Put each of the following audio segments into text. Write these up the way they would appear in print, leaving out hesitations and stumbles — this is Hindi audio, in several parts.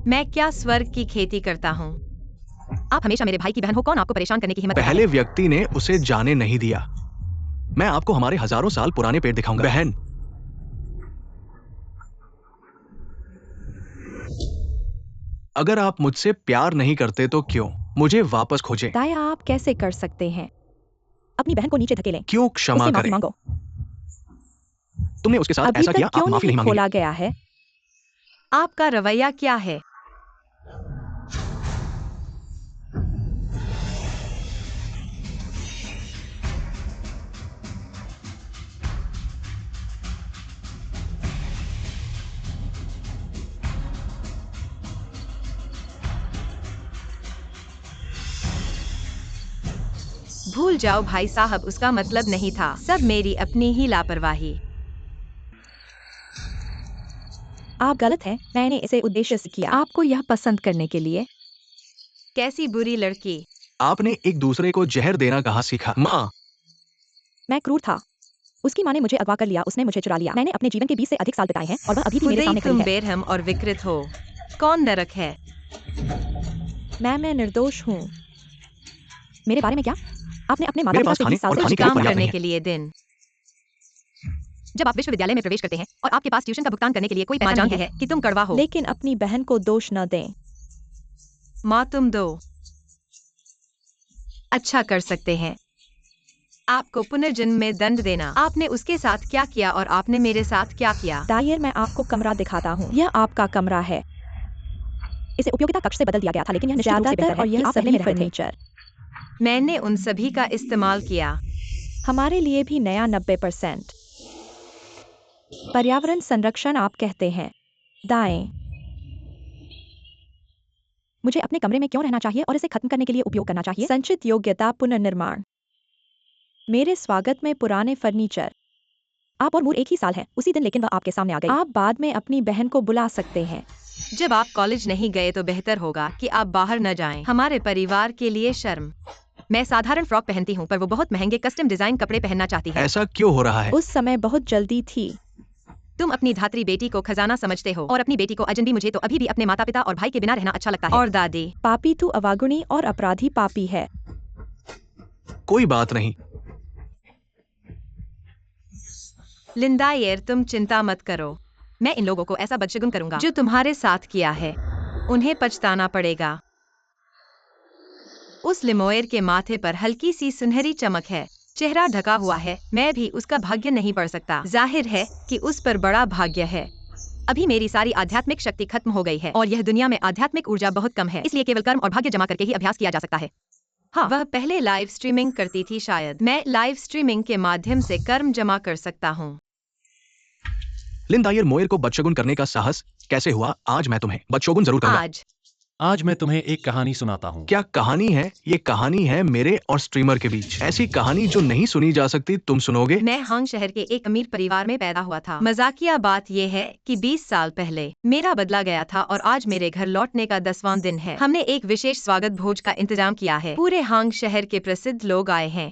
मैं क्या स्वर्ग की खेती करता हूँ। आप हमेशा मेरे भाई की बहन हो, कौन आपको परेशान करने की हिम्मत करता है? पहले व्यक्ति ने उसे जाने नहीं दिया। मैं आपको हमारे हजारों साल पुराने पेड़ दिखाऊंगा। बहन, अगर आप मुझसे प्यार नहीं करते तो क्यों मुझे वापस खोजें? दाया, आप कैसे कर सकते हैं? अपनी बहन को नीचे धकेलें। क्यों क्षमा उससे माफी करें? मांगो। तुमने उसके साथ अभी ऐसा तक किया, क्यों आप माफी नहीं नहीं मांगेंगे। खोला गया है? आपका रवैया क्या है? भूल जाओ भाई साहब, उसका मतलब नहीं था। सब मेरी अपनी ही लापरवाही। आप गलत हैं। मैंने इसे उद्देश्य से किया, आपको यह पसंद करने के लिए। कैसी बुरी लड़की। आपने एक दूसरे को जहर देना कहाँ सीखा? माँ, मैं क्रूर था। उसकी माँ ने मुझे अगवा कर लिया, उसने मुझे चुरा लिया। मैंने अपने जीवन के 20 से अधिक साल बिताए हैं और वह अभी भी मेरे खुद ही सामने खड़ी तुम है। बेरहम और विकृत हो। कौन नरक है? मैं निर्दोष हूँ। मेरे बारे में क्या? आपने अपने माता मेरे पिता पास से खाने 20 साल और से खाने कुछ के लिए काम पर्याप्त करने नहीं है। के लिए दिन। जब आप विश्वविद्यालय में प्रवेश करते हैं और आपके पास ट्यूशन का भुगतान करने के लिए कोई पैसा नहीं जानती है कि तुम कड़वा हो। लेकिन अपनी बहन को दोष न दें। माँ तुम दो। अच्छा कर सकते हैं। आपको पुनर्जन्म में दंड देना। आपने उसके साथ क्या किया और आपने मेरे साथ क्या किया? दायर, मैं आपको कमरा दिखाता हूँ। यह आपका कमरा है। इसे उपयोगिता कक्ष से बदल दिया गया था, लेकिन यह निश्चित रूप से बेहतर है और कि यह आप पहले सभी में रहते थे। फर्नीचर मैंने उन सभी का इस्तेमाल किया। हमारे लिए भी नया 90%। पर्यावरण संरक्षण आप कहते हैं। दाएं। मुझे अपने कमरे में क्यों रहना चाहिए और इसे खत्म करने के लिए उपयोग करना चाहिए? संचित योग्यता पुनर्निर्माण। मेरे स्वागत में पुराने फर्नीचर। आप और मूर एक ही साल हैं, उसी दिन, लेकिन वह आपके सामने आ गई। आप बाद में अपनी बहन को बुला सकते हैं। जब आप कॉलेज नहीं गए तो बेहतर होगा कि आप बाहर न जाएं। हमारे परिवार के लिए शर्म। मैं साधारण फ्रॉक पहनती हूँ पर वो बहुत महंगे कस्टम डिजाइन कपड़े पहनना चाहती है। ऐसा क्यों हो रहा है? उस समय बहुत जल्दी थी। तुम अपनी धात्री बेटी को खजाना समझते हो और अपनी बेटी को अजनबी। मुझे तो अभी भी अपने माता पिता और भाई के बिना रहना अच्छा लगता है। और दादी। पापी तू अवागुणी और अपराधी पापी है। कोई बात नहीं। लिंदायर, तुम चिंता मत करो। मैं इन लोगों को ऐसा बदशगुन करूंगा जो तुम्हारे साथ किया है। उन्हें पछताना पड़ेगा। उस लिमोयर के माथे पर हल्की सी सुनहरी चमक है। चेहरा ढका हुआ है। मैं भी उसका भाग्य नहीं पढ़ सकता। जाहिर है कि उस पर बड़ा भाग्य है। अभी मेरी सारी आध्यात्मिक शक्ति खत्म हो गई है और यह दुनिया में आध्यात्मिक ऊर्जा बहुत कम है, इसलिए केवल कर्म और भाग्य जमा करके ही अभ्यास किया जा सकता है। हाँ, वह पहले लाइव स्ट्रीमिंग करती थी। शायद मैं लाइव स्ट्रीमिंग के माध्यम से कर्म जमा कर सकता हूँ। लिंदायर मोयर को बदशगुन करने का साहस कैसे हुआ? आज मैं तुम्हें बदशगुन जरूर करूंगा। आज मैं तुम्हें एक कहानी सुनाता हूँ। क्या कहानी है? ये कहानी है मेरे और स्ट्रीमर के बीच। ऐसी कहानी जो नहीं सुनी जा सकती, तुम सुनोगे? मैं हांग शहर के एक अमीर परिवार में पैदा हुआ था। मजाकिया बात यह है कि 20 साल पहले मेरा बदला गया था और आज मेरे घर लौटने का 10वां दिन है। हमने एक विशेष स्वागत भोज का इंतजाम किया है। पूरे हांग शहर के प्रसिद्ध लोग आए हैं।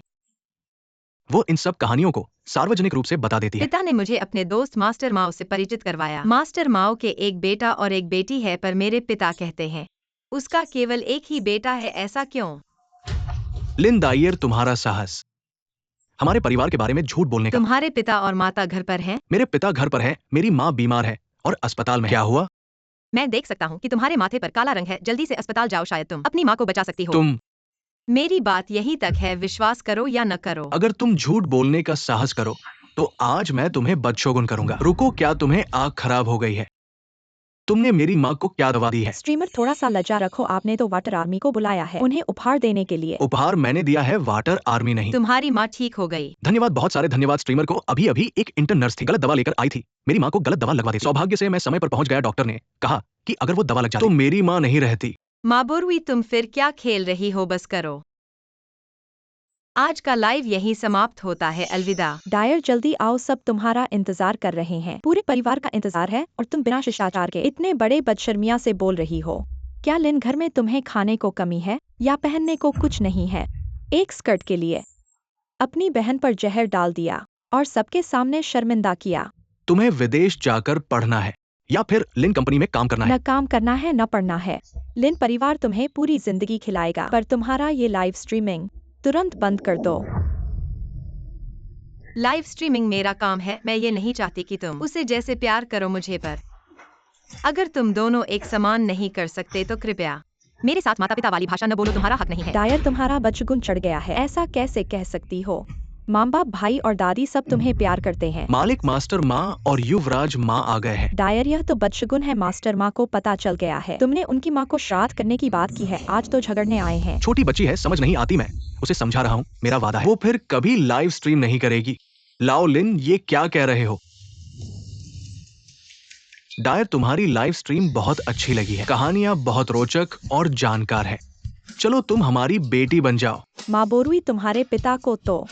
वो इन सब कहानियों को सार्वजनिक रूप से बता देती है। पिता ने मुझे अपने दोस्त मास्टर माओ से परिचित करवाया। मास्टर माओ के एक बेटा और एक बेटी है, पर मेरे पिता कहते हैं उसका केवल एक ही बेटा है। ऐसा क्यों? लिंदायर, तुम्हारा साहस हमारे परिवार के बारे में झूठ बोलने का। तुम्हारे पिता और माता घर पर हैं? मेरे पिता घर पर है, मेरी माँ बीमार है और अस्पताल में। क्या हुआ? मैं देख सकता हूँ कि तुम्हारे माथे पर काला रंग है। जल्दी से अस्पताल जाओ, शायद तुम अपनी माँ को बचा सकती हो। तुम मेरी बात यहीं तक है, विश्वास करो या न करो। अगर तुम झूठ बोलने का साहस करो तो आज मैं तुम्हें बदशगुन करूंगा। रुको, क्या तुम्हें आँख खराब हो गई है? तुमने मेरी माँ को क्या दवा दी है? स्ट्रीमर, थोड़ा सा लज्जा रखो। आपने तो वाटर आर्मी को बुलाया है उन्हें उपहार देने के लिए। उपहार मैंने दिया है, वाटर आर्मी नहीं। तुम्हारी माँ ठीक हो गई। धन्यवाद, बहुत सारे धन्यवाद। स्ट्रीमर को अभी अभी एक इंटर्न नर्स थी, गलत दवा लेकर आई थी। मेरी माँ को गलत दवा लगवा दी। सौभाग्य से मैं समय पर पहुंच गया। डॉक्टर ने कहा कि अगर वो दवा लग जाती तो मेरी माँ नहीं रहती। माबोरुई, तुम फिर क्या खेल रही हो? बस करो। आज का लाइव यहीं समाप्त होता है। अलविदा। दायर, जल्दी आओ, सब तुम्हारा इंतजार कर रहे हैं। पूरे परिवार का इंतजार है और तुम बिना शिष्टाचार के इतने बड़े बदशर्मिया से बोल रही हो। क्या लिन घर में तुम्हें खाने को कमी है या पहनने को कुछ नहीं है? एक स्कर्ट के लिए अपनी बहन पर जहर डाल दिया और सबके सामने शर्मिंदा किया। तुम्हें विदेश जाकर पढ़ना है। या फिर लिन कंपनी में काम करना है? न काम करना है न पढ़ना है। लिन परिवार तुम्हें पूरी जिंदगी खिलाएगा, पर तुम्हारा ये लाइव स्ट्रीमिंग तुरंत बंद कर दो। लाइव स्ट्रीमिंग मेरा काम है, मैं ये नहीं चाहती कि तुम उसे जैसे प्यार करो मुझे पर। अगर तुम दोनों एक समान नहीं कर सकते तो कृपया मेरे साथ माता पिता वाली भाषा न बोलो, तुम्हारा हक नहीं है। डायर तुम्हारा बचगुन चढ़ गया है, ऐसा कैसे कह सकती हो? माँ बाप भाई और दादी सब तुम्हें प्यार करते हैं। मालिक मास्टर माँ और युवराज माँ आ गए हैं। डायर यह तो बदशगुन है, मास्टर माँ को पता चल गया है। तुमने उनकी माँ को श्राद्ध करने की बात की है, आज तो झगड़ने आए हैं। छोटी बच्ची है, समझ नहीं आती, मैं उसे समझा रहा हूँ, मेरा वादा है। वो फिर कभी लाइव स्ट्रीम नहीं करेगी। लाओ लिन, ये क्या कह रहे हो? डायर तुम्हारी लाइव स्ट्रीम बहुत अच्छी लगी है, कहानियां बहुत रोचक और जानकार है। चलो तुम हमारी बेटी बन जाओ। माँ बोरुई तुम्हारे पिता को तो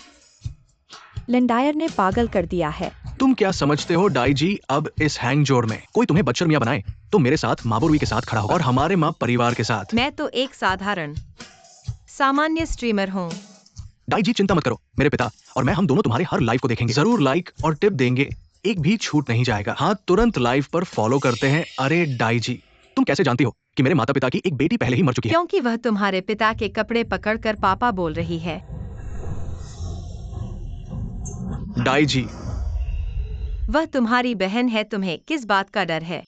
लिन डायर ने पागल कर दिया है। तुम क्या समझते हो डाई जी, अब इस हैंग जोड़ में कोई तुम्हें बदशर्मियां बनाए तो मेरे साथ माँ बोरुई के साथ खड़ा होगा और हमारे माँ परिवार के साथ। मैं तो एक साधारण सामान्य स्ट्रीमर हूँ। डाई जी चिंता मत करो, मेरे पिता और मैं हम दोनों तुम्हारे हर लाइव को देखेंगे, जरूर लाइक और टिप देंगे, एक भी छूट नहीं जाएगा। हाँ, तुरंत लाइव पर फॉलो करते हैं। अरे डाई जी, तुम कैसे जानती हो कि मेरे माता पिता की एक बेटी पहले ही मर चुकी है? क्योंकि वह तुम्हारे पिता के कपड़े पकड़कर पापा बोल रही है। डाई जी, वह तुम्हारी बहन है, तुम्हें किस बात का डर है?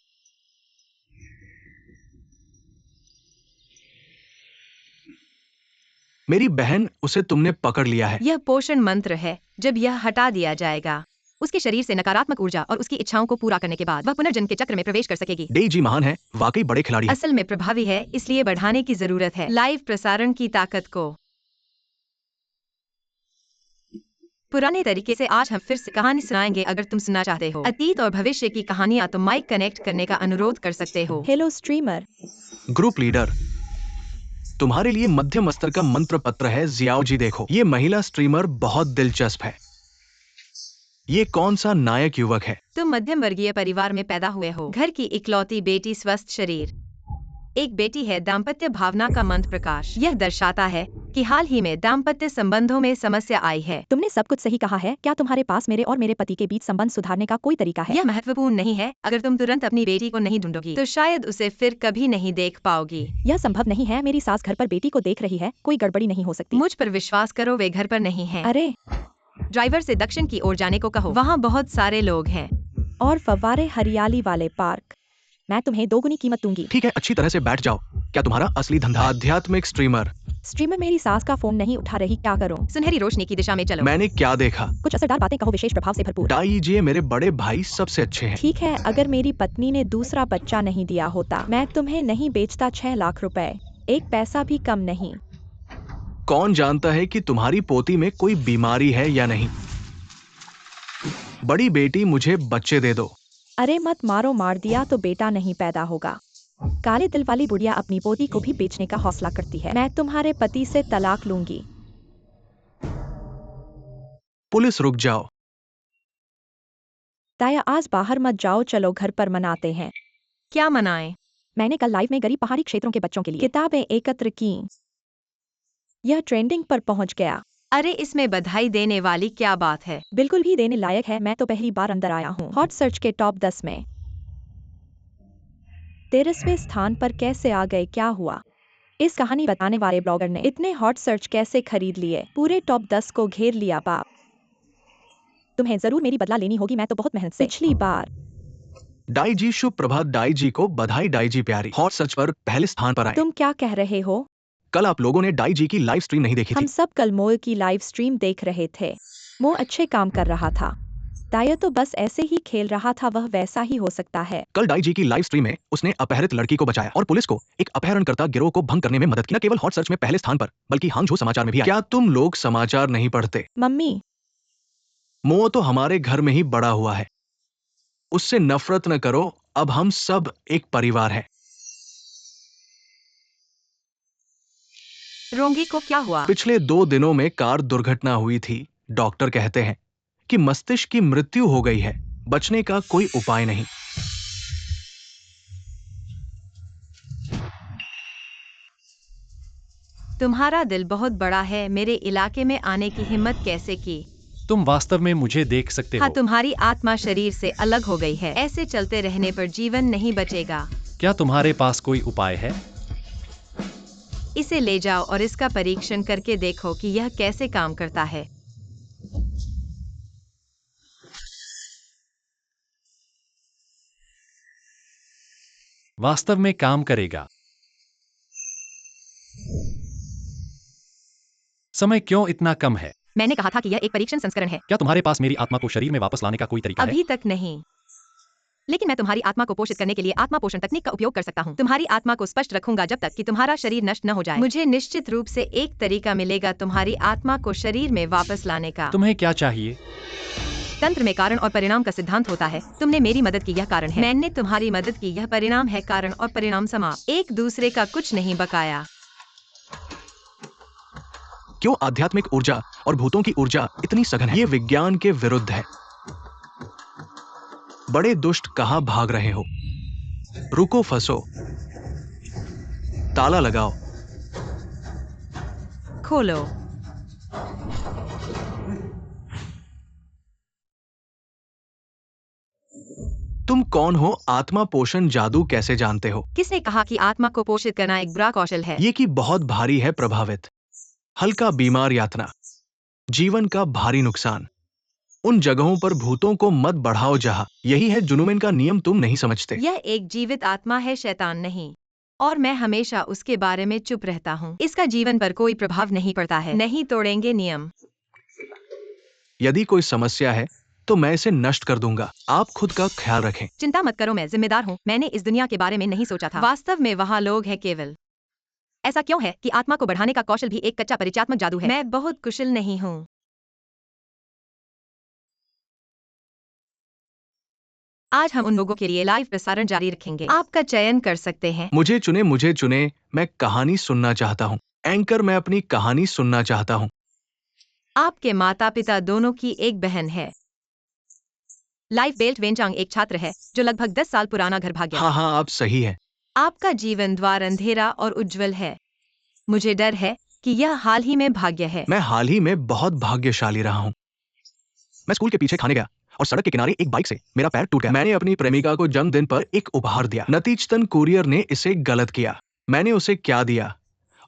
मेरी बहन, उसे तुमने पकड़ लिया है। यह पोषण मंत्र है, जब यह हटा दिया जाएगा उसके शरीर से नकारात्मक ऊर्जा और उसकी इच्छाओं को पूरा करने के बाद वह पुनर्जन्म के चक्र में प्रवेश कर सकेगी। डाई जी महान है, वाकई बड़े खिलाड़ी हैं। असल में प्रभावी है, इसलिए बढ़ाने की जरूरत है लाइव प्रसारण की ताकत को। पुराने तरीके से आज हम फिर से कहानी सुनाएंगे। अगर तुम सुनना चाहते हो अतीत और भविष्य की कहानियां तो माइक कनेक्ट करने का अनुरोध कर सकते हो। Hello streamer. ग्रुप लीडर, तुम्हारे लिए मध्यम स्तर का मंत्र पत्र है। जियाओ जी देखो, ये महिला स्ट्रीमर बहुत दिलचस्प है। ये कौन सा नायक युवक है? तुम मध्यम वर्गीय परिवार में पैदा हुए हो, घर की इकलौती बेटी, स्वस्थ शरीर, एक बेटी है, दाम्पत्य भावना का मंत्र प्रकाश। यह दर्शाता है कि हाल ही में दाम्पत्य संबंधों में समस्या आई है। तुमने सब कुछ सही कहा है। क्या तुम्हारे पास मेरे और मेरे पति के बीच संबंध सुधारने का कोई तरीका है? यह महत्वपूर्ण नहीं है। अगर तुम तुरंत अपनी बेटी को नहीं ढूंढोगी तो शायद उसे फिर कभी नहीं देख पाओगी। यह संभव नहीं है, मेरी सास घर पर बेटी को देख रही है, कोई गड़बड़ी नहीं हो सकती। मुझ पर विश्वास करो, वे घर पर नहीं हैं। अरे, ड्राइवर से दक्षिण की ओर जाने को कहो, वहाँ बहुत सारे लोग हैं। और फव्वारे, हरियाली वाले पार्क। मैं तुम्हें दोगुनी कीमत दूंगी। ठीक है, अच्छी तरह से बैठ जाओ। क्या तुम्हारा असली धंधा? आध्यात्मिक स्ट्रीमर। स्ट्रीमर, मेरी सास का फोन नहीं उठा रही, क्या करूं? सुनहरी रोशनी की दिशा में चलो। मैंने क्या देखा? कुछ असरदार बातें कहो, विशेष प्रभाव से भरपूर। डाई जी, मेरे बड़े भाई सबसे अच्छे हैं। ठीक है, अगर मेरी पत्नी ने दूसरा बच्चा नहीं दिया होता, मैं तुम्हें नहीं बेचता 6 लाख रुपए, एक पैसा भी कम नहीं। कौन जानता है कि तुम्हारी पोती में कोई बीमारी है या नहीं। बड़ी बेटी, मुझे बच्चे दे दो। अरे मत मारो, मार दिया तो बेटा नहीं पैदा होगा। काले दिल वाली बुढ़िया अपनी पोती को भी बेचने का हौसला करती है। मैं तुम्हारे पति से तलाक लूंगी। पुलिस, रुक जाओ। ताया, आज बाहर मत जाओ, चलो घर पर मनाते हैं। क्या मनाएं? मैंने कल लाइव में गरीब पहाड़ी क्षेत्रों के बच्चों के लिए किताबें एकत्र की। यह ट्रेंडिंग पर पहुंच गया। अरे, इसमें बधाई देने वाली क्या बात है? बिल्कुल भी देने लायक है, मैं तो पहली बार अंदर आया हूँ। हॉट सर्च के टॉप 10 में 13वें स्थान पर कैसे आ गए, क्या हुआ? इस कहानी बताने वाले ब्लॉगर ने इतने हॉट सर्च कैसे खरीद लिए, पूरे टॉप 10 को घेर लिया। बाप, तुम्हें जरूर मेरी बदला लेनी होगी, मैं तो बहुत मेहनत से पिछली बार। डाई जी, शुभ प्रभात। डाई जी को बधाई। डाई जी प्यारी, हॉट सर्च पर पहले स्थान पर आए। तुम क्या कह रहे हो? कल आप लोगों ने डाई जी की लाइव स्ट्रीम नहीं देखी हम थी? सब कल मोल की लाइव स्ट्रीम देख रहे थे। मो अच्छे काम कर रहा था। ताया तो बस ऐसे ही खेल रहा था, वह वैसा ही हो सकता है। कल डाई जी की लाइव स्ट्रीम में उसने अपहरित लड़की को बचाया और पुलिस को एक अपहरणकर्ता गिरोह को भंग करने में मदद की। न केवल हॉट सर्च में पहले स्थान पर, बल्कि हांगझो समाचार में भी आया। क्या तुम लोग समाचार नहीं पढ़ते? मम्मी, मो तो हमारे घर में ही बड़ा हुआ है, उससे नफरत न करो। अब हम सब एक परिवार है। रोंगी को क्या हुआ? पिछले 2 दिनों में कार दुर्घटना हुई थी। डॉक्टर कहते हैं कि मस्तिष्क की मृत्यु हो गई है, बचने का कोई उपाय नहीं। तुम्हारा दिल बहुत बड़ा है, मेरे इलाके में आने की हिम्मत कैसे की? तुम वास्तव में मुझे देख सकते हाँ, हो। तुम्हारी आत्मा शरीर से अलग हो गई है। ऐसे चलते रहने पर जीवन नहीं बचेगा। क्या तुम्हारे पास कोई उपाय है? इसे ले जाओ और इसका परीक्षण करके देखो कि यह कैसे काम करता है। वास्तव में काम करेगा। समय क्यों इतना कम है? मैंने कहा था कि यह एक परीक्षण संस्करण है। क्या तुम्हारे पास मेरी आत्मा को शरीर में वापस लाने का कोई तरीका है? अभी तक नहीं, लेकिन मैं तुम्हारी आत्मा को पोषित करने के लिए आत्मा पोषण तकनीक का उपयोग कर सकता हूँ। तुम्हारी आत्मा को स्पष्ट रखूंगा जब तक कि तुम्हारा शरीर नष्ट न हो जाए। मुझे निश्चित रूप से एक तरीका मिलेगा तुम्हारी आत्मा को शरीर में वापस लाने का। तुम्हें क्या चाहिए? तंत्र में कारण और परिणाम का सिद्धांत होता है। तुमने मेरी मदद की, यह कारण है। मैंने तुम्हारी मदद की, यह परिणाम है। कारण और परिणाम समाप्त, एक दूसरे का कुछ नहीं बकाया। क्यों आध्यात्मिक ऊर्जा और भूतों की ऊर्जा इतनी सघन है? ये विज्ञान के विरुद्ध है। बड़े दुष्ट कहां भाग रहे हो? रुको, फंसो, ताला लगाओ। खोलो। तुम कौन हो? आत्मा पोषण जादू कैसे जानते हो? किसने कहा कि आत्मा को पोषित करना एक बुरा कौशल है? ये कि बहुत भारी है प्रभावित, हल्का बीमार यातना, जीवन का भारी नुकसान। उन जगहों पर भूतों को मत बढ़ाओ जहां, यही है जुनून का नियम, तुम नहीं समझते। यह एक जीवित आत्मा है, शैतान नहीं। और मैं हमेशा उसके बारे में चुप रहता हूँ। इसका जीवन पर कोई प्रभाव नहीं पड़ता है। नहीं तोड़ेंगे नियम। यदि कोई समस्या है तो मैं इसे नष्ट कर दूंगा। आप खुद का ख्याल रखें। चिंता मत करो, मैं जिम्मेदार हूँ। मैंने इस दुनिया के बारे में नहीं सोचा था। वास्तव में वहाँ लोग हैं केवल। ऐसा क्यों है कि आत्मा को बढ़ाने का कौशल भी एक कच्चा परिचयात्मक जादू है? मैं बहुत कुशल नहीं हूँ। आज हम उन लोगों के लिए लाइव प्रसारण जारी रखेंगे। आपका चयन कर सकते हैं। मुझे चुने, मुझे चुने। मैं कहानी सुनना चाहता हूँ। एंकर, मैं अपनी कहानी सुनना चाहता हूँ। आपके माता पिता दोनों की एक बहन है। लाइफ बेल्ट वेंचांग एक छात्र है जो लगभग 10 साल पुराना घर भाग गया। हाँ हाँ, आप सही है। आपका जीवन द्वार अंधेरा और उज्जवल है। मुझे डर है कि यह हाल ही में भाग्य है। मैं हाल ही में बहुत भाग्यशाली रहा हूँ। मैं स्कूल के पीछे खाने गया और सड़क के किनारे एक बाइक से मेरा पैर टूट गया। मैंने अपनी प्रेमिका को जन्मदिन पर एक उपहार दिया। नतीजतन कुरियर ने इसे गलत किया। मैंने उसे क्या दिया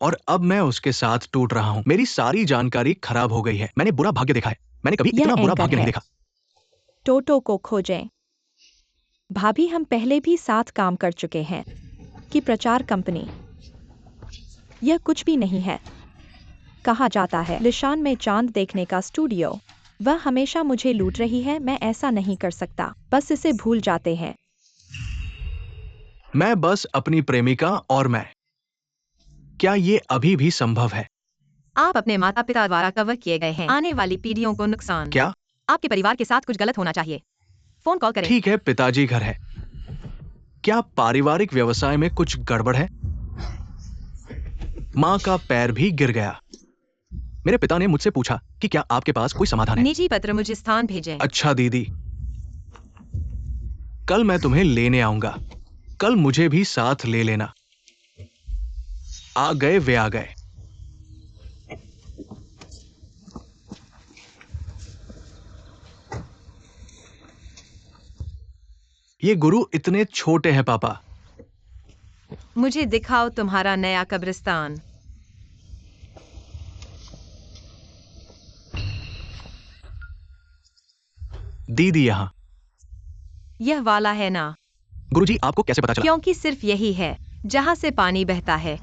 और अब मैं उसके साथ टूट रहा हूँ। मेरी सारी जानकारी खराब हो गई है। मैंने बुरा भाग्य देखा है। मैंने कभी यह इतना बुरा एंकर भाग्य नहीं है। देखा। टोटो को खोजें। भाभी, हम पहले भी साथ काम कर चुके हैं। कि प्रचार कंपनी। यह कुछ भी नहीं है। कहा जाता है लिशान में चांद देखने का स्टूडियो। वह हमेशा मुझे लूट रही है। मैं ऐसा नहीं कर सकता। बस इसे भूल जाते हैं। मैं बस अपनी प्रेमिका और मैं। क्या ये अभी भी संभव है? आप अपने माता पिता द्वारा कवर किए गए हैं। आने वाली पीढ़ियों को नुकसान। क्या? आपके परिवार के साथ कुछ गलत होना चाहिए। फोन कॉल करें। ठीक है, पिताजी घर है। क्या पारिवारिक व्यवसाय में कुछ गड़बड़ है? माँ का पैर भी गिर गया। मेरे पिता ने मुझसे पूछा कि क्या आपके पास कोई समाधान है? निजी पत्र मुझे स्थान भेजें। अच्छा दीदी, कल मैं तुम्हें लेने आऊंगा। कल मुझे भी साथ ले लेना। आ गए, वे आ गए। ये गुरु इतने छोटे हैं पापा। मुझे दिखाओ तुम्हारा नया कब्रिस्तान। दीदी यहाँ। यह वाला है ना? गुरुजी, आपको कैसे पता चला? क्योंकि सिर्फ यही है जहाँ से पानी बहता है।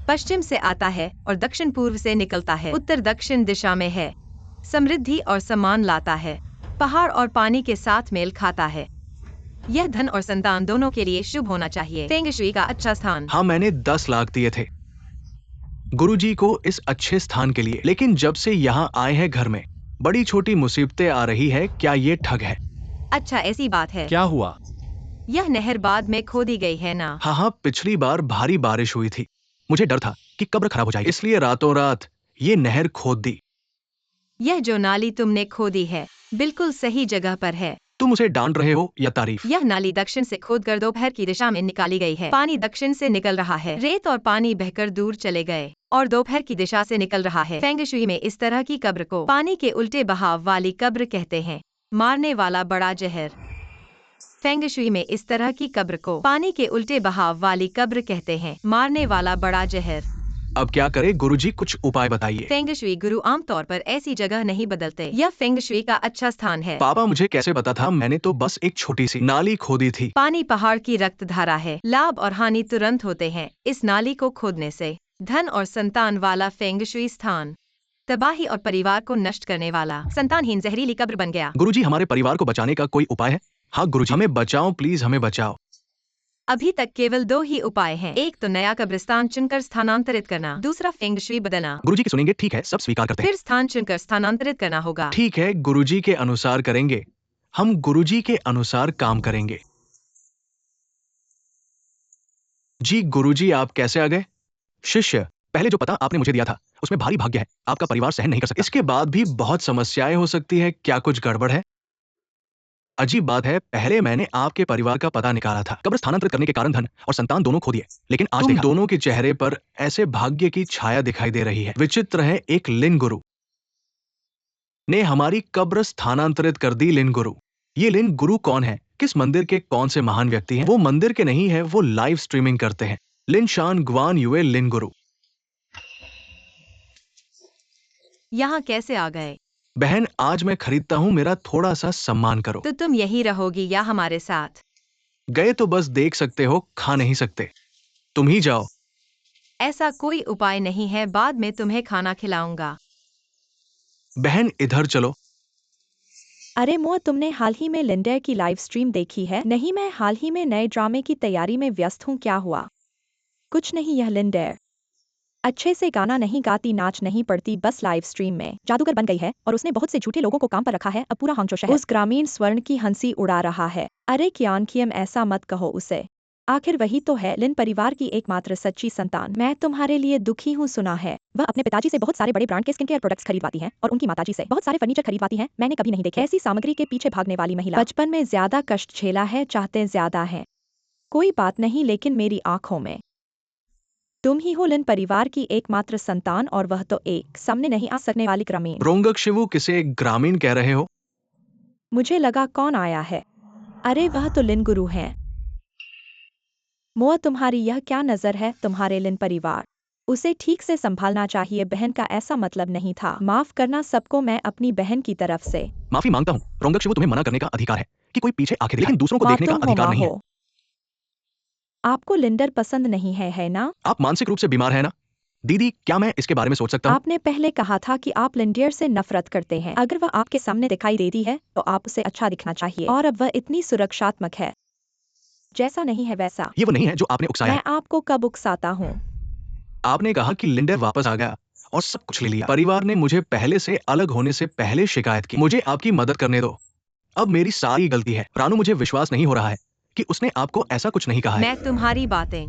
पश्चिम से आता है और दक्षिण पूर्व से निकलता है। उत्तर दक्षिण दिशा में है। समृद्धि और सम्मान लाता है। पहाड़ और पानी के साथ मेल खाता है। यह धन और संतान दोनों के लिए शुभ होना चाहिए। फेंग शुई का अच्छा स्थान। हाँ, मैंने 10 लाख दिए थे गुरुजी को इस अच्छे स्थान के लिए, लेकिन जब से यहाँ आए हैं घर में बड़ी छोटी मुसीबतें आ रही है। क्या ये ठग है? अच्छा, ऐसी बात है। क्या हुआ? यह नहर बाद में खोदी गई है ना? हाँ हाँ, पिछली बार भारी बारिश हुई थी। मुझे डर था कि कब्र खराब हो जाएगी, इसलिए रातों रात ये नहर खोद दी। यह जो नाली तुमने खोदी है बिल्कुल सही जगह पर है। तुम उसे डांट रहे हो या तारीफ? यह नाली दक्षिण से खोदकर दोपहर की दिशा में निकाली गई है। पानी दक्षिण से निकल रहा है। रेत और पानी बहकर दूर चले गए। और दोपहर की दिशा से निकल रहा है। फेंग शुई में इस तरह की कब्र को पानी के उल्टे बहाव वाली कब्र कहते हैं। मारने वाला बड़ा जहर। फेंग शुई में इस तरह की कब्र को पानी के उल्टे बहाव वाली कब्र कहते हैं। मारने वाला बड़ा जहर। अब क्या करे गुरुजी, कुछ उपाय बताइए। फेंग शुई गुरु आमतौर पर ऐसी जगह नहीं बदलते। यह फेंग शुई का अच्छा स्थान है। पापा मुझे कैसे पता था? मैंने तो बस एक छोटी सी नाली खोदी थी। पानी पहाड़ की रक्त धारा है। लाभ और हानि तुरंत होते हैं इस नाली को खोदने से। धन और संतान वाला फेंग शुई स्थान। तबाही और परिवार को नष्ट करने वाला। संतानहीन जहरीली कब्र बन गया। गुरुजी, हमारे परिवार को बचाने का कोई उपाय है? हाँ गुरुजी, हमें बचाओ प्लीज, हमें बचाओ। अभी तक केवल 2 ही उपाय हैं। एक तो नया कब्रिस्तान चुनकर स्थानांतरित करना, दूसरा फेंग शुई बदलना। गुरुजी की सुनेंगे, ठीक है, सब स्वीकार करते हैं। फिर स्थान चुनकर स्थानांतरित करना होगा। ठीक है, गुरुजी के अनुसार करेंगे। हम गुरुजी के अनुसार काम करेंगे। जी गुरुजी, आप कैसे आ गए? शिष्य, पहले जो पता आपने मुझे दिया था उसमें भारी भाग्य है, आपका परिवार सहन नहीं कर सकता। इसके बाद भी बहुत समस्याएं हो सकती है, क्या कुछ गड़बड़ है? अजीब बात है, पहले मैंने आपके परिवार का पता निकाला था। कब्र स्थानांतरित करने के कारण धन और संतान दोनों खो दिए, लेकिन आज तुम दोनों के चेहरे पर ऐसे भाग्य की छाया दिखाई दे रही है। विचित्र है, एक लिन गुरु ने हमारी कब्र स्थानांतरित कर दी। लिन गुरु, ये लिन गुरु कौन है? किस मंदिर के कौन से महान व्यक्ति हैं? वो मंदिर के नहीं है, वो लाइव स्ट्रीमिंग करते हैं। लिन शान ग्वान युए लिन गुरु। यहाँ कैसे आ गए? बहन, आज मैं खरीदता हूँ, मेरा थोड़ा सा सम्मान करो। तो तुम यही रहोगी या हमारे साथ? गए तो बस देख सकते हो, खा नहीं सकते। तुम ही जाओ। ऐसा कोई उपाय नहीं है, बाद में तुम्हें खाना खिलाऊंगा। बहन इधर चलो। अरे मोआ, तुमने हाल ही में लिंडर की लाइव स्ट्रीम देखी है? नहीं, मैं हाल ही में नए ड्रामे की तैयारी में व्यस्त हूँ। क्या हुआ? कुछ नहीं, यह लिंडर अच्छे से गाना नहीं गाती, नाच नहीं पड़ती, बस लाइव स्ट्रीम में जादूगर बन गई है और उसने बहुत से झूठे लोगों को काम पर रखा है। अब पूरा हांगझो शहर उस ग्रामीण स्वर्ण की हंसी उड़ा रहा है। अरे कियान कियम, ऐसा मत कहो उसे, आखिर वही तो है लिन परिवार की एकमात्र सच्ची संतान। मैं तुम्हारे लिए दुखी हूँ। सुना है वह अपने पिताजी से बहुत सारे बड़े ब्रांड के स्किन केयर प्रोडक्ट्स खरीदवाती है और उनकी माताजी से बहुत सारे फर्नीचर खरीदवाती है। मैंने कभी नहीं देखी ऐसी सामग्री के पीछे भागने वाली महिला। बचपन में ज्यादा कष्ट झेला है, चाहते ज्यादा है। कोई बात नहीं, लेकिन मेरी आंखों में तुम ही हो लिन परिवार की एकमात्र संतान, और वह तो एक सामने नहीं आ सकने वाली ग्रामीण। रोंगक शिवु, किसे ग्रामीण कह रहे हो? मुझे लगा कौन आया है। अरे वह तो लिन गुरु हैं। मोआ, तुम्हारी यह क्या नजर है? तुम्हारे लिन परिवार, उसे ठीक से संभालना चाहिए। बहन का ऐसा मतलब नहीं था। माफ करना सबको, मैं अपनी बहन की तरफ से माफी मांगता हूँ रोंगक शिवु, तुम्हें मना करने का अधिकार है कि कोई पीछे आंखें, लेकिन दूसरों को माँ देखने का तुम हो, अधिकार माँ नहीं है। हो। आपको लिंडर पसंद नहीं है ना? आप मानसिक रूप से बीमार है ना? दीदी, क्या मैं इसके बारे में सोच सकता हूँ? आपने पहले कहा था कि आप लिंडियर से नफरत करते हैं। अगर वह आपके सामने दिखाई देती है तो आप उसे अच्छा दिखना चाहिए, और अब वह इतनी सुरक्षात्मक है। जैसा नहीं है वैसा। ये वो नहीं है जो आपने उकसाया मैं है। आपको कब उकसाता हूँ? आपने कहा कि लिंडर वापस आ गया और सब कुछ ले लिया। परिवार ने मुझे पहले से अलग होने से पहले शिकायत की। मुझे आपकी मदद करने दो, अब मेरी सारी गलती है। रानू, मुझे विश्वास नहीं हो रहा है कि उसने आपको ऐसा कुछ नहीं कहा है। मैं तुम्हारी बातें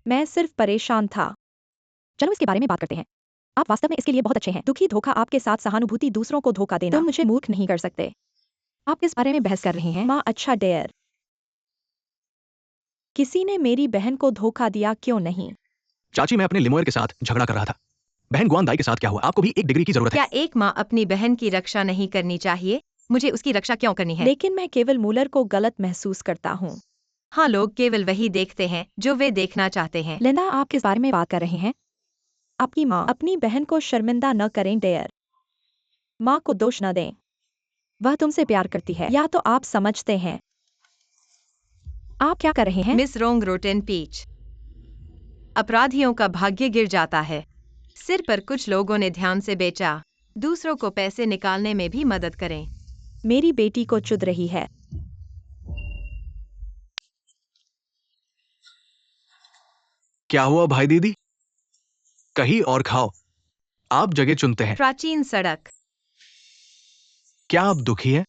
मैं सिर्फ परेशान था। चलो इसके बारे में बात करते हैं। आप वास्तव में इसके लिए बहुत अच्छे हैं। दुखी, धोखा आपके साथ, सहानुभूति, दूसरों को धोखा देना। तुम मुझे मूर्ख नहीं कर सकते। आप किस बारे में बहस कर रहे हैं? माँ, अच्छा डेयर, किसी ने मेरी बहन को धोखा दिया, क्यों नहीं? चाची, मैं अपने लिमोयर के साथ झगड़ा कर रहा था। बहन गुआन दाई के साथ क्या हुआ? आपको भी एक डिग्री की जरूरत है। क्या एक माँ अपनी बहन की रक्षा नहीं करनी चाहिए? मुझे उसकी रक्षा क्यों करनी है? लेकिन मैं केवल मूलर को गलत महसूस करता हूँ। हाँ, लोग केवल वही देखते हैं जो वे देखना चाहते हैं। लिंडा, आप किस बारे में बात कर रहे हैं? आपकी माँ अपनी बहन को शर्मिंदा न करें डेयर। माँ को दोष न दें, वह तुमसे प्यार करती है, या तो आप समझते हैं। आप क्या कर रहे हैं? मिस रोंग रोटेन पीच, अपराधियों का भाग्य गिर जाता है सिर पर। कुछ लोगों ने ध्यान से बेचा। दूसरों को पैसे निकालने में भी मदद करें। मेरी बेटी को चुद रही है। क्या हुआ भाई दीदी? कहीं और खाओ, आप जगह चुनते हैं। प्राचीन सड़क। क्या आप दुखी हैं?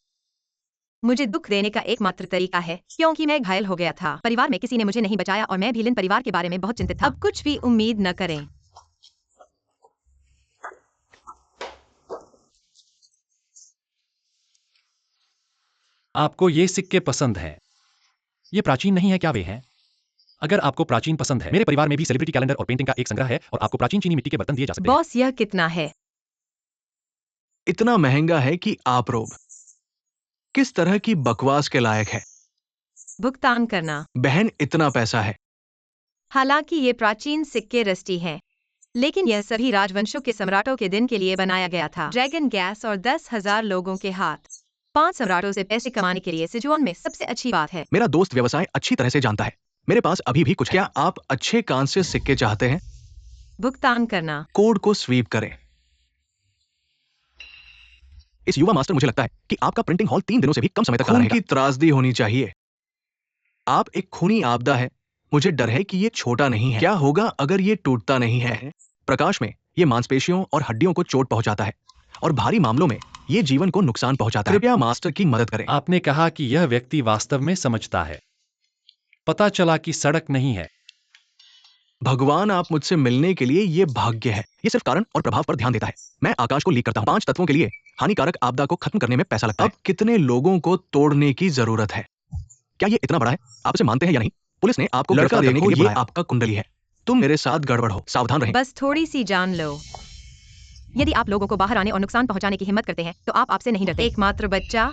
मुझे दुख देने का एकमात्र तरीका है क्योंकि मैं घायल हो गया था। परिवार में किसी ने मुझे नहीं बचाया और मैं भी लिन परिवार के बारे में बहुत चिंतित था। अब कुछ भी उम्मीद न करें। आपको ये सिक्के पसंद हैं? ये प्राचीन नहीं है क्या? वे हैं अगर आपको प्राचीन पसंद है, मेरे परिवार में भी सेलिब्रिटी कैलेंडर और पेंटिंग का एक संग्रह है और आपको प्राचीन चीनी मिट्टी के बर्तन दिए जा सकते हैं। बॉस, यह कितना है? इतना महंगा है कि आप रोब किस तरह की बकवास के लायक है। भुगतान करना। बहन, इतना पैसा है। हालांकि ये प्राचीन सिक्के रस्टी हैं, लेकिन यह सभी राजवंशों के सम्राटों के दिन के लिए बनाया गया था। ड्रैगन गैस और 10,000 लोगों के हाथ। 5 सम्राटों से पैसे कमाने के लिए सिजुआन में सबसे अच्छी बात है। मेरा दोस्त व्यवसाय अच्छी तरह से जानता है। मेरे पास अभी भी कुछ है। क्या आप अच्छे कांस्य सिक्के चाहते हैं? भुगतान करना। कोड को स्वीप करें। इस युवा मास्टर, मुझे लगता है कि आपका प्रिंटिंग हॉल 3 दिनों से भी कम समय तक खून की त्रासदी होनी चाहिए। आप एक खूनी आपदा है। मुझे डर है कि ये छोटा नहीं है। क्या होगा अगर ये टूटता नहीं है? प्रकाश में ये मांसपेशियों और हड्डियों को चोट पहुंचाता है और भारी मामलों में ये जीवन को नुकसान पहुंचाता है। कृपया मास्टर की मदद करें। आपने कहा कि यह व्यक्ति वास्तव में समझता है। पता चला कि सड़क नहीं है। भगवान, आप मुझसे मिलने के लिए ये भाग्य है। ये सिर्फ कारण और प्रभाव पर ध्यान देता है। मैं आकाश को लीक करता हूँ। 5 तत्वों के लिए हानिकारक आपदा को खत्म करने में पैसा लगता है। अब कितने लोगों को तोड़ने की जरूरत है? क्या ये इतना बड़ा है? आप इसे मानते हैं या नहीं? पुलिस ने आपको लड़का देने के लिए बुलाया। आपका कुंडली है। तुम मेरे साथ गड़बड़ हो। सावधान रहें। बस थोड़ी सी जान लो। यदि आप लोगों को बाहर आने और नुकसान पहुंचाने की हिम्मत करते हैं, तो आप आपसे नहीं डरते। एकमात्र बच्चा।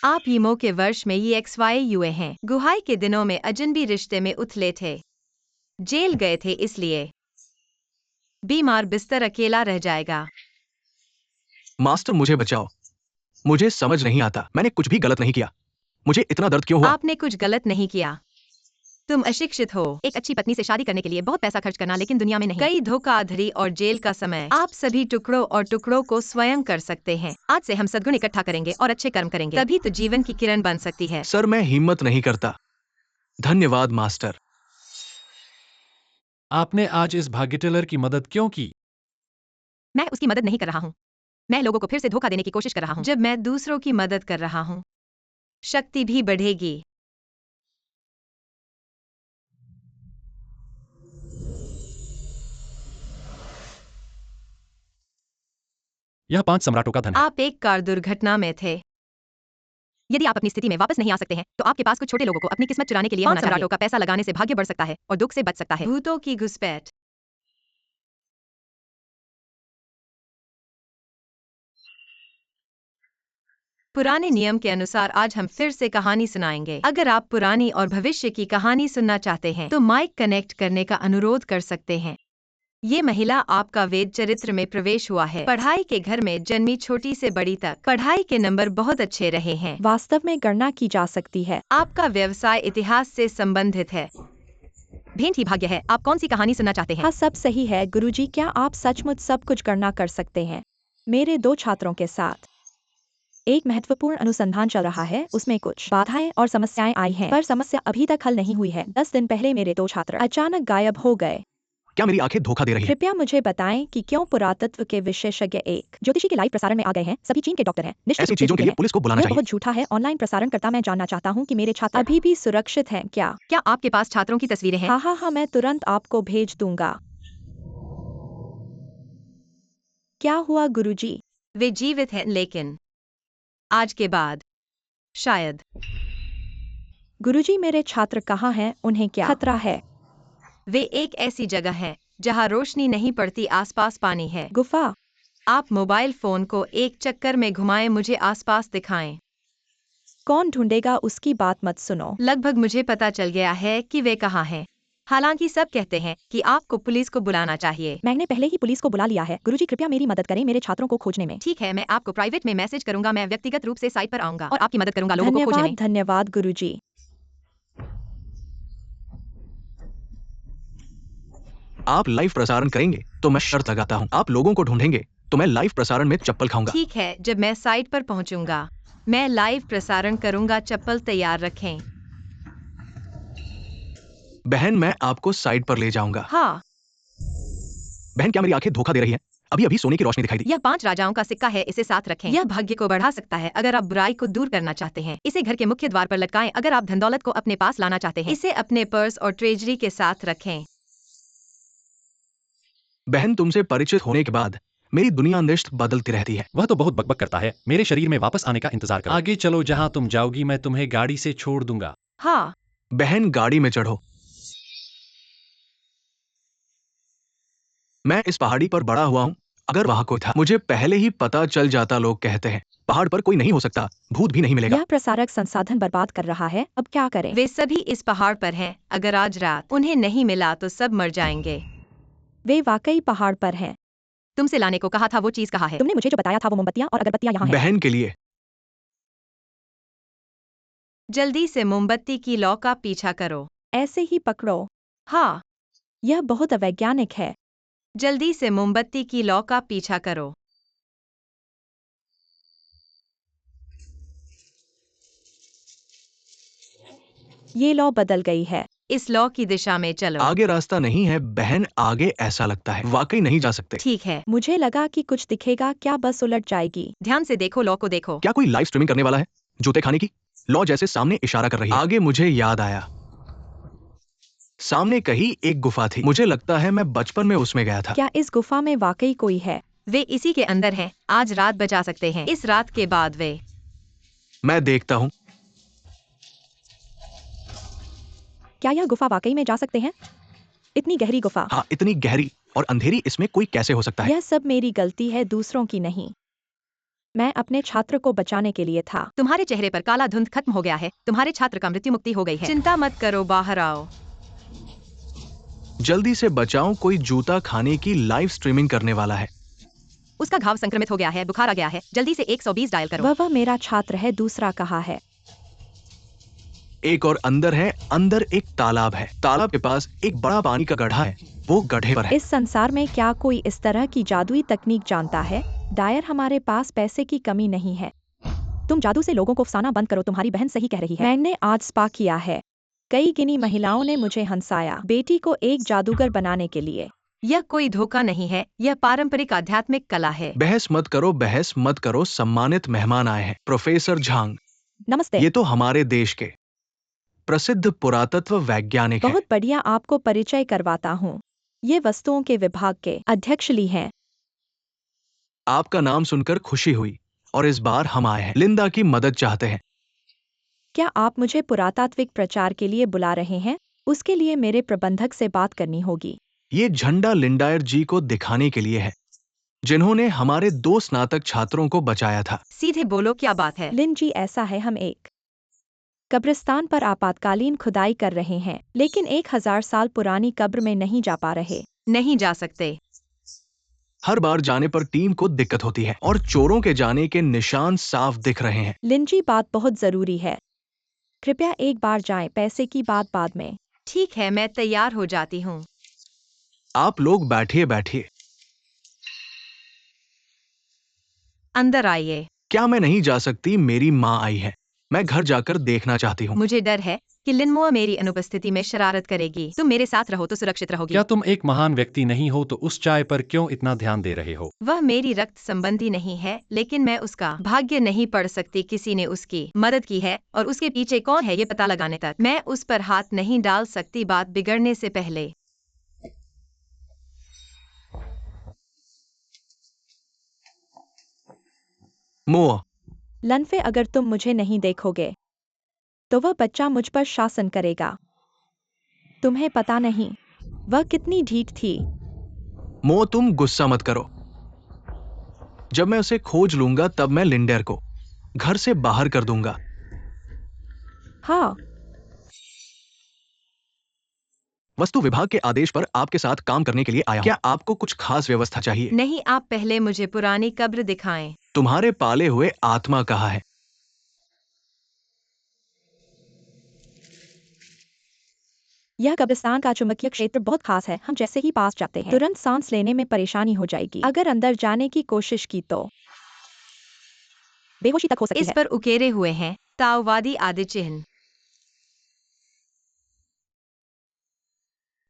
आप यीमो के वर्ष में XYUA हैं। गुहाई के दिनों में अजनबी रिश्ते में उथले थे। जेल गए थे, इसलिए बीमार बिस्तर अकेला रह जाएगा। मास्टर, मुझे बचाओ। मुझे समझ नहीं आता। मैंने कुछ भी गलत नहीं किया। मुझे इतना दर्द क्यों हुआ? आपने कुछ गलत नहीं किया। तुम अशिक्षित हो। एक अच्छी पत्नी से शादी करने के लिए बहुत पैसा खर्च करना, लेकिन दुनिया में नहीं। कई धोखाधड़ी और जेल का समय। आप सभी टुकड़ों और टुकड़ों को स्वयं कर सकते हैं। आज से हम सद्गुण इकट्ठा करेंगे और अच्छे कर्म करेंगे, तभी तो जीवन की किरण बन सकती है। सर, मैं हिम्मत नहीं करता। धन्यवाद मास्टर। आपने आज इस भाग्य टेलर की मदद क्यों की? मैं उसकी मदद नहीं कर रहा हूँ। मैं लोगों को फिर से धोखा देने की कोशिश कर रहा हूँ। जब मैं दूसरों की मदद कर रहा हूँ, शक्ति भी बढ़ेगी। यह 5 सम्राटों का धन है। आप एक कार दुर्घटना में थे। यदि आप अपनी स्थिति में वापस नहीं आ सकते हैं, तो आपके पास कुछ छोटे लोगों को अपनी किस्मत चुराने के लिए होना चाहिए। सम्राटों का पैसा लगाने से भाग्य बढ़ सकता है और दुख से बच सकता है। भूतों की घुसपैठ। पुराने नियम के अनुसार आज हम फिर से कहानी सुनाएंगे। अगर आप पुरानी और भविष्य की कहानी सुनना चाहते हैं, तो माइक कनेक्ट करने का अनुरोध कर सकते हैं। ये महिला आपका वेद चरित्र में प्रवेश हुआ है। पढ़ाई के घर में जन्मी छोटी से बड़ी तक। पढ़ाई के नंबर बहुत अच्छे रहे हैं। वास्तव में गणना की जा सकती है। आपका व्यवसाय इतिहास से संबंधित है। भेंट ही भाग्य है। आप कौन सी कहानी सुनना चाहते हैं? हाँ, सब सही है गुरुजी। क्या आप सचमुच सब कुछ गणना कर सकते हैं? मेरे 2 छात्रों के साथ एक महत्वपूर्ण अनुसंधान चल रहा है। उसमें कुछ बाधाएं और समस्याएं आई हैं, पर समस्या अभी तक हल नहीं हुई है। 10 दिन पहले मेरे 2 छात्र अचानक गायब हो गए। क्या मेरी आंखें धोखा दे रही हैं? कृपया मुझे बताएं कि क्यों पुरातत्व के विशेषज्ञ एक ज्योतिषी के लाइव प्रसारण में आ गए हैं। सभी चीन के डॉक्टर हैं। निश्चित ऐसी रूप से चीजों के झूठे लिए हैं। पुलिस को बुलाना यह चाहिए। बहुत झूठा है। ऑनलाइन प्रसारणकर्ता, मैं जानना चाहता हूं कि मेरे छात्र अभी भी सुरक्षित हैं क्या? क्या आपके पास छात्रों की तस्वीरें हैं? हाँ, मैं तुरंत आपको भेज दूंगा। क्या हुआ गुरुजी? वे जीवित हैं, लेकिन आज के बाद शायद। गुरुजी, मेरे छात्र कहाँ हैं? उन्हें क्या खतरा है? वे एक ऐसी जगह है जहां रोशनी नहीं पड़ती, आसपास पानी है। गुफा? आप मोबाइल फोन को एक चक्कर में घुमाएं, मुझे आसपास दिखाएं। कौन ढूंढेगा उसकी बात मत सुनो। लगभग मुझे पता चल गया है कि वे कहाँ हैं। हालांकि सब कहते हैं कि आपको पुलिस को बुलाना चाहिए। मैंने पहले ही पुलिस को बुला लिया है। गुरुजी, कृपया मेरी मदद करें मेरे छात्रों को खोजने में। ठीक है, मैं आपको प्राइवेट में मैसेज करूंगा। मैं व्यक्तिगत रूप से साइट पर आऊंगा और आपकी मदद करूंगा लोगों को खोजने में। धन्यवाद गुरुजी। आप लाइव प्रसारण करेंगे तो मैं शर्त लगाता हूँ। आप लोगों को ढूंढेंगे तो मैं लाइव प्रसारण में चप्पल खाऊंगा। ठीक है, जब मैं साइट पर पहुंचूंगा, मैं लाइव प्रसारण करूंगा। चप्पल तैयार रखें। बहन, मैं आपको साइट पर ले जाऊंगा। हाँ, बहन, क्या मेरी आंखें धोखा दे रही हैं? अभी अभी सोने की रोशनी दिखाई दी। यह 5 राजाओं का सिक्का है, इसे साथ रखें। यह भाग्य को बढ़ा सकता है अगर आप बुराई को दूर करना चाहते हैं। इसे घर के मुख्य द्वार पर लटकाएं अगर आप धन दौलत को अपने पास लाना चाहते हैं। इसे अपने पर्स और ट्रेजरी के साथ रखें। बहन, तुमसे परिचित होने के बाद मेरी दुनिया निष्ठ बदलती रहती है। वह तो बहुत बकबक करता है। मेरे शरीर में वापस आने का इंतजार करो। आगे चलो, जहाँ तुम जाओगी मैं तुम्हें गाड़ी से छोड़ दूंगा। हाँ, बहन गाड़ी में चढ़ो। मैं इस पहाड़ी पर बड़ा हुआ हूँ। अगर वहां कोई था, मुझे पहले ही पता चल जाता। लोग कहते हैं पहाड़ पर कोई नहीं हो सकता, भूत भी नहीं मिलेगा। यह प्रसारक संसाधन बर्बाद कर रहा है, अब क्या करें? वे सभी इस पहाड़ पर हैं। अगर आज रात उन्हें नहीं मिला तो सब मर जाएंगे। वे वाकई पहाड़ पर हैं। तुमसे लाने को कहा था, वो चीज कहाँ है? तुमने मुझे जो बताया था वो मोमबत्तियां और अगरबत्तियां यहाँ हैं। बहन के लिए। जल्दी से मोमबत्ती की लौ का पीछा करो। ऐसे ही पकड़ो। हाँ, यह बहुत अवैज्ञानिक है। जल्दी से मोमबत्ती की लौ का पीछा करो। ये लौ बदल गई है। इस लौ की दिशा में चलो। आगे रास्ता नहीं है बहन, आगे ऐसा लगता है वाकई नहीं जा सकते। ठीक है, मुझे लगा कि कुछ दिखेगा, क्या बस उलट जाएगी? ध्यान से देखो, लौ को देखो। क्या कोई लाइव स्ट्रीमिंग करने वाला है? जूते खाने की लॉ जैसे सामने इशारा कर रही है। आगे मुझे याद आया, सामने कहीं एक गुफा थी। मुझे लगता है मैं बचपन में उसमें गया था। क्या इस गुफा में वाकई कोई है? वे इसी के अंदर हैं। आज रात बचा सकते हैं। इस रात के बाद वे। मैं देखता हूँ। क्या यह गुफा वाकई में जा सकते हैं? इतनी गहरी गुफा। हाँ, इतनी गहरी और अंधेरी, इसमें कोई कैसे हो सकता है? यह सब मेरी गलती है, दूसरों की नहीं। मैं अपने छात्र को बचाने के लिए था। तुम्हारे चेहरे पर काला धुंध खत्म हो गया है। तुम्हारे छात्र का मृत्यु मुक्ति हो गई है। चिंता मत करो, बाहर आओ। जल्दी से बचाओ, कोई जूता खाने की लाइव स्ट्रीमिंग करने वाला है। उसका घाव संक्रमित हो गया है, बुखार आ गया है। जल्दी से 120 डायल करो। वह मेरा छात्र है, दूसरा कहाँ है? एक और अंदर है। अंदर एक तालाब है। तालाब के पास एक बड़ा पानी का गड्ढा है, वो गड्ढे पर है। इस संसार में क्या कोई इस तरह की जादुई तकनीक जानता है? डायर, हमारे पास पैसे की कमी नहीं है। तुम जादू से लोगों को फंसाना बंद करो, तुम्हारी बहन सही कह रही है। मैंने आज स्पा किया है। कई गिनी महिलाओं ने मुझे हंसाया बेटी को एक जादूगर बनाने के लिए। यह कोई धोखा नहीं है, यह पारंपरिक आध्यात्मिक कला है। बहस मत करो, बहस मत करो। सम्मानित मेहमान आए हैं, प्रोफेसर झांग। नमस्ते। ये तो हमारे देश के प्रसिद्ध पुरातत्व वैज्ञानिक हैं। बहुत बढ़िया, आपको परिचय करवाता हूँ। ये वस्तुओं के विभाग के अध्यक्ष ली हैं। आपका नाम सुनकर खुशी हुई और इस बार हम आए हैं, लिंदा की मदद चाहते हैं। क्या आप मुझे पुरातात्विक प्रचार के लिए बुला रहे हैं? उसके लिए मेरे प्रबंधक से बात करनी होगी। ये झंडा लिंडायर जी को दिखाने के लिए है, जिन्होंने हमारे 2 स्नातक छात्रों को बचाया था। सीधे बोलो, क्या बात है? लिन जी, ऐसा है, हम एक कब्रिस्तान पर आपातकालीन खुदाई कर रहे हैं, लेकिन 1000 साल पुरानी कब्र में नहीं जा पा रहे। नहीं जा सकते। हर बार जाने पर टीम को दिक्कत होती है और चोरों के जाने के निशान साफ दिख रहे हैं। लिन जी, बात बहुत जरूरी है, कृपया एक बार जाएं, पैसे की बात बाद में। ठीक है, मैं तैयार हो जाती हूँ। आप लोग बैठिए बैठिए। अंदर आइए। क्या मैं नहीं जा सकती? मेरी माँ आई है, मैं घर जाकर देखना चाहती हूँ। मुझे डर है कि लिनमोआ मेरी अनुपस्थिति में शरारत करेगी। तुम मेरे साथ रहो तो सुरक्षित रहोगी। क्या तुम एक महान व्यक्ति नहीं हो तो उस चाय पर क्यों इतना ध्यान दे रहे हो? वह मेरी रक्त संबंधी नहीं है, लेकिन मैं उसका भाग्य नहीं पढ़ सकती। किसी ने उसकी मदद की है और उसके पीछे कौन है ये पता लगाने तक मैं उस पर हाथ नहीं डाल सकती, बात बिगड़ने से पहले। मोआ, लनफे, अगर तुम मुझे नहीं देखोगे तो वह बच्चा मुझ पर शासन करेगा। तुम्हें पता नहीं वह कितनी ढीठ थी। मो तुम गुस्सा मत करो। जब मैं उसे खोज लूंगा तब मैं लिंडेर को घर से बाहर कर दूंगा। हाँ, वस्तु विभाग के आदेश पर आपके साथ काम करने के लिए आया हूं। क्या आपको कुछ खास व्यवस्था चाहिए? नहीं, आप पहले मुझे पुरानी कब्र दिखाएं। तुम्हारे पाले हुए आत्मा कहाँ है? यह कब्रिस्तान का चुंबकीय क्षेत्र बहुत खास है। हम जैसे ही पास जाते हैं तुरंत सांस लेने में परेशानी हो जाएगी। अगर अंदर जाने की कोशिश की तो बेहोशी तक हो सकती इस है। पर उकेरे हुए हैं ताओवादी आदि चिन्ह।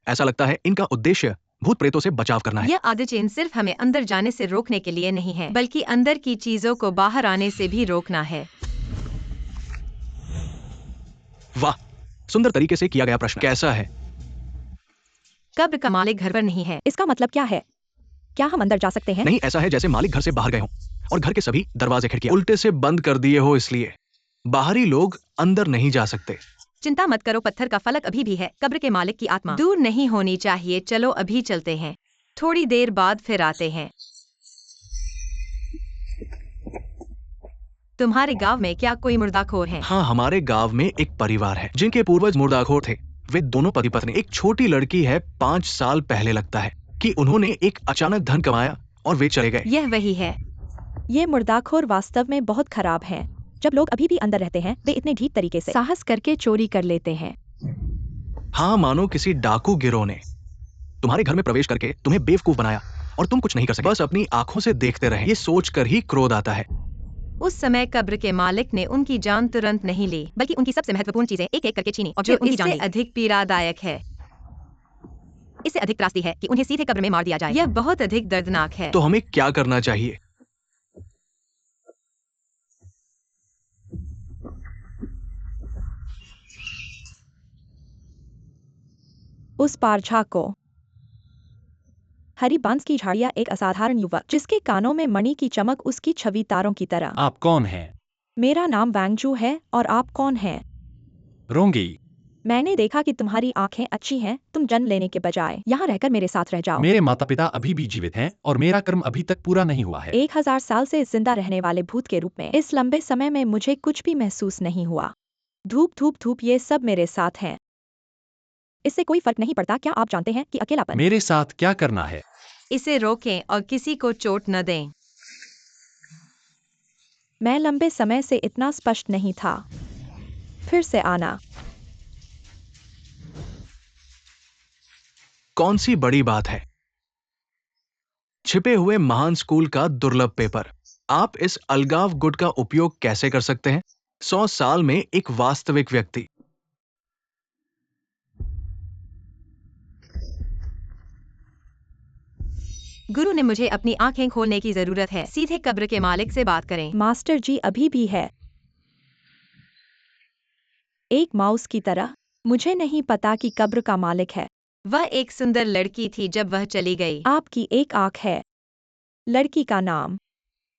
ऐसा लगता है इनका उद्देश्य भूत प्रेतों से बचाव करना है। यह आदि चिन्ह सिर्फ हमें अंदर जाने से रोकने के लिए नहीं है, बल्कि अंदर की चीजों को बाहर आने से भी रोकना है। वाह, सुंदर तरीके से किया गया प्रश्न। कैसा है? कब्र का मालिक घर पर नहीं है। इसका मतलब क्या है? क्या हम अंदर जा सकते हैं? नहीं, ऐसा है जैसे मालिक घर से बाहर गए हों और घर के सभी दरवाजे खिड़कियां उल्टे से बंद कर दिए हो, इसलिए बाहरी लोग अंदर नहीं जा सकते। चिंता मत करो, पत्थर का फलक अभी भी है। कब्र के मालिक की आत्मा दूर नहीं होनी चाहिए। चलो अभी चलते हैं, थोड़ी देर बाद फिर आते हैं। तुम्हारे गांव में क्या कोई मुर्दाखोर है? हाँ, हमारे गांव में एक परिवार है जिनके पूर्वज मुर्दाखोर थे। वे दोनों पति पत्नी। एक छोटी लड़की है। 5 साल पहले लगता है कि उन्होंने एक अचानक धन कमाया और वे चले गए। यह वही है। ये मुर्दाखोर वास्तव में बहुत खराब हैं। जब लोग अभी भी अंदर रहते हैं, वे इतने ढीठ तरीके से साहस करके चोरी कर लेते हैं। हाँ, मानो किसी डाकू गिरोह ने तुम्हारे घर में प्रवेश करके तुम्हें बेवकूफ बनाया और तुम कुछ नहीं कर सके, बस अपनी आंखों से देखते रहे। ये सोचकर ही क्रोध आता है। उस समय कब्र के मालिक ने उनकी जान तुरंत नहीं ली, बल्कि उनकी सबसे महत्वपूर्ण चीजें एक एक करके छीनी, और जो उनकी जान अधिक पीड़ादायक है। इससे अधिक त्रासदी है कि उन्हें सीधे कब्र में मार दिया जाए। यह बहुत अधिक दर्दनाक है। तो हमें क्या करना चाहिए? उस पार झाँको। हरी बांस की झाड़ियाँ एक असाधारण युवक जिसके कानों में मणि की चमक उसकी छवि तारों की तरह। आप कौन हैं? मेरा नाम वैंगजू है और आप कौन हैं? रोंगी। मैंने देखा कि तुम्हारी आंखें अच्छी हैं। तुम जन्म लेने के बजाय यहाँ रहकर मेरे साथ रह जाओ। मेरे माता पिता अभी भी जीवित हैं और मेरा कर्म अभी तक पूरा नहीं हुआ है। 1000 साल से जिंदा रहने वाले भूत के रूप में इस लंबे समय में मुझे कुछ भी महसूस नहीं हुआ। धूप धूप धूप, ये सब मेरे साथ हैं। इससे कोई फर्क नहीं पड़ता। क्या आप जानते हैं कि अकेलापन? मेरे साथ क्या करना है? इसे रोकें और किसी को चोट न दें। मैं लंबे समय से इतना स्पष्ट नहीं था। फिर से आना। कौन सी बड़ी बात है? छिपे हुए महान स्कूल का दुर्लभ पेपर। आप इस अलगाव गुट का उपयोग कैसे कर सकते हैं? 100 साल में एक वास्तविक व्यक्ति। गुरु ने मुझे अपनी आंखें खोलने की जरूरत है। सीधे कब्र के मालिक से बात करें। मास्टर जी अभी भी है, एक माउस की तरह। मुझे नहीं पता कि कब्र का मालिक है। वह एक सुंदर लड़की थी जब वह चली गई। आपकी एक आंख है। लड़की का नाम?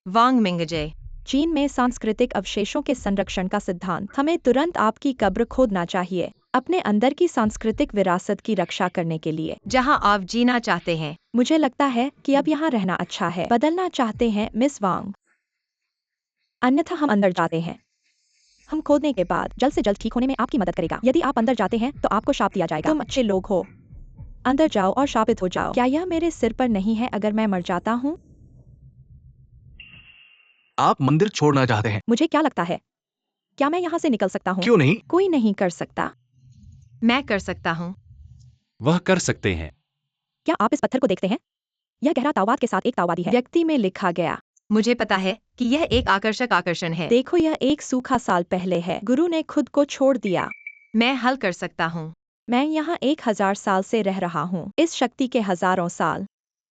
वांग मिंगजे। चीन में सांस्कृतिक अवशेषों के संरक्षण का सिद्धांत। हमें तुरंत आपकी कब्र खोदना चाहिए, अपने अंदर की सांस्कृतिक विरासत की रक्षा करने के लिए। जहां आप जीना चाहते हैं। मुझे लगता है कि अब यहाँ रहना अच्छा है। बदलना चाहते हैं मिस वांग? अन्यथा हम अंदर जाते हैं। हम खोदने के बाद जल्द से जल्द ठीक होने में आपकी मदद करेगा। यदि आप अंदर जाते हैं तो आपको शाप दिया जाएगा। तुम अच्छे लोग हो, अंदर जाओ और शापित हो जाओ। क्या यह मेरे सिर पर नहीं है अगर मैं मर जाता हूँ? आप मंदिर छोड़ना चाहते हैं? मुझे क्या लगता है, क्या मैं यहाँ से निकल सकता हूँ? क्यों नहीं? कोई नहीं कर सकता। मैं कर सकता हूँ। वह कर सकते हैं। क्या आप इस पत्थर को देखते हैं? यह गहरा ताओवाद के साथ एक ताओवादी है। व्यक्ति में लिखा गया। मुझे पता है कि यह एक आकर्षक आकर्षण है। देखो, यह एक सूखा साल पहले है। गुरु ने खुद को छोड़ दिया। मैं हल कर सकता हूँ। मैं यहाँ 1000 साल से रह रहा हूँ, इस शक्ति के हजारों साल।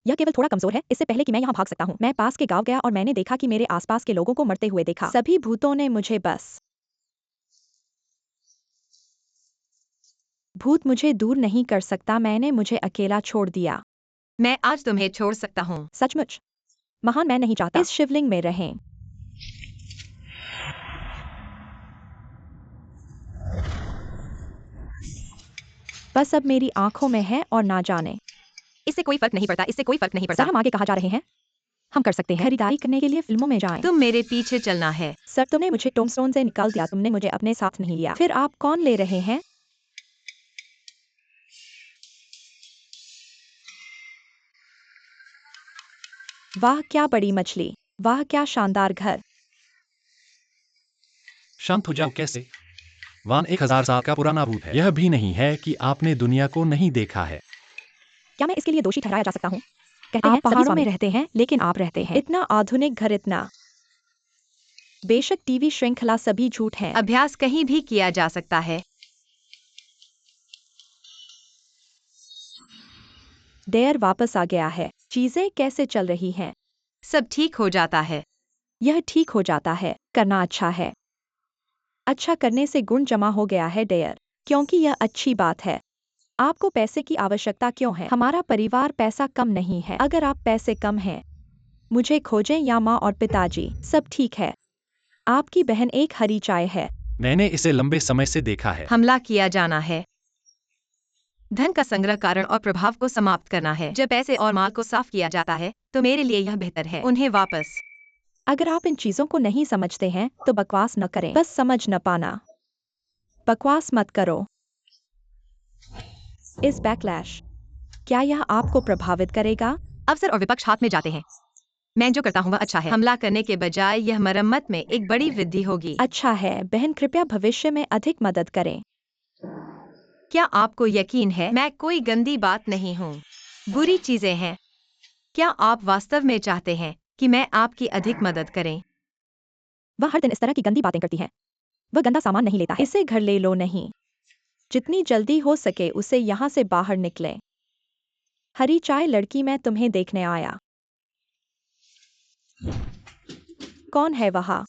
यह केवल थोड़ा कमजोर है। इससे पहले कि मैं यहाँ भाग सकता हूँ, मैं पास के गांव गया और मैंने देखा कि मेरे आसपास के लोगों को मरते हुए देखा। सभी भूतों ने मुझे बस। भूत मुझे दूर नहीं कर सकता। मैंने मुझे अकेला छोड़ दिया। मैं आज तुम्हें छोड़ सकता हूँ। सचमुच? महान, मैं नहीं चाहता इस शिवलिंग में रहें। बस अब मेरी आंखों में है और ना जाने। इससे कोई फर्क नहीं पड़ता। इससे कोई फर्क नहीं पड़ता। सर, हम आगे कहाँ जा रहे हैं? हम कर सकते हैं। खरीदारी करने के लिए फिल्मों में जाएं। तुम मेरे पीछे चलना है। सर, तुमने मुझे टोमस्टोन से निकाल दिया। तुमने मुझे अपने साथ नहीं लिया। फिर आप कौन ले रहे हैं? वाह क्या बड़ी मछली! वाह क्या शानदार घर! शांत हो जाओ। कैसे? वान 1000 साल का पुराना भूत है। यह भी नहीं है कि आपने दुनिया को नहीं देखा है। क्या मैं इसके लिए दोषी ठहराया जा सकता हूँ? कहते हैं पहाड़ों में रहते हैं, लेकिन आप रहते हैं इतना आधुनिक घर। इतना बेशक टीवी श्रृंखला सभी झूठ है। अभ्यास कहीं भी किया जा सकता है। डेयर वापस आ गया है। चीजें कैसे चल रही हैं? सब ठीक हो जाता है। यह ठीक हो जाता है। करना अच्छा है। अच्छा करने से गुण जमा हो गया है डेयर, क्योंकि यह अच्छी बात है। आपको पैसे की आवश्यकता क्यों है? हमारा परिवार पैसा कम नहीं है। अगर आप पैसे कम हैं, मुझे खोजें, या माँ और पिताजी सब ठीक है। आपकी बहन एक हरी चाय है। मैंने इसे लंबे समय से देखा है। हमला किया जाना है। धन का संग्रह कारण और प्रभाव को समाप्त करना है। जब पैसे और माल को साफ किया जाता है तो मेरे लिए यह बेहतर है उन्हें वापस। अगर आप इन चीजों को नहीं समझते हैं तो बकवास न करें। बस समझ न पाना। बकवास मत करो। इस बैकलैश, क्या यह आपको प्रभावित करेगा? अवसर और विपक्ष हाथ में जाते हैं। मैं जो करता हूँ वह अच्छा है। हमला करने के बजाय यह मरम्मत में एक बड़ी वृद्धि होगी। अच्छा है बहन, कृपया भविष्य में अधिक मदद करें। क्या आपको यकीन है मैं कोई गंदी बात नहीं हूँ? बुरी चीजें हैं। क्या आप वास्तव में चाहते हैं कि मैं आपकी अधिक मदद करें? वह हर दिन इस तरह की गंदी बातें करती है। वह गंदा सामान नहीं लेता है। इसे घर ले लो नहीं। जितनी जल्दी हो सके उसे यहाँ से बाहर निकले। हरी चाय लड़की, मैं तुम्हें देखने आया। कौन है वहाँ?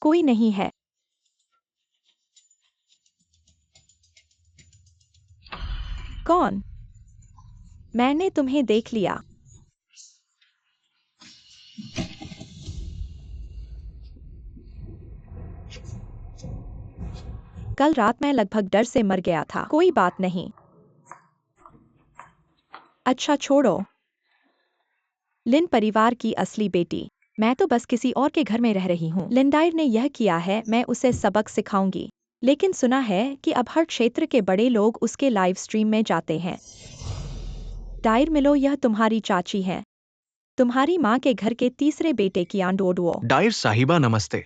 कोई नहीं है। कौन? मैंने तुम्हें देख लिया। कल रात मैं लगभग डर से मर गया था। कोई बात नहीं। अच्छा छोड़ो। लिन परिवार की असली बेटी। मैं तो बस किसी और के घर में रह रही हूँ। लिंडायर ने यह किया है, मैं उसे सबक सिखाऊंगी। लेकिन सुना है कि अब हर क्षेत्र के बड़े लोग उसके लाइव स्ट्रीम में जाते हैं। डायर मिलो, यह तुम्हारी चाची है। तुम्हारी माँ के घर के तीसरे बेटे की आंडोडुओ। डायर साहिबा नमस्ते।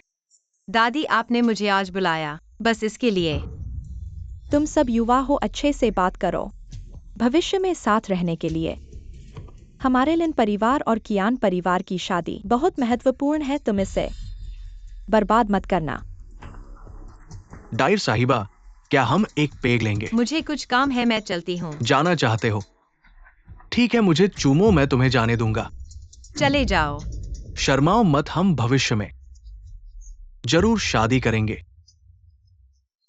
दादी, आपने मुझे आज बुलाया बस इसके लिए। तुम सब युवा हो, अच्छे से बात करो। भविष्य में साथ रहने के लिए। हमारे लिन परिवार और कियान परिवार की शादी बहुत महत्वपूर्ण है। तुम इसे बर्बाद मत करना। डायर साहिबा, क्या हम एक पेग लेंगे? मुझे कुछ काम है, मैं चलती हूँ। जाना चाहते हो? ठीक है, मुझे चूमो, मैं तुम्हें जाने दूंगा। चले जाओ। शर्माओ मत, हम भविष्य में जरूर शादी करेंगे।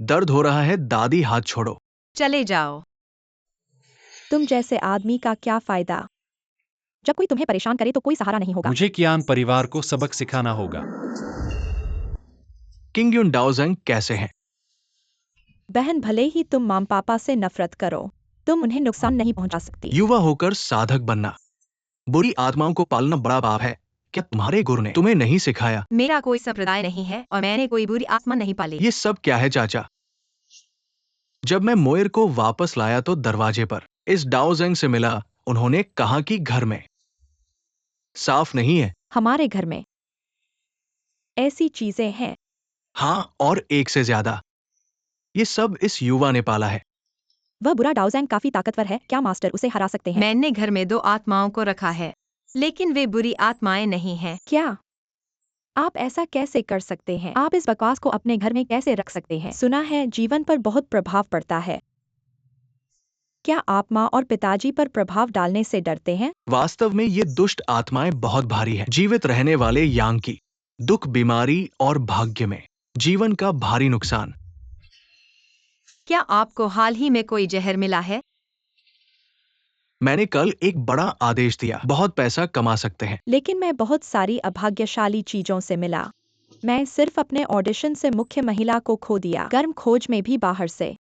दर्द हो रहा है दादी, हाथ छोड़ो। चले जाओ। तुम जैसे आदमी का क्या फायदा? जब कोई तुम्हें परेशान करे तो कोई सहारा नहीं होगा। मुझे कियान परिवार को सबक सिखाना होगा। किंग युन डाओजेंग कैसे हैं? बहन, भले ही तुम माम पापा से नफरत करो, तुम उन्हें नुकसान नहीं पहुंचा सकती। युवा होकर साधक बनना, बुरी आत्माओं को पालना बड़ा पाप है। क्या तुम्हारे गुरु ने तुम्हें नहीं सिखाया? मेरा कोई संप्रदाय नहीं है और मैंने कोई बुरी आत्मा नहीं पाली। ये सब क्या है चाचा? जब मैं मोयर को वापस लाया तो दरवाजे पर इस डाओजेंग से मिला। उन्होंने कहा कि घर में साफ नहीं है। हमारे घर में ऐसी चीजें हैं। हाँ, और एक से ज्यादा। ये सब इस युवा ने पाला है। वह बुरा डाओजेंग काफी ताकतवर है। क्या मास्टर उसे हरा सकते हैं? मैंने घर में 2 आत्माओं को रखा है, लेकिन वे बुरी आत्माएं नहीं हैं। क्या आप ऐसा कैसे कर सकते हैं? आप इस बकवास को अपने घर में कैसे रख सकते हैं? सुना है जीवन पर बहुत प्रभाव पड़ता है। क्या आप माँ और पिताजी पर प्रभाव डालने से डरते हैं? वास्तव में ये दुष्ट आत्माएं बहुत भारी है। जीवित रहने वाले यांग की दुख, बीमारी और भाग्य में जीवन का भारी नुकसान। क्या आपको हाल ही में कोई जहर मिला है? मैंने कल एक बड़ा आदेश दिया, बहुत पैसा कमा सकते हैं। लेकिन मैं बहुत सारी अभाग्यशाली चीजों से मिला। मैं सिर्फ अपने ऑडिशन से मुख्य महिला को खो दिया, गर्म खोज में भी बाहर से।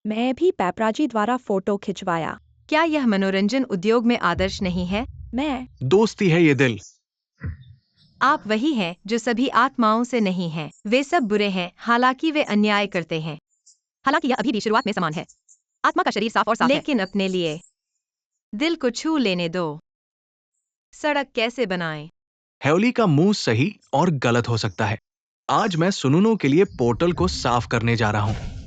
मैं भी पैपराजी द्वारा फोटो खिंचवाया। क्या यह मनोरंजन उद्योग में आदर्श नहीं है? मैं दोस्ती है ये दिल। आप वही हैं जो सभी आत्माओं से नहीं हैं। वे सब बुरे हैं, हालांकि वे अन्याय करते हैं। हालांकि यह अभी भी शुरुआत में समान है। आत्मा का शरीर साफ और साफ है। लेकिन अपने लिए दिल को छू लेने दो। सड़क कैसे बनाएं? हेओली का मुंह सही और गलत हो सकता है। आज मैं सुनुनो के लिए पोर्टल को साफ करने जा रहा हूं।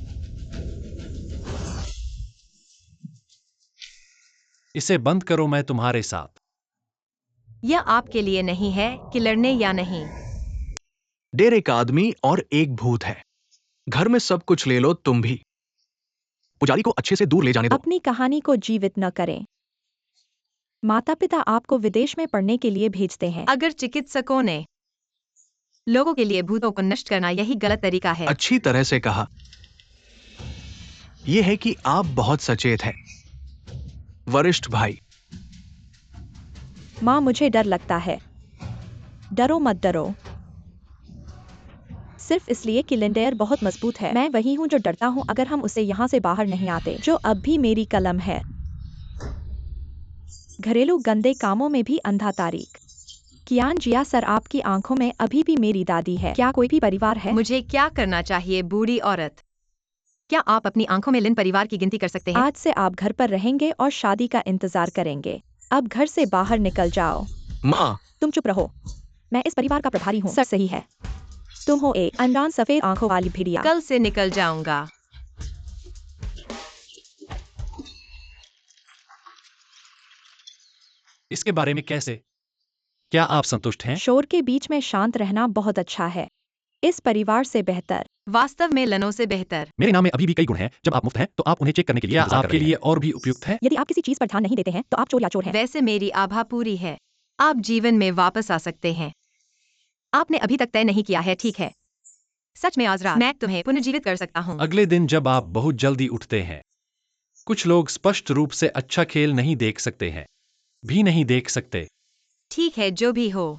इसे बंद करो, मैं तुम्हारे साथ। यह आपके लिए नहीं है कि लड़ने या नहीं। डेर एक आदमी और एक भूत है। घर में सब कुछ ले लो, तुम भी। पुजारी को अच्छे से दूर ले जाने दो। अपनी कहानी को जीवित न करें। माता पिता आपको विदेश में पढ़ने के लिए भेजते हैं। अगर चिकित्सकों ने लोगों के लिए भूतों को नष्ट करना यही गलत तरीका है। अच्छी तरह से कहा। यह है कि आप बहुत सचेत हैं, वरिष्ठ भाई। माँ, मुझे डर लगता है। डरो मत डरो। सिर्फ इसलिए कि लिंडेयर बहुत मजबूत है। मैं वही हूँ जो डरता हूँ अगर हम उसे यहाँ से बाहर नहीं आते। जो अब भी मेरी कलम है। घरेलू गंदे कामों में भी अंधा तारीख। कियान जिया सर, आपकी आंखों में अभी भी मेरी दादी है। क्या कोई भी परिवार है? मुझे क्या करना चाहिए, बूढ़ी औरत? क्या आप अपनी आंखों में लिन परिवार की गिनती कर सकते हैं? आज से आप घर पर रहेंगे और शादी का इंतजार करेंगे। अब घर से बाहर निकल जाओ। माँ, तुम चुप रहो। मैं इस परिवार का प्रभारी हूँ। सर सही है। तुम हो एक अनजान सफेद आंखों वाली भेड़िया। कल से निकल जाऊंगा। इसके बारे में कैसे? क्या आप संतुष्ट हैं? शोर के बीच में शांत रहना बहुत अच्छा है। इस परिवार से बेहतर। वास्तव में लनों से बेहतर। मेरे नाम में अभी भी कई गुण हैं। जब आप मुफ्त हैं तो आप उन्हें चेक करने के लिए क्या इंतजार कर आपके रहे लिए हैं। और भी उपयुक्त है। यदि आप किसी चीज पर ध्यान नहीं देते हैं तो आप चोर या चोर हैं। वैसे मेरी आभा पूरी है। आप जीवन में वापस आ सकते हैं। आपने अभी तक तय नहीं किया है, ठीक है? सच में आजरा, मैं तुम्हें पुनर्जीवित कर सकता हूँ। अगले दिन जब आप बहुत जल्दी उठते हैं, कुछ लोग स्पष्ट रूप से अच्छा खेल नहीं देख सकते हैं, भी नहीं देख सकते। ठीक है, जो भी हो।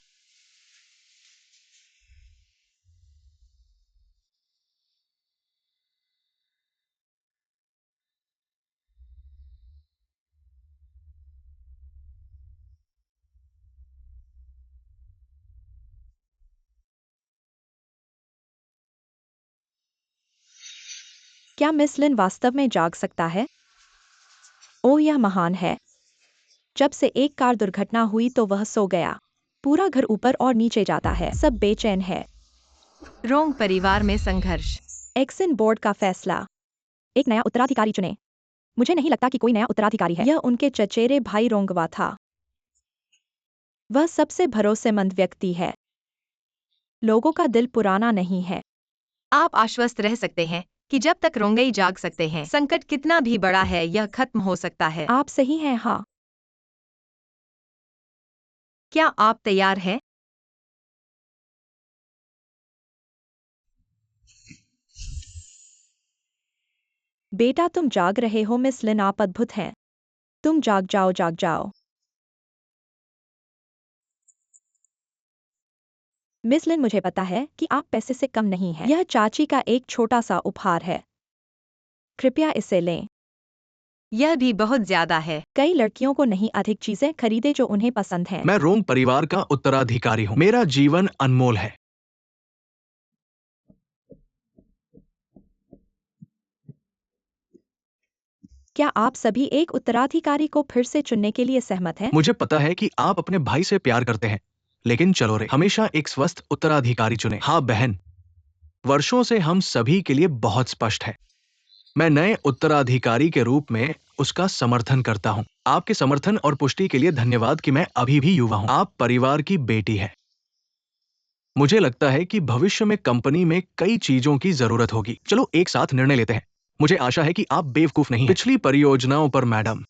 क्या मिस लिन वास्तव में जाग सकता है? ओह, यह महान है। जब से एक कार दुर्घटना हुई तो वह सो गया। पूरा घर ऊपर और नीचे जाता है। सब बेचैन है। रोंग परिवार में संघर्ष। एक्सन बोर्ड का फैसला। एक नया उत्तराधिकारी चुने। मुझे नहीं लगता कि कोई नया उत्तराधिकारी है। यह उनके चचेरे भाई रोंगवा था। वह सबसे भरोसेमंद व्यक्ति है। लोगों का दिल पुराना नहीं है। आप आश्वस्त रह सकते हैं कि जब तक रोंगई जाग सकते हैं, संकट कितना भी बड़ा है, यह खत्म हो सकता है। आप सही हैं। हाँ। क्या आप तैयार हैं? बेटा, तुम जाग रहे हो। मिस लिन, आप अद्भुत हैं। तुम जाग जाओ, जाग जाओ। मिस लिन, मुझे पता है कि आप पैसे से कम नहीं हैं। यह चाची का एक छोटा सा उपहार है। कृपया इसे लें। यह भी बहुत ज्यादा है। कई लड़कियों को नहीं अधिक चीजें खरीदे जो उन्हें पसंद हैं। मैं रोंग परिवार का उत्तराधिकारी हूँ। मेरा जीवन अनमोल है। क्या आप सभी एक उत्तराधिकारी को फिर से चुनने के लिए सहमत हैं? मुझे पता है कि आप अपने भाई से प्यार करते हैं, लेकिन चलो रे, हमेशा एक स्वस्थ उत्तराधिकारी चुने। हाँ बहन, वर्षों से हम सभी के लिए बहुत स्पष्ट है। मैं नए उत्तराधिकारी के रूप में उसका समर्थन करता हूँ। आपके समर्थन और पुष्टि के लिए धन्यवाद कि मैं अभी भी युवा हूँ। आप परिवार की बेटी है। मुझे लगता है कि भविष्य में कंपनी में कई चीजों की जरूरत होगी। चलो एक साथ निर्णय लेते हैं। मुझे आशा है कि आप बेवकूफ नहीं हैं। पिछली परियोजनाओं पर मैडम,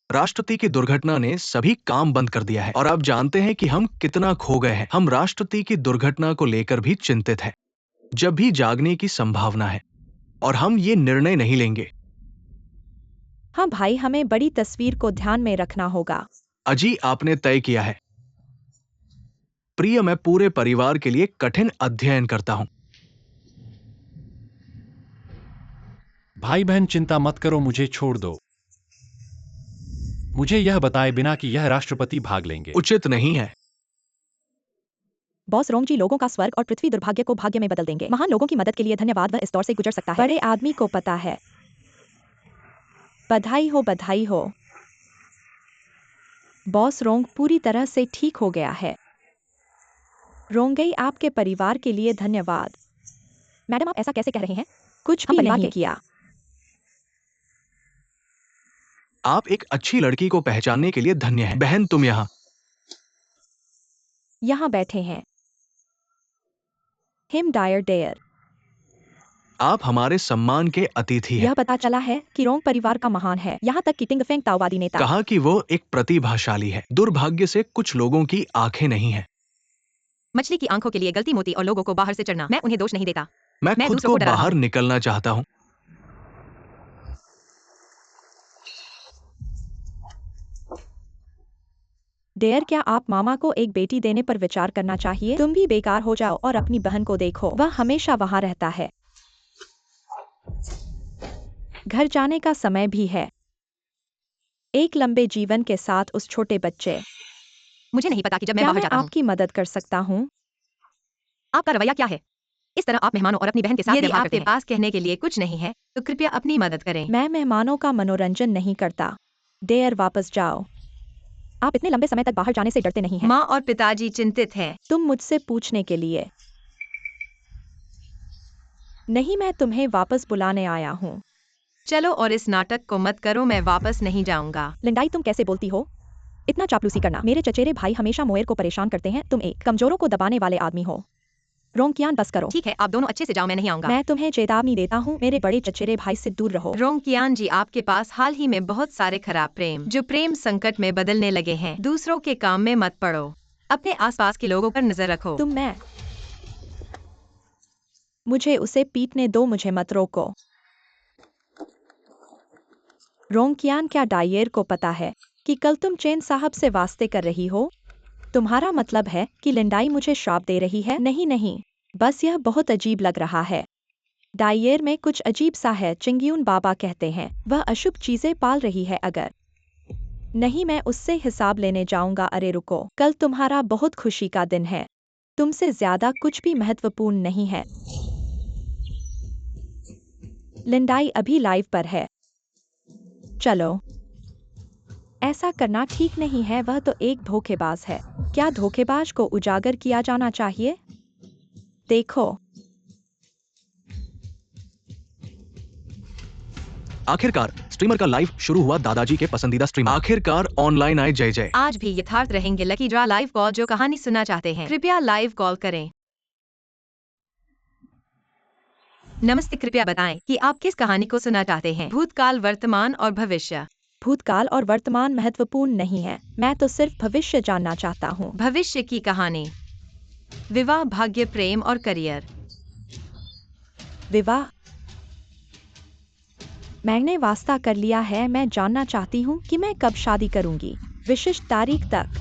राष्ट्रपति की दुर्घटना ने सभी काम बंद कर दिया है और आप जानते हैं कि हम कितना खो गए हैं। हम राष्ट्रपति की दुर्घटना को लेकर भी चिंतित हैं। जब भी जागने की संभावना है और हम ये निर्णय नहीं लेंगे। हाँ भाई, हमें बड़ी तस्वीर को ध्यान में रखना होगा। अजी, आपने तय किया है। प्रिय, मैं पूरे परिवार के लिए कठिन अध्ययन करता हूं। भाई बहन, चिंता मत करो, मुझे छोड़ दो। मुझे यह बताए बिना कि यह राष्ट्रपति भाग लेंगे। उचित नहीं है। बॉस रोंगजी लोगों का स्वर्ग और पृथ्वी दुर्भाग्य को भाग्य में बदल देंगे। महान लोगों की मदद के लिए धन्यवाद। वह इस दौर से गुजर सकता है। बड़े आदमी को पता है। बधाई हो, बधाई हो। बॉस रोंग पूरी तरह से ठीक हो गया है। रोंगई, आपके परिवार के लिए धन्यवाद। मैडम, आप ऐसा कैसे कह रहे हैं? कुछ भी नहीं किया। आप एक अच्छी लड़की को पहचानने के लिए धन्य हैं। बहन, तुम यहाँ बैठे हैं। हिम डायर डेयर। आप हमारे सम्मान के अतिथि हैं। यह पता चला है कि रोंग परिवार का महान है, यहाँ तक कि टिंग फेंग ताओवादी नेता। कहा कि वो एक प्रतिभाशाली है। दुर्भाग्य से कुछ लोगों की आंखें नहीं हैं। मछली की आंखों के लिए गलती मोती और लोगों को बाहर से चढ़ना, मैं उन्हें दोष नहीं देता। मैं मैं खुद दूसरों को को डरा रहा बाहर हूं। निकलना चाहता हूँ। डेयर, क्या आप मामा को एक बेटी देने पर विचार करना चाहिए? तुम भी बेकार हो जाओ और अपनी बहन को देखो, वह हमेशा वहां रहता है। घर जाने का समय भी है। एक लंबे जीवन के साथ उस छोटे बच्चे। मुझे नहीं पता कि जब मैं क्या बाहर मैं जाता हूँ आपकी मदद कर सकता हूँ? आपका रवैया क्या है? इस तरह आप मेहमानों और अपनी बहन के साथ यदि व्यवहार करते आपके हैं। पास कहने के लिए कुछ नहीं है तो कृपया अपनी मदद करें। मैं मेहमानों का मनोरंजन नहीं करता। डेयर, वापस जाओ। आप इतने लंबे समय तक बाहर जाने से डरते नहीं हैं। माँ और पिताजी चिंतित हैं। तुम मुझसे पूछने के लिए। नहीं, मैं तुम्हें वापस बुलाने आया हूँ। चलो और इस नाटक को मत करो, मैं वापस नहीं जाऊंगा। लिंडाई, तुम कैसे बोलती हो? इतना चापलूसी करना। मेरे चचेरे भाई हमेशा मोएर को परेशान करते हैं। तुम एक कमजोरों को दबाने वाले आदमी हो। रोंगकियान, बस करो। ठीक है, आप दोनों अच्छे से जाओ, मैं नहीं आऊंगा। मैं तुम्हें चेतावनी देता हूँ, मेरे बड़े चचेरे भाई से दूर रहो। रोंगकियान जी, आपके पास हाल ही में बहुत सारे खराब प्रेम जो प्रेम संकट में बदलने लगे हैं। दूसरों के काम में मत पड़ो। अपने आसपास के लोगों पर नजर रखो। मैं मुझे उसे पीटने दो, मुझे मत रोको। रोंगकियान, क्या डाइयर को पता है कि कल तुम चेन साहब से वास्ते कर रही हो? तुम्हारा मतलब है कि लिंडाई मुझे श्राप दे रही है? नहीं नहीं, बस यह बहुत अजीब लग रहा है। डाइयर में कुछ अजीब सा है। चिंग्यून बाबा कहते हैं वह अशुभ चीजें पाल रही है। अगर नहीं, मैं उससे हिसाब लेने जाऊंगा। अरे रुको, कल तुम्हारा बहुत खुशी का दिन है। तुमसे ज्यादा कुछ भी महत्वपूर्ण नहीं है। लिंडाई अभी लाइव पर है। चलो, ऐसा करना ठीक नहीं है, वह तो एक धोखेबाज है। क्या धोखेबाज को उजागर किया जाना चाहिए? देखो, आखिरकार स्ट्रीमर का लाइव शुरू हुआ। दादाजी के पसंदीदा स्ट्रीमर आखिरकार ऑनलाइन आए। जय जय। आज भी यथार्थ रहेंगे लकी ड्रा लाइव कॉल। जो कहानी सुनना चाहते हैं कृपया लाइव कॉल करें। नमस्ते, कृपया बताएं कि आप किस कहानी को सुनना चाहते हैं। भूतकाल, वर्तमान और भविष्य। भूतकाल और वर्तमान महत्वपूर्ण नहीं है, मैं तो सिर्फ भविष्य जानना चाहता हूँ। भविष्य की कहानी। विवाह, भाग्य, प्रेम और करियर। विवाह। मैंने वास्ता कर लिया है। मैं जानना चाहती हूँ कि मैं कब शादी करूंगी, विशिष्ट तारीख तक।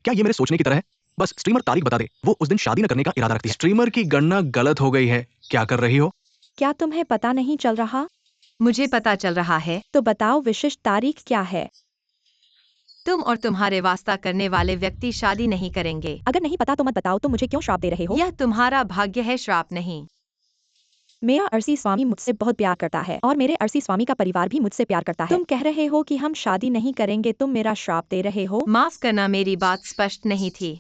क्या ये मेरे सोचने की तरह है? बस स्ट्रीमर तारीख बता दे, वो उस दिन शादी न करने का इरादा रखती है। स्ट्रीमर की गणना गलत हो गई है। क्या कर रही हो? क्या तुम्हें पता नहीं चल रहा? मुझे पता चल रहा है। तो बताओ, विशिष्ट तारीख क्या है? तुम और तुम्हारे वास्ता करने वाले व्यक्ति शादी नहीं करेंगे। अगर नहीं पता तो मत बताओ। तुम मुझे क्यों श्राप दे रहे हो? यह तुम्हारा भाग्य है, श्राप नहीं। मेरा अरसी स्वामी मुझसे बहुत प्यार करता है और मेरे अरसी स्वामी का परिवार भी मुझसे प्यार करता है। तुम कह रहे हो कि हम शादी नहीं करेंगे, तुम मेरा श्राप दे रहे हो? माफ करना, मेरी बात स्पष्ट नहीं थी।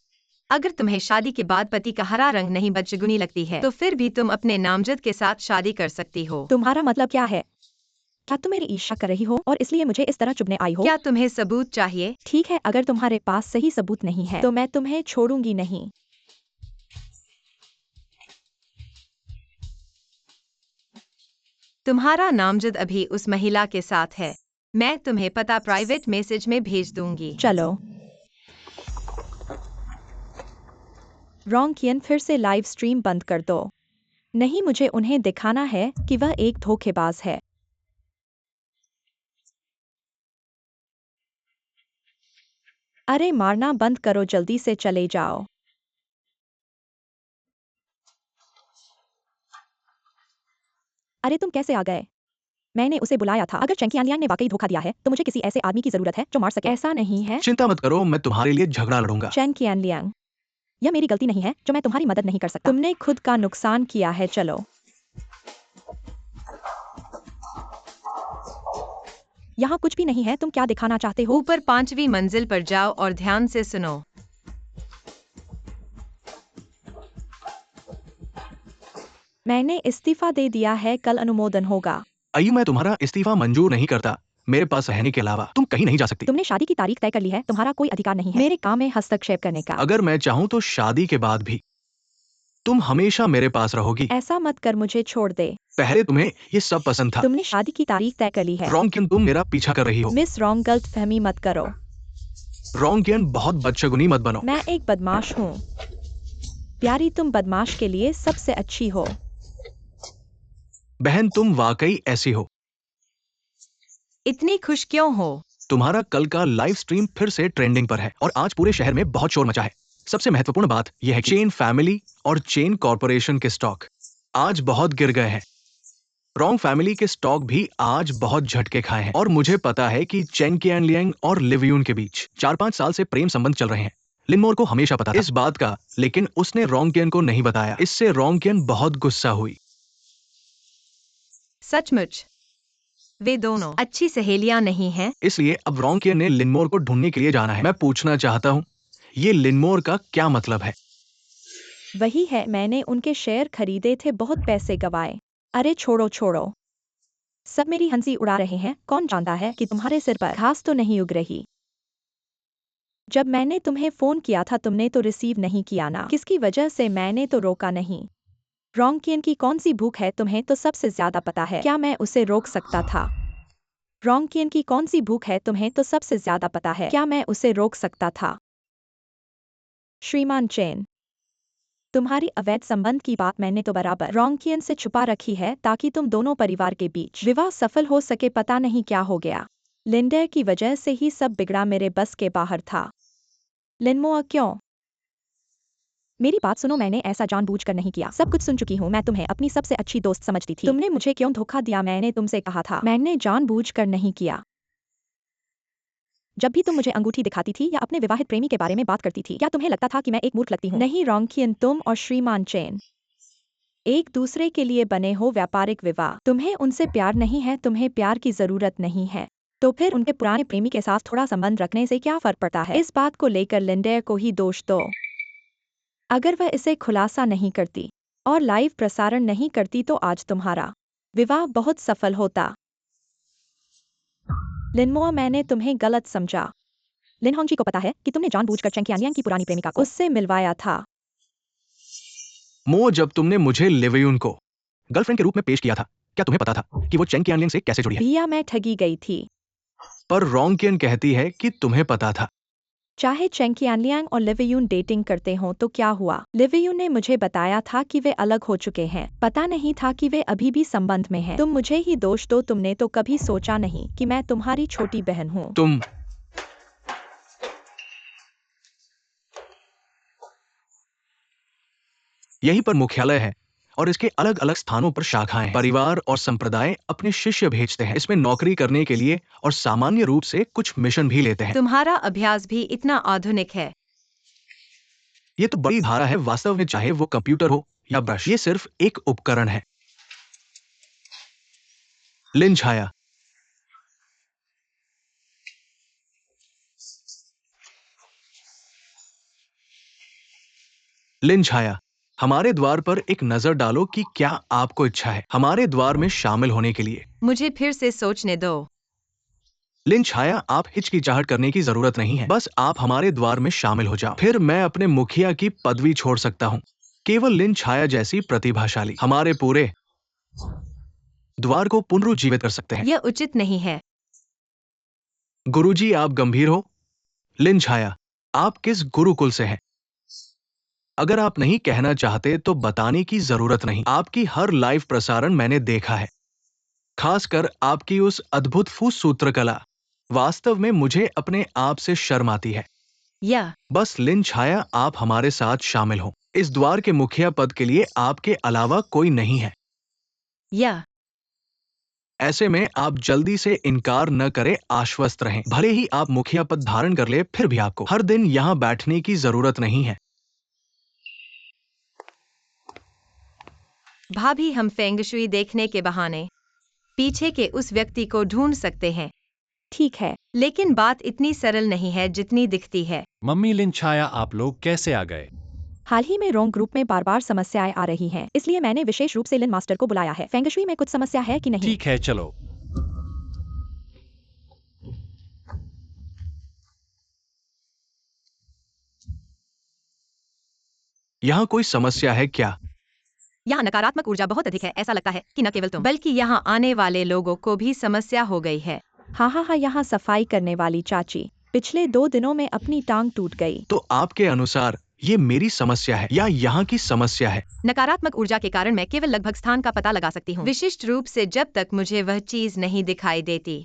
अगर तुम्हें शादी के बाद पति का हरा रंग नहीं बदशगुनी लगती है तो फिर भी तुम अपने नामजद के साथ शादी कर सकती हो। तुम्हारा मतलब क्या है? क्या तुम मेरी ईर्ष्या कर रही हो और इसलिए मुझे इस तरह चुभने आई हो? क्या तुम्हें सबूत चाहिए? ठीक है, अगर तुम्हारे पास सही सबूत नहीं है तो मैं तुम्हें छोड़ूंगी नहीं। तुम्हारा नामजद अभी उस महिला के साथ है। मैं तुम्हें पता प्राइवेट मैसेज में भेज दूंगी। चलो। रोंगकियन, फिर से लाइव स्ट्रीम बंद कर दो। नहीं, मुझे उन्हें दिखाना है कि वह एक धोखेबाज है। अरे मारना बंद करो, जल्दी से चले जाओ। अरे तुम कैसे आ गए? मैंने उसे बुलाया था। अगर चेंकियानलियांग ने वाकई धोखा दिया है तो मुझे किसी ऐसे आदमी की जरूरत है जो मार सके। ऐसा नहीं है चिंता मत करो, मैं तुम्हारे लिए झगड़ा लड़ूंगा। चेंकियानलियांग। यह मेरी गलती नहीं है जो मैं तुम्हारी मदद नहीं कर सकता। तुमने खुद का नुकसान किया है। चलो। यहाँ कुछ भी नहीं है। तुम क्या दिखाना चाहते हो? ऊपर 5वीं मंजिल पर जाओ और ध्यान से सुनो। मैंने इस्तीफा दे दिया है, कल अनुमोदन होगा। अय्यू, मैं तुम्हारा इस्तीफा मंजूर नहीं करता। मेरे पास रहने के अलावा तुम कहीं नहीं जा सकती। तुमने शादी की तारीख तय कर ली है, तुम्हारा कोई अधिकार नहीं है मेरे काम में हस्तक्षेप करने का। अगर मैं चाहूँ तो शादी के बाद भी तुम हमेशा मेरे पास रहोगी। ऐसा मत कर, मुझे छोड़ दे। पहले तुम्हें ये सब पसंद था। तुमने शादी की तारीख तय कर ली है। रॉन्ग, क्यों तुम मेरा पीछा कर रही हो? मिस रॉन्ग, गलत फहमी मत करो। रोंगकियन बहुत बदशगुनी मत बनो। मैं एक बदमाश हूँ। प्यारी, तुम बदमाश के लिए सबसे अच्छी हो। बहन, तुम वाकई ऐसी हो। इतनी खुश क्यों हो? तुम्हारा कल का लाइव स्ट्रीम फिर से ट्रेंडिंग पर है और आज पूरे शहर में बहुत शोर मचा है। सबसे महत्वपूर्ण बात यह है कि चेन फैमिली और चेन कॉर्पोरेशन के स्टॉक आज बहुत गिर गए हैं। रोंग फैमिली के स्टॉक भी आज बहुत झटके खाए हैं और मुझे पता है कि चेन कियानलियांग और लिवयून के बीच 4-5 साल से प्रेम संबंध चल रहे हैं। लिनमोर को हमेशा पता था इस बात का, लेकिन उसने रोंगकियन को नहीं बताया। इससे रोंगकियन बहुत गुस्सा हुई। सचमुच वे दोनों अच्छी सहेलियां नहीं हैं? इसलिए अब रोंगकियन ने लिनमोर को ढूंढने के लिए जाना है। मैं पूछना चाहता हूँ, ये लिनमोर का क्या मतलब है? वही है, मैंने उनके शेयर खरीदे थे, बहुत पैसे गवाए। अरे छोड़ो छोड़ो, सब मेरी हंसी उड़ा रहे हैं। कौन जानता है कि तुम्हारे सिर पर घास तो नहीं उग रही। जब मैंने तुम्हें फोन किया था तुमने तो रिसीव नहीं किया ना, किसकी वजह से? मैंने तो रोका नहीं। रोंगकियन की कौन सी भूख है तुम्हें तो सबसे ज्यादा पता है। क्या मैं उसे रोक सकता था? रोंगकियन की कौन सी भूख है तुम्हें तो सबसे ज्यादा पता है। क्या मैं उसे रोक सकता था? श्रीमान चेन, तुम्हारी अवैध संबंध की बात मैंने तो बराबर रोंगकियन से छुपा रखी है ताकि तुम दोनों परिवार के बीच विवाह सफल हो सके। पता नहीं क्या हो गया, लिंडे की वजह से ही सब बिगड़ा, मेरे बस के बाहर था। लिनमोआ क्यों? मेरी बात सुनो, मैंने ऐसा जानबूझकर नहीं किया। सब कुछ सुन चुकी हूँ। मैं तुम्हें अपनी सबसे अच्छी दोस्त समझती थी। तुमने मुझे क्यों धोखा दिया? मैंने तुमसे कहा था। मैंने जानबूझकर नहीं किया। जब भी तुम मुझे अंगूठी दिखाती थी या अपने विवाहित प्रेमी के बारे में बात करती थी, क्या तुम्हें लगता था कि मैं एक मूर्ख लगती हूँ? नहीं रोंगकियन, तुम और श्रीमान चेन एक दूसरे के लिए बने हो व्यापारिक विवाह। तुम्हें उनसे प्यार नहीं है, तुम्हें प्यार की जरूरत नहीं है, तो फिर उनके पुराने प्रेमी के साथ थोड़ा संबंध रखने से क्या फर्क पड़ता है? इस बात को लेकर लिंडे को ही दोष दो। अगर वह इसे खुलासा नहीं करती और लाइव प्रसारण नहीं करती तो आज तुम्हारा विवाह बहुत सफल होता। लिनमोआ, मैंने तुम्हें गलत समझा। लिनहोंग जी को पता है कि तुमने जानबूझकर चेंग कियानलियांग की पुरानी प्रेमिका को उससे मिलवाया था। मो, जब तुमने मुझे लिवयून को गर्लफ्रेंड के रूप में पेश किया था, क्या तुम्हें पता था कि वो चेंग कियानलियांग से कैसे जुड़ी है? भैया, मैं ठगी गई थी। पर रोंगकियन कहती है कि तुम्हें पता था। चाहे चेंग कियानलियांग और लिवयून डेटिंग करते हों तो क्या हुआ? लिवयून ने मुझे बताया था कि वे अलग हो चुके हैं। पता नहीं था कि वे अभी भी संबंध में हैं। तुम मुझे ही दोष दो, तुमने तो कभी सोचा नहीं कि मैं तुम्हारी छोटी बहन हूँ। तुम यहीं पर मुख्यालय है और इसके अलग अलग स्थानों पर शाखाएं हैं। परिवार और संप्रदाय अपने शिष्य भेजते हैं इसमें नौकरी करने के लिए और सामान्य रूप से कुछ मिशन भी लेते हैं। तुम्हारा अभ्यास भी इतना आधुनिक है। ये तो बड़ी धारा है। वास्तव में चाहे वो कंप्यूटर हो या ब्रश, ये सिर्फ एक उपकरण है। लिन छाया, लिन छाया, हमारे द्वार पर एक नजर डालो कि क्या आपको इच्छा है हमारे द्वार में शामिल होने के लिए। मुझे फिर से सोचने दो। लिन छाया, आप हिचकिचाहट करने की जरूरत नहीं है, बस आप हमारे द्वार में शामिल हो जाओ, फिर मैं अपने मुखिया की पदवी छोड़ सकता हूँ। केवल लिन छाया जैसी प्रतिभाशाली हमारे पूरे द्वार को पुनरुज्जीवित कर सकते हैं। यह उचित नहीं है। गुरुजी, आप गंभीर हो? लिन छाया, आप किस गुरुकुल से हैं? अगर आप नहीं कहना चाहते तो बताने की जरूरत नहीं। आपकी हर लाइव प्रसारण मैंने देखा है, खासकर आपकी उस अद्भुत फूस सूत्र कला। वास्तव में मुझे अपने आप से शर्म आती है। यह बस लिन छाया, आप हमारे साथ शामिल हो। इस द्वार के मुखिया पद के लिए आपके अलावा कोई नहीं है। यह ऐसे में आप जल्दी से इनकार न करें, आश्वस्त रहें। भले ही आप मुखिया पद धारण कर ले, फिर भी आपको हर दिन यहाँ बैठने की जरूरत नहीं है। भाभी, हम फेंगशुई देखने के बहाने पीछे के उस व्यक्ति को ढूंढ सकते हैं। ठीक है, लेकिन बात इतनी सरल नहीं है जितनी दिखती है। मम्मी लिन छाया, आप लोग कैसे आ गए? हाल ही में रोंग ग्रुप में बार बार समस्याएं आ रही हैं, इसलिए मैंने विशेष रूप से लिन मास्टर को बुलाया है। फेंगशुई में कुछ समस्या है कि नहीं? ठीक है, चलो। यहाँ कोई समस्या है क्या? यहाँ नकारात्मक ऊर्जा बहुत अधिक है। ऐसा लगता है कि न केवल तुम बल्कि यहाँ आने वाले लोगों को भी समस्या हो गई है। हाँ हाँ हाँ, यहाँ सफाई करने वाली चाची पिछले 2 दिनों में अपनी टांग टूट गई। तो आपके अनुसार ये मेरी समस्या है या यहाँ की समस्या है? नकारात्मक ऊर्जा के कारण मैं केवल लगभग स्थान का पता लगा सकती हूँ, विशिष्ट रूप से जब तक मुझे वह चीज नहीं दिखाई देती।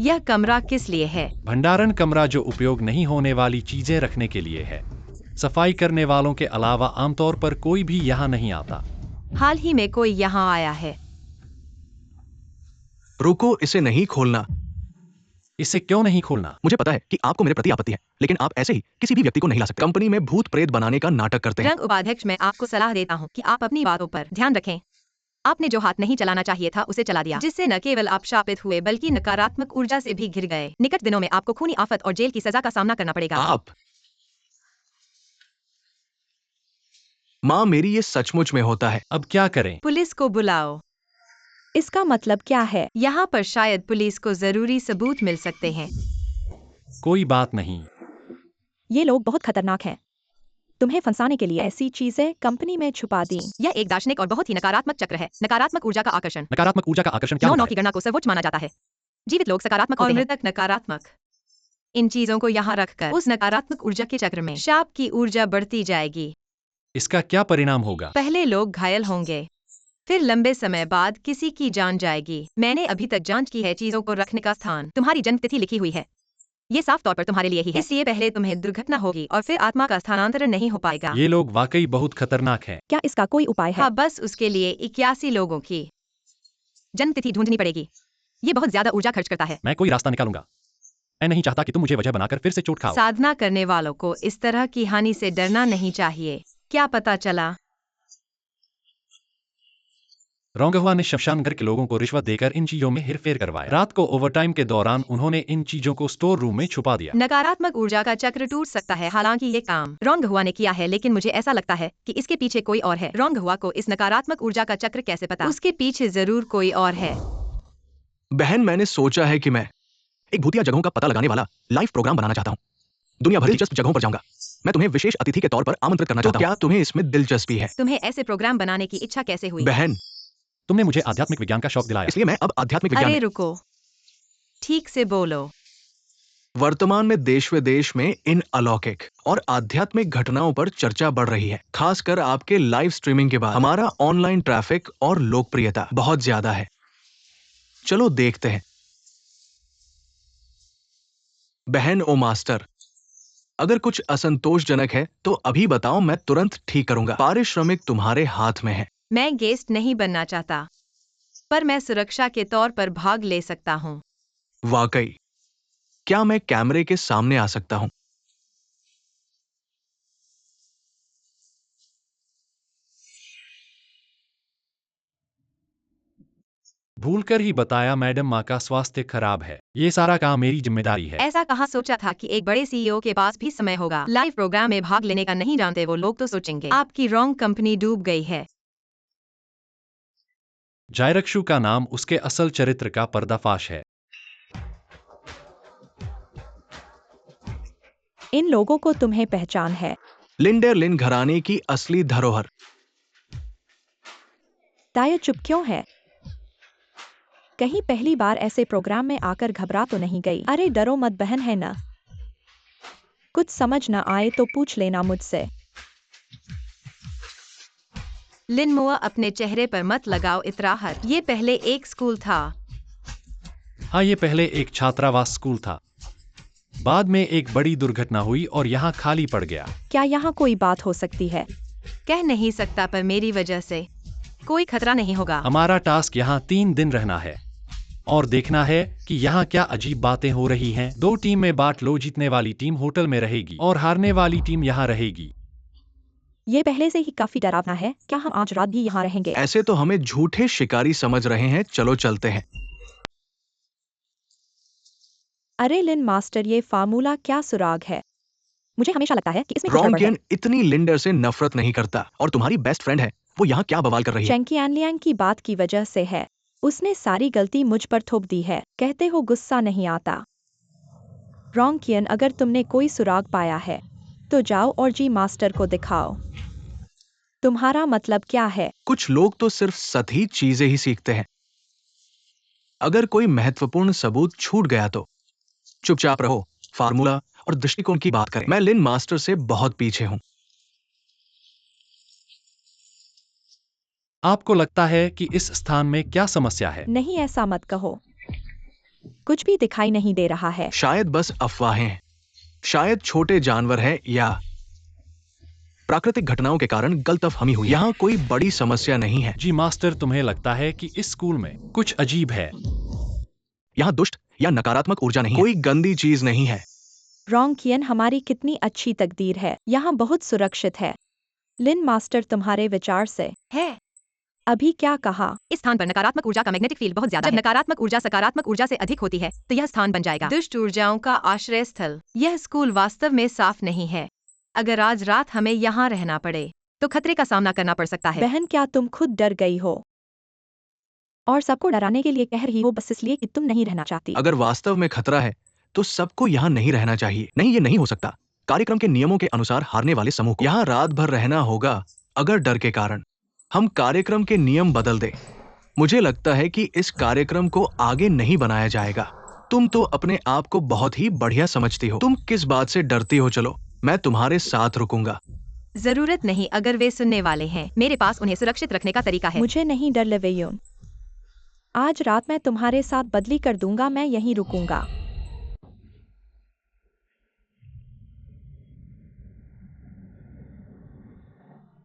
यह कमरा किस लिए है? भंडारण कमरा जो उपयोग नहीं होने वाली चीजें रखने के लिए है। सफाई करने वालों के अलावा आमतौर पर कोई भी यहाँ नहीं आता। हाल ही में कोई यहाँ आया है? रुको, इसे नहीं खोलना। इसे क्यों नहीं खोलना? मुझे पता है कि आपको मेरे प्रति आपत्ति है, लेकिन आप ऐसे ही किसी भी व्यक्ति को नहीं ला सकते। कंपनी में भूत प्रेत बनाने का नाटक करते हैं। रंग उपाध्यक्ष, मैं आपको सलाह देता हूँ कि आप अपनी बातों पर ध्यान रखें। आपने जो हाथ नहीं चलाना चाहिए था उसे चला दिया, जिससे न केवल आप शापित हुए बल्कि नकारात्मक ऊर्जा से भी घिर गए। निकट दिनों में आपको खूनी आफत और जेल की सजा का सामना करना पड़ेगा। आप माँ, मेरी ये सचमुच में होता है। अब क्या करें? पुलिस को बुलाओ। इसका मतलब क्या है? यहाँ पर शायद पुलिस को जरूरी सबूत मिल सकते हैं। कोई बात नहीं। ये लोग बहुत खतरनाक हैं। तुम्हें फंसाने के लिए ऐसी चीजें कंपनी में छुपा दी। यह एक दार्शनिक और बहुत ही नकारात्मक चक्र है। नकारात्मक ऊर्जा का आकर्षण। नकारात्मक ऊर्जा का आकर्षण क्या नौ होता की है? गणना को सर्वोच्च माना जाता है। जीवित लोग सकारात्मक और मृतक नकारात्मक। इन चीजों को यहाँ रखकर उस नकारात्मक ऊर्जा के चक्र में शाप की ऊर्जा बढ़ती जाएगी। इसका क्या परिणाम होगा? पहले लोग घायल होंगे, फिर लंबे समय बाद किसी की जान जाएगी। मैंने अभी तक जांच की है चीजों को रखने का स्थान। तुम्हारी जन्म तिथि लिखी हुई है। ये साफ तौर पर तुम्हारे लिए ही है, इसलिए पहले तुम्हें दुर्घटना होगी और फिर आत्मा का स्थानांतरण नहीं हो पाएगा। ये लोग वाकई बहुत खतरनाक हैं। क्या इसका कोई उपाय है? हाँ, बस उसके लिए 81 लोगों की जन्म तिथि ढूंढनी पड़ेगी। ये बहुत ज्यादा ऊर्जा खर्च करता है। मैं कोई रास्ता निकालूंगा। मैं नहीं चाहता कि तुम मुझे वजह बनाकर फिर से चोट खाओ। साधना करने वालों को इस तरह की हानि से डरना नहीं चाहिए। क्या पता चला? रोंगहुआ ने शमशान घर के लोगों को रिश्वत देकर इन चीजों में हेरफेर करवाया। रात को ओवरटाइम के दौरान उन्होंने इन चीजों को स्टोर रूम में छुपा दिया। नकारात्मक ऊर्जा का चक्र टूट सकता है। हालांकि ये काम रोंगहुआ ने किया है, लेकिन मुझे ऐसा लगता है कि इसके पीछे कोई और है। रोंगहुआ को इस नकारात्मक ऊर्जा का चक्र कैसे पता? उसके पीछे जरूर कोई और है। बहन, मैंने सोचा है कि मैं एक भूतिया जगहों का पता लगाने वाला लाइव प्रोग्राम बनाना चाहता हूँ। दुनिया भर की दिलचस्प जगहों पर जाऊंगा। मैं तुम्हें विशेष अतिथि के तौर पर आमंत्रित करना चाहता हूँ। क्या तुम्हें इसमें दिलचस्पी है? तुम्हें ऐसे प्रोग्राम बनाने की इच्छा कैसे हुई? बहन, तुमने मुझे आध्यात्मिक विज्ञान का शौक दिलाया। इसलिए मैं अब आध्यात्मिक विज्ञान अरे में रुको, ठीक से बोलो। वर्तमान में देश विदेश में इन अलौकिक और आध्यात्मिक घटनाओं पर चर्चा बढ़ रही है। खासकर आपके लाइव स्ट्रीमिंग के बाद हमारा ऑनलाइन ट्रैफिक और लोकप्रियता बहुत ज्यादा है। चलो देखते हैं। बहन ओ मास्टर, अगर कुछ असंतोषजनक है तो अभी बताओ, मैं तुरंत ठीक करूंगा। पारिश्रमिक तुम्हारे हाथ में है। मैं गेस्ट नहीं बनना चाहता, पर मैं सुरक्षा के तौर पर भाग ले सकता हूँ। वाकई? क्या मैं कैमरे के सामने आ सकता हूं? भूलकर ही बताया, मैडम माँ का स्वास्थ्य खराब है। ये सारा काम मेरी जिम्मेदारी है। ऐसा कहाँ सोचा था कि एक बड़े सीईओ के पास भी समय होगा। लाइव प्रोग्राम में भाग लेने का नहीं जानते वो लोग तो सोचेंगे आपकी रॉन्ग कंपनी डूब गई है। जायरक्षु का नाम उसके असल चरित्र का पर्दाफाश है। इन लोगों को तुम्हें पहचान है। लिंडेरलिन घराने की असली धरोहर। ताया चुप क्यों है? कहीं पहली बार ऐसे प्रोग्राम में आकर घबरा तो नहीं गई? अरे डरो मत बहन, है ना? कुछ समझ न आए तो पूछ लेना मुझसे। लिनमुआ, अपने चेहरे पर मत लगाओ इतराहट। ये पहले एक स्कूल था। हाँ, ये पहले एक छात्रावास स्कूल था। बाद में एक बड़ी दुर्घटना हुई और यहाँ खाली पड़ गया। क्या यहाँ कोई बात हो सकती है? कह नहीं सकता, पर मेरी वजह से कोई खतरा नहीं होगा। हमारा टास्क यहाँ 3 दिन रहना है और देखना है कि यहाँ क्या अजीब बातें हो रही हैं। 2 टीम में बांट लो। जीतने वाली टीम होटल में रहेगी और हारने वाली टीम यहाँ रहेगी। ये पहले से ही काफी डरावना है। क्या हम आज रात भी यहाँ रहेंगे? ऐसे तो हमें झूठे शिकारी समझ रहे हैं। चलो चलते हैं। अरे लिन मास्टर, ये फार्मूला क्या सुराग है? मुझे हमेशा लगता है कि इसमें कुछ गड़बड़ है। रोंगियन इतनी लिंडर से नफरत नहीं करता और तुम्हारी बेस्ट फ्रेंड है। वो यहाँ क्या बवाल कर रही है? चैंकी एनलियांग की बात की वजह से है। उसने सारी गलती मुझ पर थोप दी है। कहते हो गुस्सा नहीं आता। रोंगियन, अगर तुमने कोई सुराग पाया है तो जाओ और जी मास्टर को दिखाओ। तुम्हारा मतलब क्या है? कुछ लोग तो सिर्फ सही चीजें ही सीखते हैं। अगर कोई महत्वपूर्ण सबूत छूट गया तो चुपचाप रहो, फार्मूला और दृष्टिकोण की बात करें। मैं लिन मास्टर से बहुत पीछे हूं। आपको लगता है कि इस स्थान में क्या समस्या है? नहीं, ऐसा मत कहो। कुछ भी दिखाई नहीं दे रहा है। शायद बस अफवाहें हैं, शायद छोटे जानवर हैं या प्राकृतिक घटनाओं के कारण गलतफहमी हुई। यहाँ कोई बड़ी समस्या नहीं है। जी मास्टर, तुम्हें लगता है कि इस स्कूल में कुछ अजीब है? यहाँ दुष्ट या नकारात्मक ऊर्जा नहीं है। कोई गंदी चीज नहीं है। रोंगकियन, हमारी कितनी अच्छी तकदीर है। यहाँ बहुत सुरक्षित है। लिन मास्टर, तुम्हारे विचार से है। अभी क्या कहा? इस स्थान पर नकारात्मक ऊर्जा का मैग्नेटिक फील्ड बहुत ज्यादा है। जब नकारात्मक ऊर्जा सकारात्मक ऊर्जा से अधिक होती है तो यह स्थान बन जाएगा दुष्ट ऊर्जाओं का आश्रय स्थल। यह स्कूल वास्तव में साफ नहीं है। अगर आज रात हमें यहाँ रहना पड़े तो खतरे का सामना करना पड़ सकता है। बहन, क्या तुम खुद डर गई हो और सबको डराने के लिए कह रही हो बस इसलिए कि तुम नहीं रहना चाहती? अगर वास्तव में खतरा है तो सबको यहाँ नहीं रहना चाहिए। नहीं, ये नहीं हो सकता। कार्यक्रम के नियमों के अनुसार हारने वाले समूह को यहाँ रात भर रहना होगा। अगर डर के कारण हम कार्यक्रम के नियम बदल दें, मुझे लगता है कि इस कार्यक्रम को आगे नहीं बनाया जाएगा। तुम तो अपने आप को बहुत ही बढ़िया समझती हो। तुम किस बात से डरती हो? चलो, मैं तुम्हारे साथ रुकूंगा। जरूरत नहीं, अगर वे सुनने वाले हैं। मेरे पास उन्हें सुरक्षित रखने का तरीका है। मुझे नहीं डर, लेवेयुन। आज रात मैं तुम्हारे साथ बदली कर दूंगा। मैं यहीं रुकूंगा।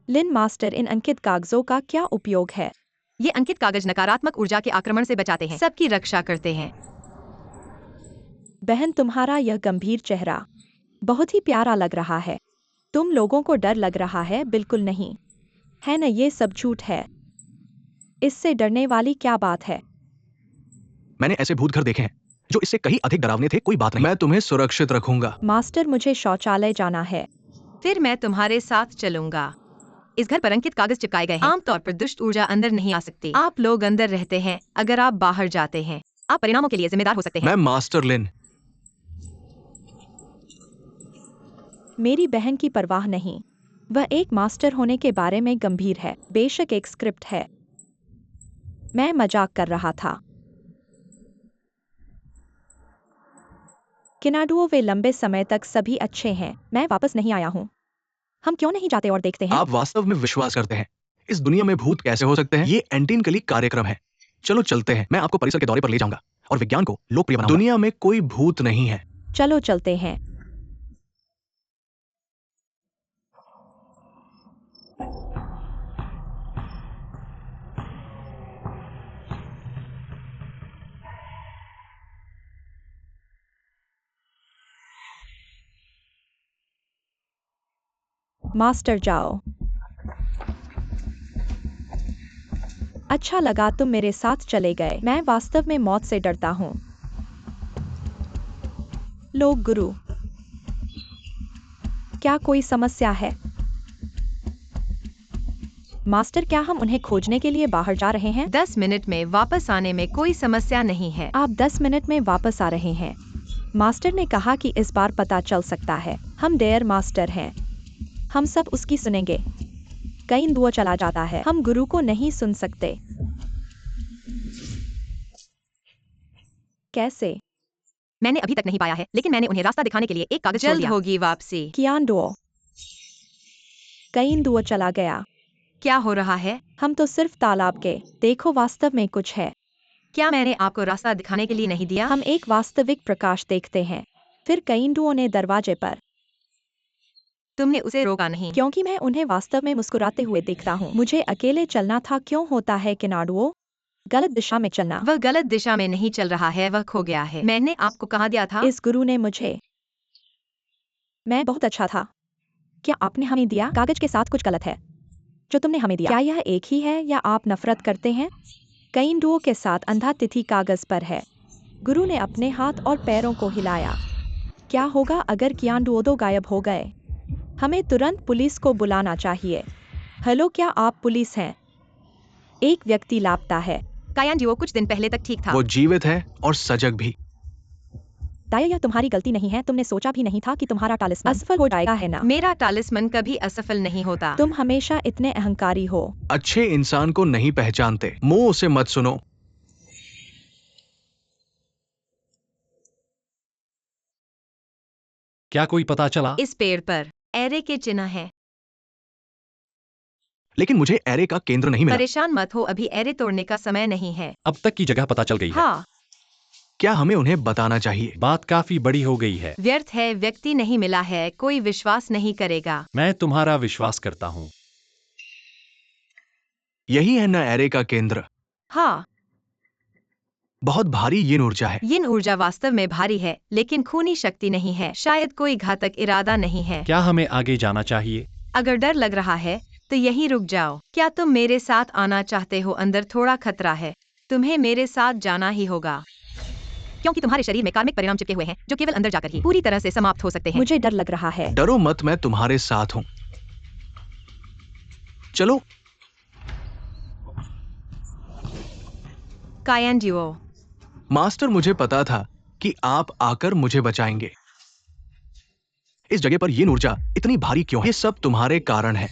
लिन मास्टर, इन अंकित कागजों का क्या उपयोग है? ये अंकित कागज नकारात्मक ऊर्जा के आक्रमण से बचाते हैं, सबकी रक्षा करते हैं। बहन, तुम्हारा यह गंभीर चेहरा बहुत ही प्यारा लग रहा है। तुम लोगों को डर लग रहा है? बिल्कुल नहीं, है न? ये सब झूठ है। इससे डरने वाली क्या बात है? मैंने ऐसे भूत घर देखे हैं जो इससे कहीं अधिक डरावने थे। कोई बात नहीं, मैं तुम्हें सुरक्षित रखूंगा। मास्टर, मुझे शौचालय जाना है। फिर मैं तुम्हारे साथ चलूंगा। इस घर पर अंकित कागज चिपकाए गए हैं। आमतौर पर दुष्ट ऊर्जा अंदर नहीं आ सकती। आप लोग अंदर रहते हैं। अगर आप बाहर जाते हैं, आप परिणामों के लिए जिम्मेदार हो सकते हैं। मैं मास्टर लिन। मेरी बहन की परवाह नहीं। वह एक मास्टर होने के बारे में गंभीर है। बेशक एक स्क्रिप्ट है। मैं मजाक कर रहा था। किनाडुओ, वे लंबे समय तक सभी अच्छे हैं। मैं वापस नहीं आया हूँ। हम क्यों नहीं जाते और देखते हैं? आप वास्तव में विश्वास करते हैं इस दुनिया में भूत कैसे हो सकते हैं? ये एंटीनकली कार्यक्रम है। चलो चलते हैं। मैं आपको परिसर के दौरे पर ले जाऊंगा और विज्ञान को लोकप्रिय बनाऊंगा। दुनिया में कोई भूत नहीं है। चलो चलते हैं। मास्टर, जाओ। अच्छा लगा तुम मेरे साथ चले गए। मैं वास्तव में मौत से डरता हूँ। लोग गुरु, क्या कोई समस्या है? मास्टर, क्या हम उन्हें खोजने के लिए बाहर जा रहे हैं? 10 मिनट में वापस आने में कोई समस्या नहीं है। आप 10 मिनट में वापस आ रहे हैं। मास्टर ने कहा कि इस बार पता चल सकता है। हम डेयर मास्टर हैं। हम सब उसकी सुनेंगे। कहीं दुआ चला जाता है। हम गुरु को नहीं सुन सकते। कैसे? मैंने अभी तक नहीं पाया है, लेकिन मैंने उन्हें रास्ता दिखाने के लिए एक कागज छोड़ जल्द दिया। होगी वापसी। कियान डुओ। कहीं दुआ चला गया। क्या हो रहा है? हम तो सिर्फ तालाब के। देखो, वास्तव में कुछ है। क्या मैंने आपको रास्ता दिखाने के लिए नहीं दिया? हम एक वास्तविक प्रकाश देखते हैं। फिर कई डुओ ने दरवाजे पर। तुमने उसे रोका नहीं? क्योंकि मैं उन्हें वास्तव में मुस्कुराते हुए देखता हूँ। मुझे अकेले चलना था। क्यों होता है किनाडुओ? गलत दिशा में चलना। वह गलत दिशा में नहीं चल रहा है, वह खो गया है। मैंने आपको कहा दिया था। इस गुरु ने मुझे। मैं बहुत अच्छा था। क्या आपने हमें दिया? कागज के साथ कुछ गलत है जो तुमने हमें दिया। क्या यह एक ही है या आप नफरत करते हैं? कई डुओ के साथ अंधा तिथि कागज पर है। गुरु ने अपने हाथ और पैरों को हिलाया। क्या होगा अगर कियानडुओ गायब हो गए? हमें तुरंत पुलिस को बुलाना चाहिए। हेलो, क्या आप पुलिस हैं? एक व्यक्ति लापता है। कायानडुओ कुछ दिन पहले तक ठीक था। वो जीवित है और सजग भी। दाया, यह तुम्हारी गलती नहीं है। तुमने सोचा भी नहीं था कि तुम्हारा टालिस्मन असफल हो जाएगा, है ना? मेरा टालिस्मन कभी असफल नहीं होता। तुम हमेशा इतने अहंकारी हो। अच्छे इंसान को नहीं पहचानते। मुंह से मत सुनो। क्या कोई पता चला? इस पेड़ पर एरे के चिन्ह हैं। लेकिन मुझे एरे का केंद्र नहीं मिला। परेशान मत हो, अभी एरे तोड़ने का समय नहीं है। अब तक की जगह पता चल गई है। हाँ, क्या हमें उन्हें बताना चाहिए? बात काफी बड़ी हो गई है। व्यर्थ है, व्यक्ति नहीं मिला है, कोई विश्वास नहीं करेगा। मैं तुम्हारा विश्वास करता हूँ। यही है न एरे का केंद्र। हाँ, बहुत भारी यिन ऊर्जा है। यिन ऊर्जा वास्तव में भारी है, लेकिन खूनी शक्ति नहीं है। शायद कोई घातक इरादा नहीं है। क्या हमें आगे जाना चाहिए? अगर डर लग रहा है तो यहीं रुक जाओ। क्या तुम मेरे साथ आना चाहते हो? अंदर थोड़ा खतरा है, तुम्हें मेरे साथ जाना ही होगा, क्योंकि तुम्हारे शरीर में कार्मिक परिणाम चिपके हुए हैं जो केवल अंदर जाकर ही पूरी तरह से समाप्त हो सकते हैं। मुझे डर लग रहा है। डरो मत, मैं तुम्हारे साथ हूं। चलो। कायन ड्यूओ। मास्टर, मुझे पता था कि आप आकर मुझे बचाएंगे। इस जगह पर यिन ऊर्जा इतनी भारी क्यों है? ये सब तुम्हारे कारण है।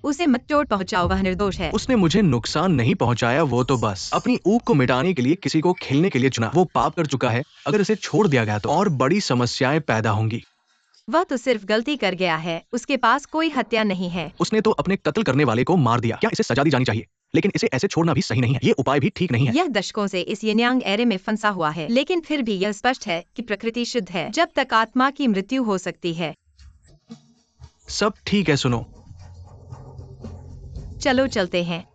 उसे मत चोट पहुंचाओ, वह निर्दोष है। उसने मुझे नुकसान नहीं पहुंचाया, वो तो बस अपनी ऊख को मिटाने के लिए किसी को खेलने के लिए चुना। वो पाप कर चुका है। अगर इसे छोड़ दिया गया तो और बड़ी समस्याएं पैदा होंगी। वह तो सिर्फ गलती कर गया है, उसके पास कोई हत्या नहीं है। उसने तो अपने कत्ल करने वाले को मार दिया। क्या इसे सजा दी जानी चाहिए? लेकिन इसे ऐसे छोड़ना भी सही नहीं है। ये उपाय भी ठीक नहीं है। यह दशकों से इस यिनयांग एरे में फंसा हुआ है, लेकिन फिर भी यह स्पष्ट है कि प्रकृति शुद्ध है जब तक आत्मा की मृत्यु हो सकती है। सब ठीक है, सुनो। चलो चलते हैं।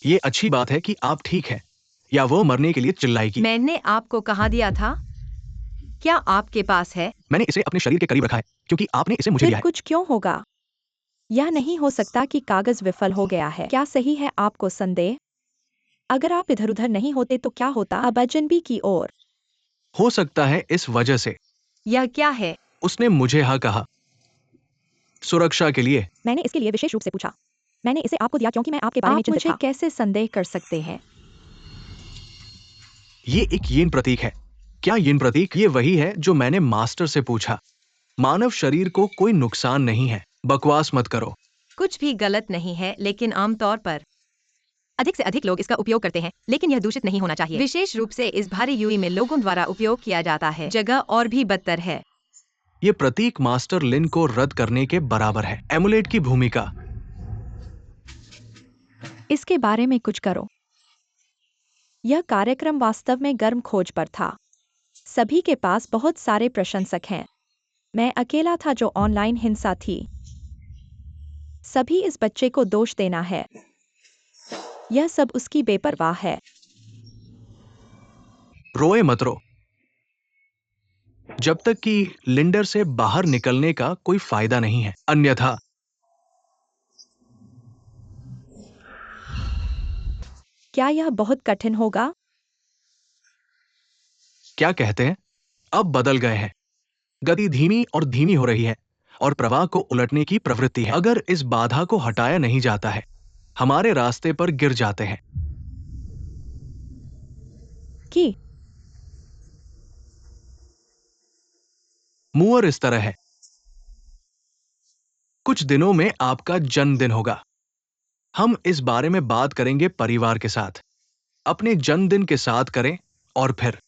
ये अच्छी बात है कि आप ठीक हैं, या वो मरने के लिए चिल्लाएगी। मैंने आपको कहाँ दिया था? क्या आपके पास है? मैंने इसे अपने शरीर के करीब रखा है क्योंकि आपने इसे मुझे फिर दिया है। कुछ क्यों होगा? यह नहीं हो सकता कि कागज विफल हो गया है। क्या सही है आपको संदेह? अगर आप इधर उधर नहीं होते तो क्या होता? अब अजनबी की ओर। हो सकता है इस वजह से। यह क्या है? उसने मुझे हाँ कहा, सुरक्षा के लिए। मैंने इसके लिए विशेष रूप से पूछा। मैंने इसे आपको दिया क्योंकि मैं आपके बारे में आप चिंतित मुझे था। कैसे संदेह कर सकते हैं? ये एक यिन प्रतीक है। क्या यिन प्रतीक? ये वही है जो मैंने मास्टर से पूछा। मानव शरीर को कोई नुकसान नहीं है। बकवास मत करो। कुछ भी गलत नहीं है, लेकिन आमतौर पर अधिक से अधिक लोग इसका उपयोग करते हैं, लेकिन यह दूषित नहीं होना चाहिए। विशेष रूप से इस भारी यूई में लोगों द्वारा उपयोग किया जाता है। जगह और भी बदतर है। ये प्रतीक मास्टर लिन को रद्द करने के बराबर है। एमुलेट की भूमिका। इसके बारे में कुछ करो। यह कार्यक्रम वास्तव में गर्म खोज पर था। सभी के पास बहुत सारे प्रशंसक हैं। मैं अकेला था जो ऑनलाइन हिंसा थी। सभी इस बच्चे को दोष देना है। यह सब उसकी बेपरवाह है। रोए मत रो, जब तक कि लिंडर से बाहर निकलने का कोई फायदा नहीं है। अन्यथा क्या यह बहुत कठिन होगा? क्या कहते हैं? अब बदल गए हैं। गति धीमी और धीमी हो रही है और प्रवाह को उलटने की प्रवृत्ति है। अगर इस बाधा को हटाया नहीं जाता है, हमारे रास्ते पर गिर जाते हैं। कि मुअर इस तरह है। कुछ दिनों में आपका जन्मदिन होगा। हम इस बारे में बात करेंगे परिवार के साथ। अपने जन्मदिन के साथ करें और फिर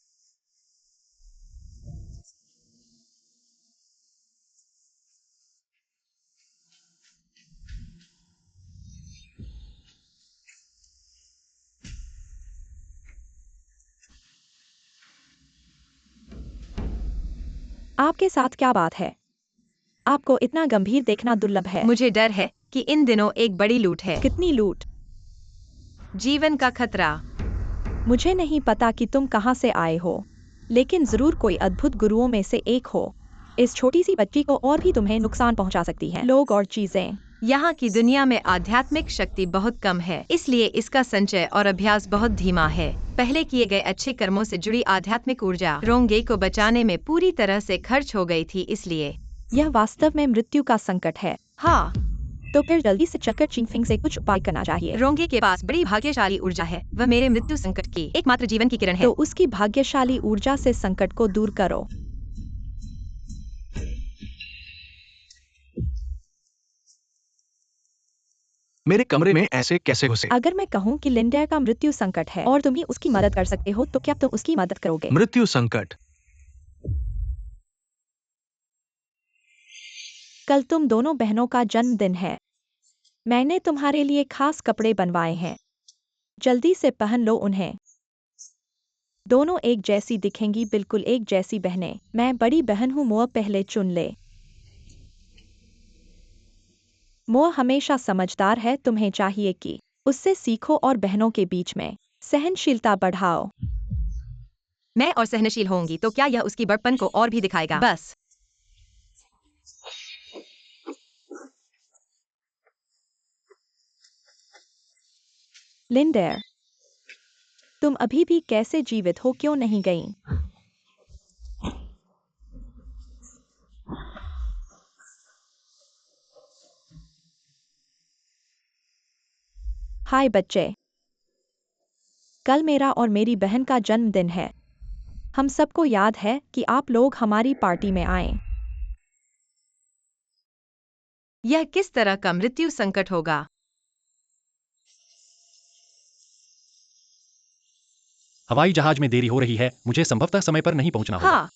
आपके साथ क्या बात है? आपको इतना गंभीर देखना दुर्लभ है। मुझे डर है कि इन दिनों एक बड़ी लूट है। कितनी लूट? जीवन का खतरा। मुझे नहीं पता कि तुम कहां से आए हो, लेकिन जरूर कोई अद्भुत गुरुओं में से एक हो। इस छोटी सी बच्ची को और भी तुम्हें नुकसान पहुंचा सकती है। लोग और चीजें। यहाँ की दुनिया में आध्यात्मिक शक्ति बहुत कम है, इसलिए इसका संचय और अभ्यास बहुत धीमा है। पहले किए गए अच्छे कर्मों से जुड़ी आध्यात्मिक ऊर्जा रोंगे को बचाने में पूरी तरह से खर्च हो गई थी, इसलिए यह वास्तव में मृत्यु का संकट है। हाँ, तो फिर जल्दी से चक्कर चिंगफिंग से कुछ उपाय करना चाहिए। रोंगे के पास बड़ी भाग्यशाली ऊर्जा है। वह मेरे मृत्यु संकट की एकमात्र जीवन की किरण है। तो उसकी भाग्यशाली ऊर्जा से संकट को दूर करो। मेरे कमरे में ऐसे कैसे घुसे? अगर मैं कहूँ कि लिंडा का मृत्यु संकट है और तुम ही उसकी मदद कर सकते हो, तो क्या तुम उसकी मदद करोगे? मृत्यु संकट? कल तुम दोनों बहनों का जन्मदिन है। मैंने तुम्हारे लिए खास कपड़े बनवाए हैं। जल्दी से पहन लो उन्हें। दोनों एक जैसी दिखेंगी, बिल्कुल एक जैसी बहनें। मैं बड़ी बहन हूँ, मोआ पहले चुन ले। मोआ हमेशा समझदार है, तुम्हें चाहिए कि उससे सीखो और बहनों के बीच में सहनशीलता बढ़ाओ। मैं और सहनशील होंगी तो क्या यह उसकी बड़पन को और भी दिखाएगा? बस। लिंडर, तुम अभी भी कैसे जीवित हो, क्यों नहीं गई? हाय बच्चे, कल मेरा और मेरी बहन का जन्मदिन है। हम सबको याद है कि आप लोग हमारी पार्टी में आए। यह किस तरह का मृत्यु संकट होगा? हवाई जहाज में देरी हो रही है, मुझे संभवतः समय पर नहीं पहुंचना होगा। हाँ,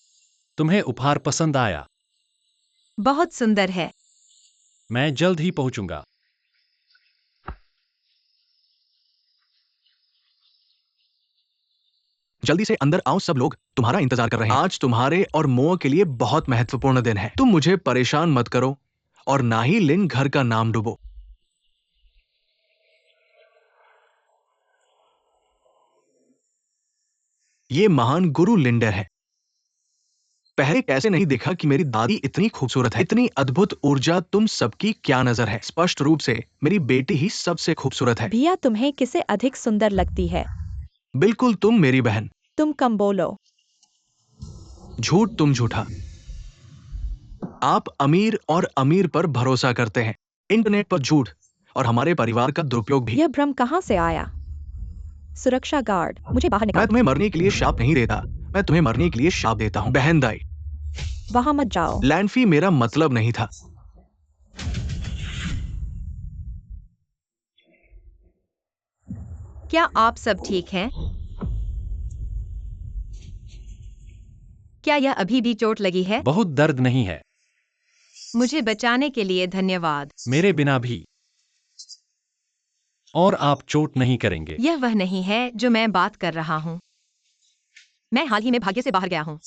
तुम्हें उपहार पसंद आया? बहुत सुंदर है। मैं जल्द ही पहुंचूंगा। जल्दी से अंदर आओ, सब लोग तुम्हारा इंतजार कर रहे हैं। आज तुम्हारे और मोआ के लिए बहुत महत्वपूर्ण दिन है। तुम मुझे परेशान मत करो और ना ही लिन घर का नाम डुबो। ये महान गुरु लिंडर है। पहले कैसे नहीं देखा कि मेरी दादी इतनी खूबसूरत है। इतनी अद्भुत ऊर्जा तुम सबकी क्या नजर है। स्पष्ट रूप से मेरी बेटी ही सबसे खूबसूरत है। भैया, तुम्हें किसे अधिक सुंदर लगती है? बिल्कुल तुम, मेरी बहन। तुम कम बोलो। झूठ, तुम झूठा। आप अमीर और अमीर पर भरोसा करते हैं। इंटरनेट पर झूठ और हमारे परिवार का दुरुपयोग भी। यह भ्रम कहाँ से आया? सुरक्षा गार्ड, मुझे बाहर मैं निकाल। तुम्हें मरने के लिए शाप नहीं देता, मैं तुम्हें मरने के लिए शाप देता हूँ। बहन दाई, वहां मत जाओ। लैंडफी मेरा मतलब नहीं था। क्या आप सब ठीक हैं? क्या यह अभी भी चोट लगी है? बहुत दर्द नहीं है। मुझे बचाने के लिए धन्यवाद। मेरे बिना भी। और आप चोट नहीं करेंगे। यह वह नहीं है जो मैं बात कर रहा हूँ। मैं हाल ही में भाग्य से बाहर गया हूँ।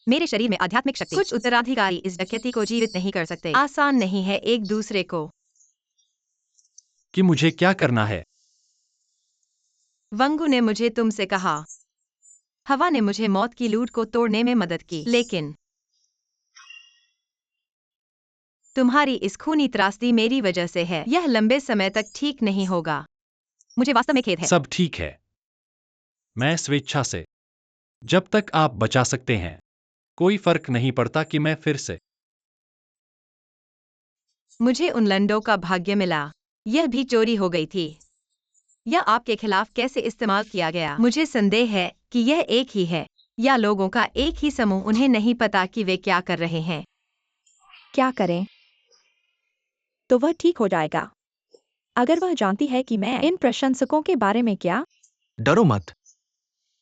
मेरे शरीर में आध्यात्मिक शक्ति। कुछ उत्तराधिकारी इस डकैती को जीवित नहीं कर सकते। आसान नहीं है एक दूसरे को। कि मुझे क्या करना है? वंगू ने मुझे तुमसे कहा। हवा ने मुझे मौत की लूट को तोड़ने में मदद की, लेकिन तुम्हारी इस खूनी त्रासदी मेरी वजह से है। यह लंबे समय तक ठीक नहीं होगा। मुझे वास्तव में खेद है। सब ठीक है। मैं स्वेच्छा से। जब तक आप बचा सकते हैं, कोई फर्क नहीं पड़ता कि मैं फिर से। मुझे उन लंडों का भाग्य मिला। यह भी चोरी हो गई थी। यह आपके खिलाफ कैसे इस्तेमाल किया गया? मुझे संदेह है कि यह एक ही है, या लोगों का एक ही समूह। उन्हें नहीं पता कि वे क्या कर रहे हैं। क्या करें? तो वह ठीक हो जाएगा। अगर वह जानती है कि मैं इन प्रशंसकों के बारे में क्या। डरो मत,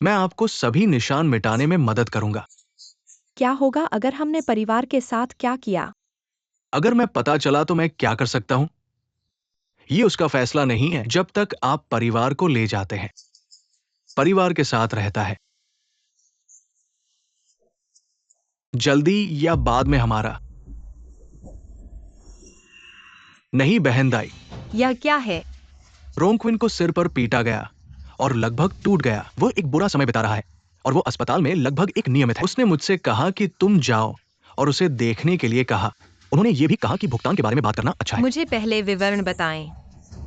मैं आपको सभी निशान मिटाने में मदद करूंगा। क्या होगा अगर हमने परिवार के साथ क्या किया? अगर मैं पता चला तो मैं क्या कर सकता हूं? ये उसका फैसला नहीं है जब तक आप परिवार को ले जाते हैं। परिवार के साथ रहता है। जल्दी या बाद में हमारा। नहीं बहन दाई, यह क्या है? रोंक्विन को सिर पर पीटा गया और लगभग टूट गया। वो एक बुरा समय बिता रहा है और वो अस्पताल में लगभग एक नियमित है। उसने मुझसे कहा कि तुम जाओ और उसे देखने के लिए कहा। उन्होंने ये भी कहा कि भुगतान के बारे में बात करना अच्छा है। मुझे पहले विवरण बताएं।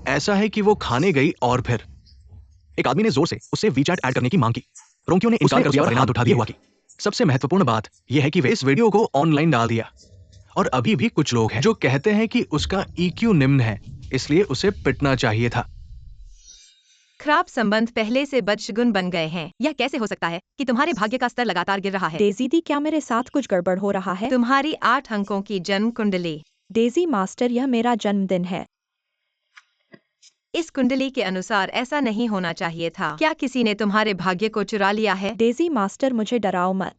ऐसा है कि वो खाने गई और फिर एक आदमी ने जोर से उससे वीचैट ऐड करने की मांग की। रोंक्यो ने इंकार कर दिया और हाथ उठा दिया। हुआ की सबसे महत्वपूर्ण बात यह है कि वे इस वीडियो को ऑनलाइन डाल दिया और अभी भी कुछ लोग हैं जो कहते हैं कि उसका ईक्यू निम्न है, इसलिए उसे पिटना चाहिए था। खराब संबंध पहले से बदशगुन बन गए हैं। यह कैसे हो सकता है कि तुम्हारे भाग्य का स्तर लगातार गिर रहा है? डेजी दी, क्या मेरे साथ कुछ गड़बड़ हो रहा है? तुम्हारी 8 अंकों की जन्म कुंडली। डेजी मास्टर, यह मेरा जन्मदिन है। इस कुंडली के अनुसार ऐसा नहीं होना चाहिए था। क्या किसी ने तुम्हारे भाग्य को चुरा लिया है? डेजी मास्टर, मुझे डराओ मत।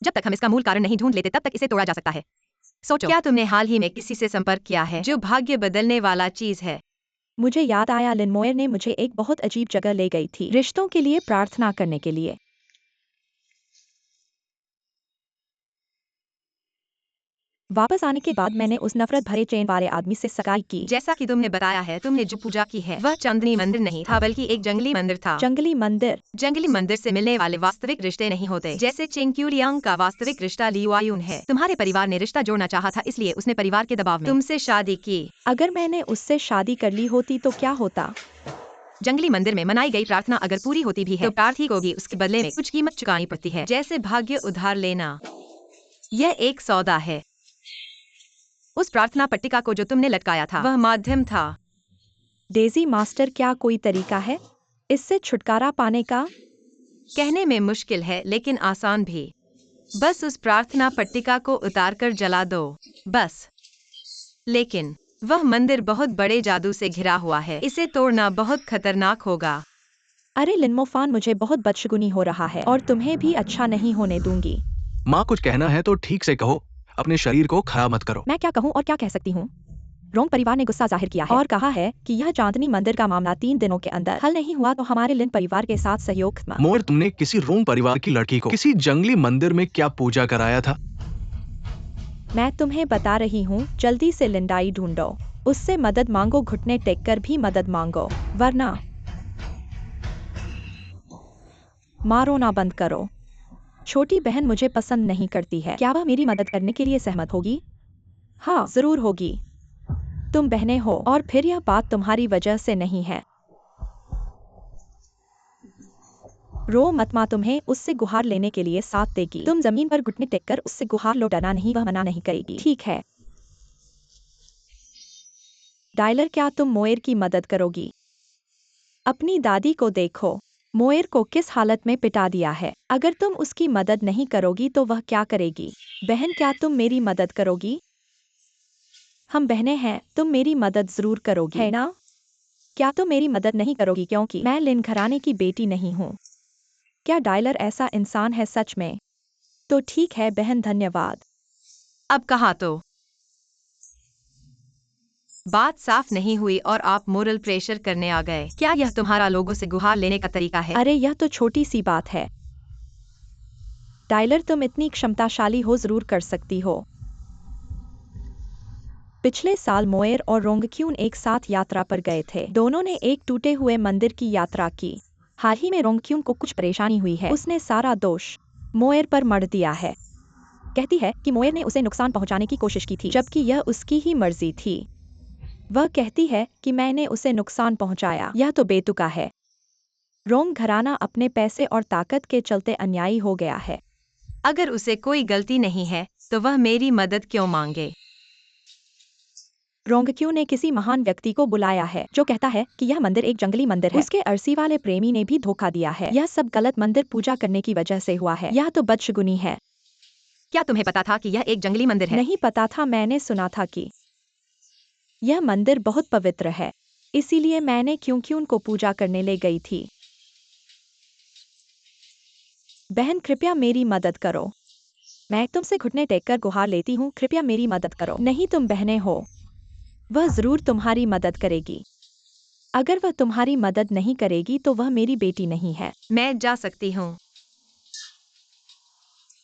जब तक हम इसका मूल कारण नहीं ढूंढ लेते तब तक इसे तोड़ा जा सकता है। सोचो, क्या तुमने हाल ही में किसी से संपर्क किया है जो भाग्य बदलने वाला चीज है? मुझे याद आया, लिन मोयर ने मुझे एक बहुत अजीब जगह ले गई थी, रिश्तों के लिए प्रार्थना करने के लिए। वापस आने के बाद मैंने उस नफरत भरे चेन वाले आदमी से सगाई की। जैसा कि तुमने बताया है, तुमने जो पूजा की है वह चांदनी मंदिर नहीं था बल्कि एक जंगली मंदिर था। जंगली मंदिर? जंगली मंदिर से मिलने वाले वास्तविक रिश्ते नहीं होते। जैसे चिंक्यूलियांग का वास्तविक रिश्ता लियुआयुन है। तुम्हारे परिवार ने रिश्ता जोड़ना चाहा था, इसलिए उसने परिवार के दबाव में तुमसे शादी की। अगर मैंने उससे शादी कर ली होती तो क्या होता? जंगली मंदिर में मनाई गई प्रार्थना अगर पूरी होती भी है तो प्रार्थी को भी उसके बदले में कुछ कीमत चुकानी पड़ती है, जैसे भाग्य उधार लेना। यह एक सौदा है। उस प्रार्थना पट्टिका को जो तुमने लटकाया था वह माध्यम था। डेजी मास्टर, क्या कोई तरीका है इससे छुटकारा पाने का? कहने में मुश्किल है लेकिन आसान भी। बस उस प्रार्थना पट्टिका को उतारकर जला दो, बस। लेकिन वह मंदिर बहुत बड़े जादू से घिरा हुआ है, इसे तोड़ना बहुत खतरनाक होगा। अरे लिनमोफान, मुझे बहुत बदशगुनी हो रहा है और तुम्हें भी अच्छा नहीं होने दूंगी। माँ, कुछ कहना है तो ठीक से कहो, अपने शरीर को खराब मत करो। मैं क्या कहूँ और क्या कह सकती हूँ? रोंग परिवार ने गुस्सा जाहिर किया है और कहा है कि यह चांदनी मंदिर का मामला 3 दिनों के अंदर हल नहीं हुआ तो हमारे लिन परिवार के साथ सहयोग। मोयर, तुमने किसी रोंग परिवार की लड़की को किसी जंगली मंदिर में क्या पूजा कराया था? मैं तुम्हें बता रही हूँ, जल्दी से लिंडाई ढूंढो, उससे मदद मांगो, घुटने टेक कर भी मदद मांगो, वरना मारो ना बंद करो। छोटी बहन मुझे पसंद नहीं करती है, क्या वह मेरी मदद करने के लिए सहमत होगी? हाँ, जरूर होगी। तुम बहनें हो और फिर यह बात तुम्हारी वजह से नहीं है। रो मत, माँ तुम्हें उससे गुहार लेने के लिए साथ देगी। तुम जमीन पर घुटने टेक कर उससे गुहार लो, डरना नहीं, वह मना नहीं करेगी, ठीक है? डायलर, क्या तुम मोयर की मदद करोगी? अपनी दादी को देखो, मोयर को किस हालत में पिटा दिया है। अगर तुम उसकी मदद नहीं करोगी तो वह क्या करेगी? बहन, क्या तुम मेरी मदद करोगी? हम बहनें हैं, तुम मेरी मदद जरूर करोगी, है ना? क्या तुम मेरी मदद नहीं करोगी क्योंकि मैं लिन घराने की बेटी नहीं हूँ? क्या डायलर ऐसा इंसान है सच में? तो ठीक है बहन, धन्यवाद। अब कहा तो बात साफ नहीं हुई और आप मोरल प्रेशर करने आ गए। क्या यह तुम्हारा लोगों से गुहार लेने का तरीका है? अरे यह तो छोटी सी बात है। डायलर, तुम इतनी क्षमताशाली हो, जरूर कर सकती हो। पिछले साल मोयर और रोंगक्यून एक साथ यात्रा पर गए थे। दोनों ने एक टूटे हुए मंदिर की यात्रा की। हाल ही में रोंगक्यून को कुछ परेशानी हुई है, उसने सारा दोष मोयर पर मढ़ दिया है। कहती है कि मोयर ने उसे नुकसान पहुंचाने की कोशिश की थी, जबकि यह उसकी ही मर्जी थी। वह कहती है कि मैंने उसे नुकसान पहुंचाया, यह तो बेतुका है। रोंग घराना अपने पैसे और ताकत के चलते अन्यायी हो गया है। अगर उसे कोई गलती नहीं है तो वह मेरी मदद क्यों मांगे? रोंगक्यू ने किसी महान व्यक्ति को बुलाया है जो कहता है कि यह मंदिर एक जंगली मंदिर है। उसके अरसी वाले प्रेमी ने भी धोखा दिया है। यह सब गलत मंदिर पूजा करने की वजह से हुआ है। यह तो बदशगुनी है। क्या तुम्हें पता था कि यह एक जंगली मंदिर है? नहीं पता था, मैंने सुना था कि यह मंदिर बहुत पवित्र है, इसीलिए मैंने क्योंकि को पूजा करने ले गई थी। बहन, कृपया मेरी मदद करो। मैं तुमसे घुटने टेक कर गुहार लेती हूँ, कृपया मेरी मदद करो। नहीं, तुम बहनें हो, वह जरूर तुम्हारी मदद करेगी। अगर वह तुम्हारी मदद नहीं करेगी तो वह मेरी बेटी नहीं है। मैं जा सकती हूँ,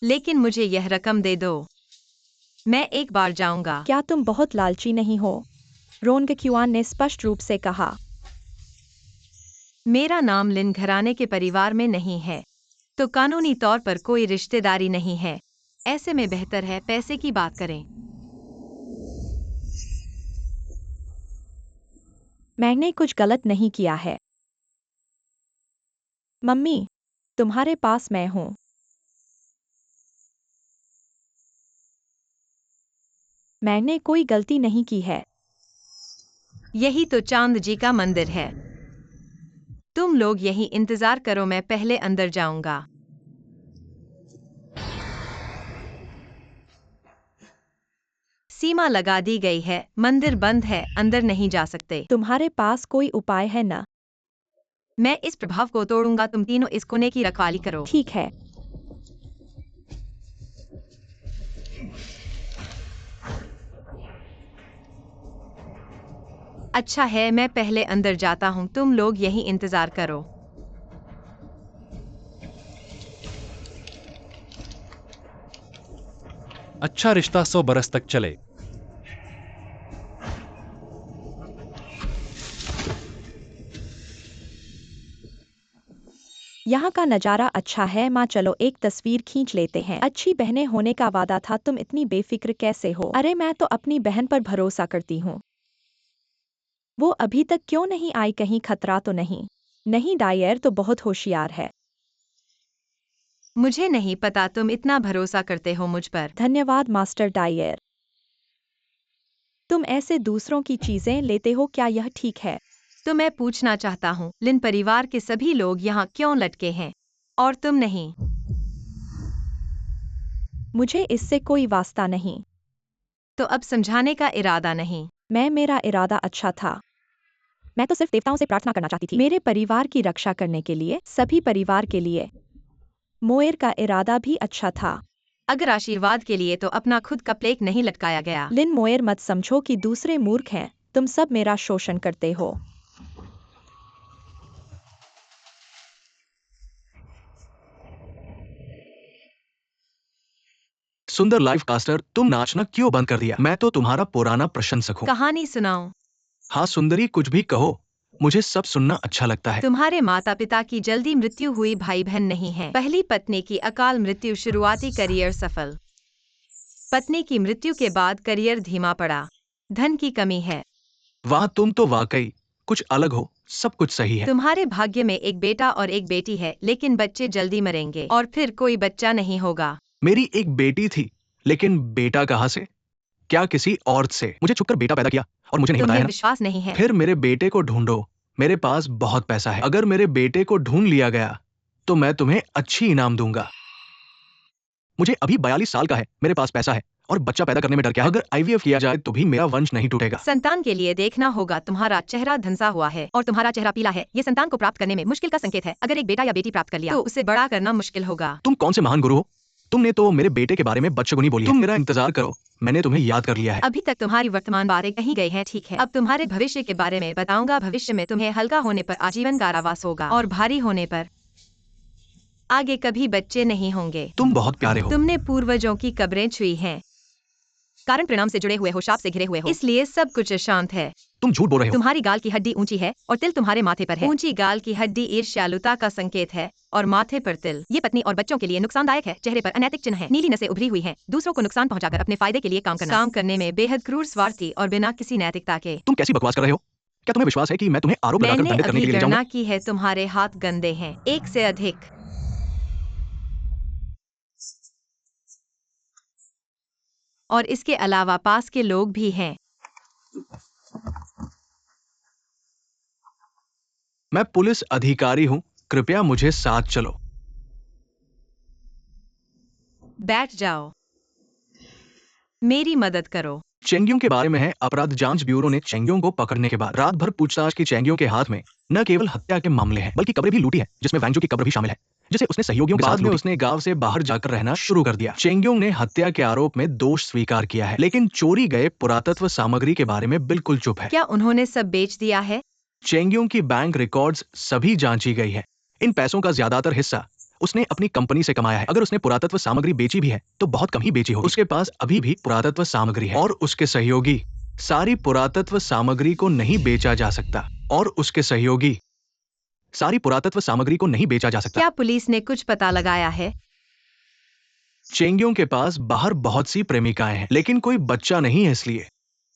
लेकिन मुझे यह रकम दे दो। मैं एक बार जाऊंगा। क्या तुम बहुत लालची नहीं हो? रोंगक्यूआन ने स्पष्ट रूप से कहा। मेरा नाम लिन घराने के परिवार में नहीं है, तो कानूनी तौर पर कोई रिश्तेदारी नहीं है। ऐसे में बेहतर है पैसे की बात करें। मैंने कुछ गलत नहीं किया है। मम्मी, तुम्हारे पास मैं हूँ। मैंने कोई गलती नहीं की है। यही तो चांद जी का मंदिर है। तुम लोग यही इंतजार करो, मैं पहले अंदर जाऊंगा। सीमा लगा दी गई है, मंदिर बंद है, अंदर नहीं जा सकते। तुम्हारे पास कोई उपाय है न? मैं इस प्रभाव को तोड़ूंगा, तुम तीनों इस कोने की रखवाली करो। ठीक है। अच्छा है, मैं पहले अंदर जाता हूँ, तुम लोग यहीं इंतजार करो। अच्छा रिश्ता 100 बरस तक चले। यहाँ का नज़ारा अच्छा है माँ, चलो एक तस्वीर खींच लेते हैं। अच्छी बहनें होने का वादा था, तुम इतनी बेफिक्र कैसे हो? अरे मैं तो अपनी बहन पर भरोसा करती हूँ। वो अभी तक क्यों नहीं आई, कहीं खतरा तो नहीं? नहीं, डायर तो बहुत होशियार है। मुझे नहीं पता तुम इतना भरोसा करते हो मुझ पर। धन्यवाद मास्टर डायर। तुम ऐसे दूसरों की चीजें लेते हो, क्या यह ठीक है? तो मैं पूछना चाहता हूँ, लिन परिवार के सभी लोग यहाँ क्यों लटके हैं और तुम नहीं? मुझे इससे कोई वास्ता नहीं। तो अब समझाने का इरादा नहीं? मेरा इरादा अच्छा था। मैं तो सिर्फ देवताओं से प्रार्थना करना चाहती थी, मेरे परिवार की रक्षा करने के लिए, सभी परिवार के लिए। मोएर का इरादा भी अच्छा था। अगर आशीर्वाद के लिए तो अपना खुद का प्लेक नहीं लटकाया गया। लिन, मोएर मत समझो कि दूसरे मूर्ख हैं, तुम सब मेरा शोषण करते हो। सुंदर लाइव कास्टर, तुम नाचना क्यों बंद कर दिया? मैं तो तुम्हारा पुराना प्रशंसक हूँ। कहानी सुनाओ। हाँ सुंदरी, कुछ भी कहो, मुझे सब सुनना अच्छा लगता है। तुम्हारे माता पिता की जल्दी मृत्यु हुई, भाई बहन नहीं है। पहली पत्नी की अकाल मृत्यु, शुरुआती करियर सफल। पत्नी की मृत्यु के बाद करियर धीमा पड़ा, धन की कमी है। वाह, तुम तो वाकई कुछ अलग हो, सब कुछ सही है। तुम्हारे भाग्य में एक बेटा और एक बेटी है, लेकिन बच्चे जल्दी मरेंगे और फिर कोई बच्चा नहीं होगा। मेरी एक बेटी थी, लेकिन बेटा कहाँ से? क्या किसी औरत से? मुझे छुपकर बेटा पैदा किया और मुझे नहीं तुम्हें बताया ना? विश्वास नहीं है? फिर मेरे बेटे को ढूंढो, मेरे पास बहुत पैसा है। अगर मेरे बेटे को ढूंढ लिया गया तो मैं तुम्हें अच्छी इनाम दूंगा। मुझे अभी 42 साल का है, मेरे पास पैसा है और बच्चा पैदा करने में डर क्या है? अगर आईवीएफ किया जाए तो भी मेरा वंश नहीं टूटेगा। संतान के लिए देखना होगा, तुम्हारा चेहरा धंसा हुआ है और तुम्हारा चेहरा पीला है, ये संतान को प्राप्त करने में मुश्किल का संकेत है। अगर एक बेटा या बेटी प्राप्त कर लिया तो उसे बड़ा करना मुश्किल होगा। तुम कौन से महान गुरु हो? तुमने तो मेरे बेटे के बारे में बदशगुनी बोली है। तुम मेरा इंतजार करो, मैंने तुम्हें याद कर लिया है। अभी तक तुम्हारी वर्तमान बातें कहीं गई हैं, ठीक है। अब तुम्हारे भविष्य के बारे में बताऊंगा। भविष्य में तुम्हें हल्का होने पर आजीवन कारावास होगा और भारी होने पर आगे कभी बच्चे नहीं होंगे। तुम बहुत प्यारे हो। तुमने पूर्वजों की कब्रें छुई हैं, कारण परिणाम से जुड़े हुए हो, शाप से घिरे हुए हो, इसलिए सब कुछ अशांत है। तुम झूठ बोल रहे हो। तुम्हारी गाल की हड्डी ऊंची है और तिल तुम्हारे माथे पर है। ऊंची गाल की हड्डी ईर्ष्यालुता का संकेत है और माथे पर तिल, ये पत्नी और बच्चों के लिए नुकसानदायक है। चेहरे पर अनैतिक चिन्ह है, नीली नसें उभरी हुई हैं, दूसरों को नुकसान पहुंचाकर अपने फायदे के लिए काम करने में बेहद क्रूर, स्वार्थी और बिना किसी नैतिकता के। तुम कैसी बकवास कर रहे हो? क्या तुम्हें विश्वास है कि मैं तुम्हें आरोप लगाकर मैंने दंडित करने अभी के लिए ले जाऊंगा? गणना की है, तुम्हारे हाथ गंदे हैं, एक से अधिक। और इसके अलावा पास के लोग भी हैं। मैं पुलिस अधिकारी हूँ, कृपया मुझे साथ चलो। बैठ जाओ, मेरी मदद करो। चेंग्योंग के बारे में है। अपराध जांच ब्यूरो ने चेंग्योंग को पकड़ने के बाद रात भर पूछताछ की। चेंग्योंग के हाथ में न केवल हत्या के मामले हैं, बल्कि कब्रें भी लूटी है, जिसमें वांगजू की कब्र भी शामिल है, जिसे उसने सहयोगियों के साथ लूटी। उसने गांव से बाहर जाकर रहना शुरू कर दिया। चेंग्योंग ने हत्या के आरोप में दोष स्वीकार किया है, लेकिन चोरी गए पुरातत्व सामग्री के बारे में बिल्कुल चुप है। क्या उन्होंने सब बेच दिया है? चेंग्योंग की बैंक रिकॉर्ड्स सभी जांची गई है। इन पैसों का ज्यादातर हिस्सा उसने अपनी कंपनी से कमाया है। अगर उसने पुरातत्व सामग्री बेची भी है तो बहुत कम ही बेची होगी। उसके पास अभी भी पुरातत्व सामग्री है और उसके सहयोगी सारी पुरातत्व सामग्री को नहीं बेचा जा सकता और उसके सहयोगी सारी पुरातत्व सामग्री को नहीं बेचा जा सकता। क्या पुलिस ने कुछ पता लगाया है? चेंग्योंग के पास बाहर बहुत सी प्रेमिकाएं हैं, लेकिन कोई बच्चा नहीं है, इसलिए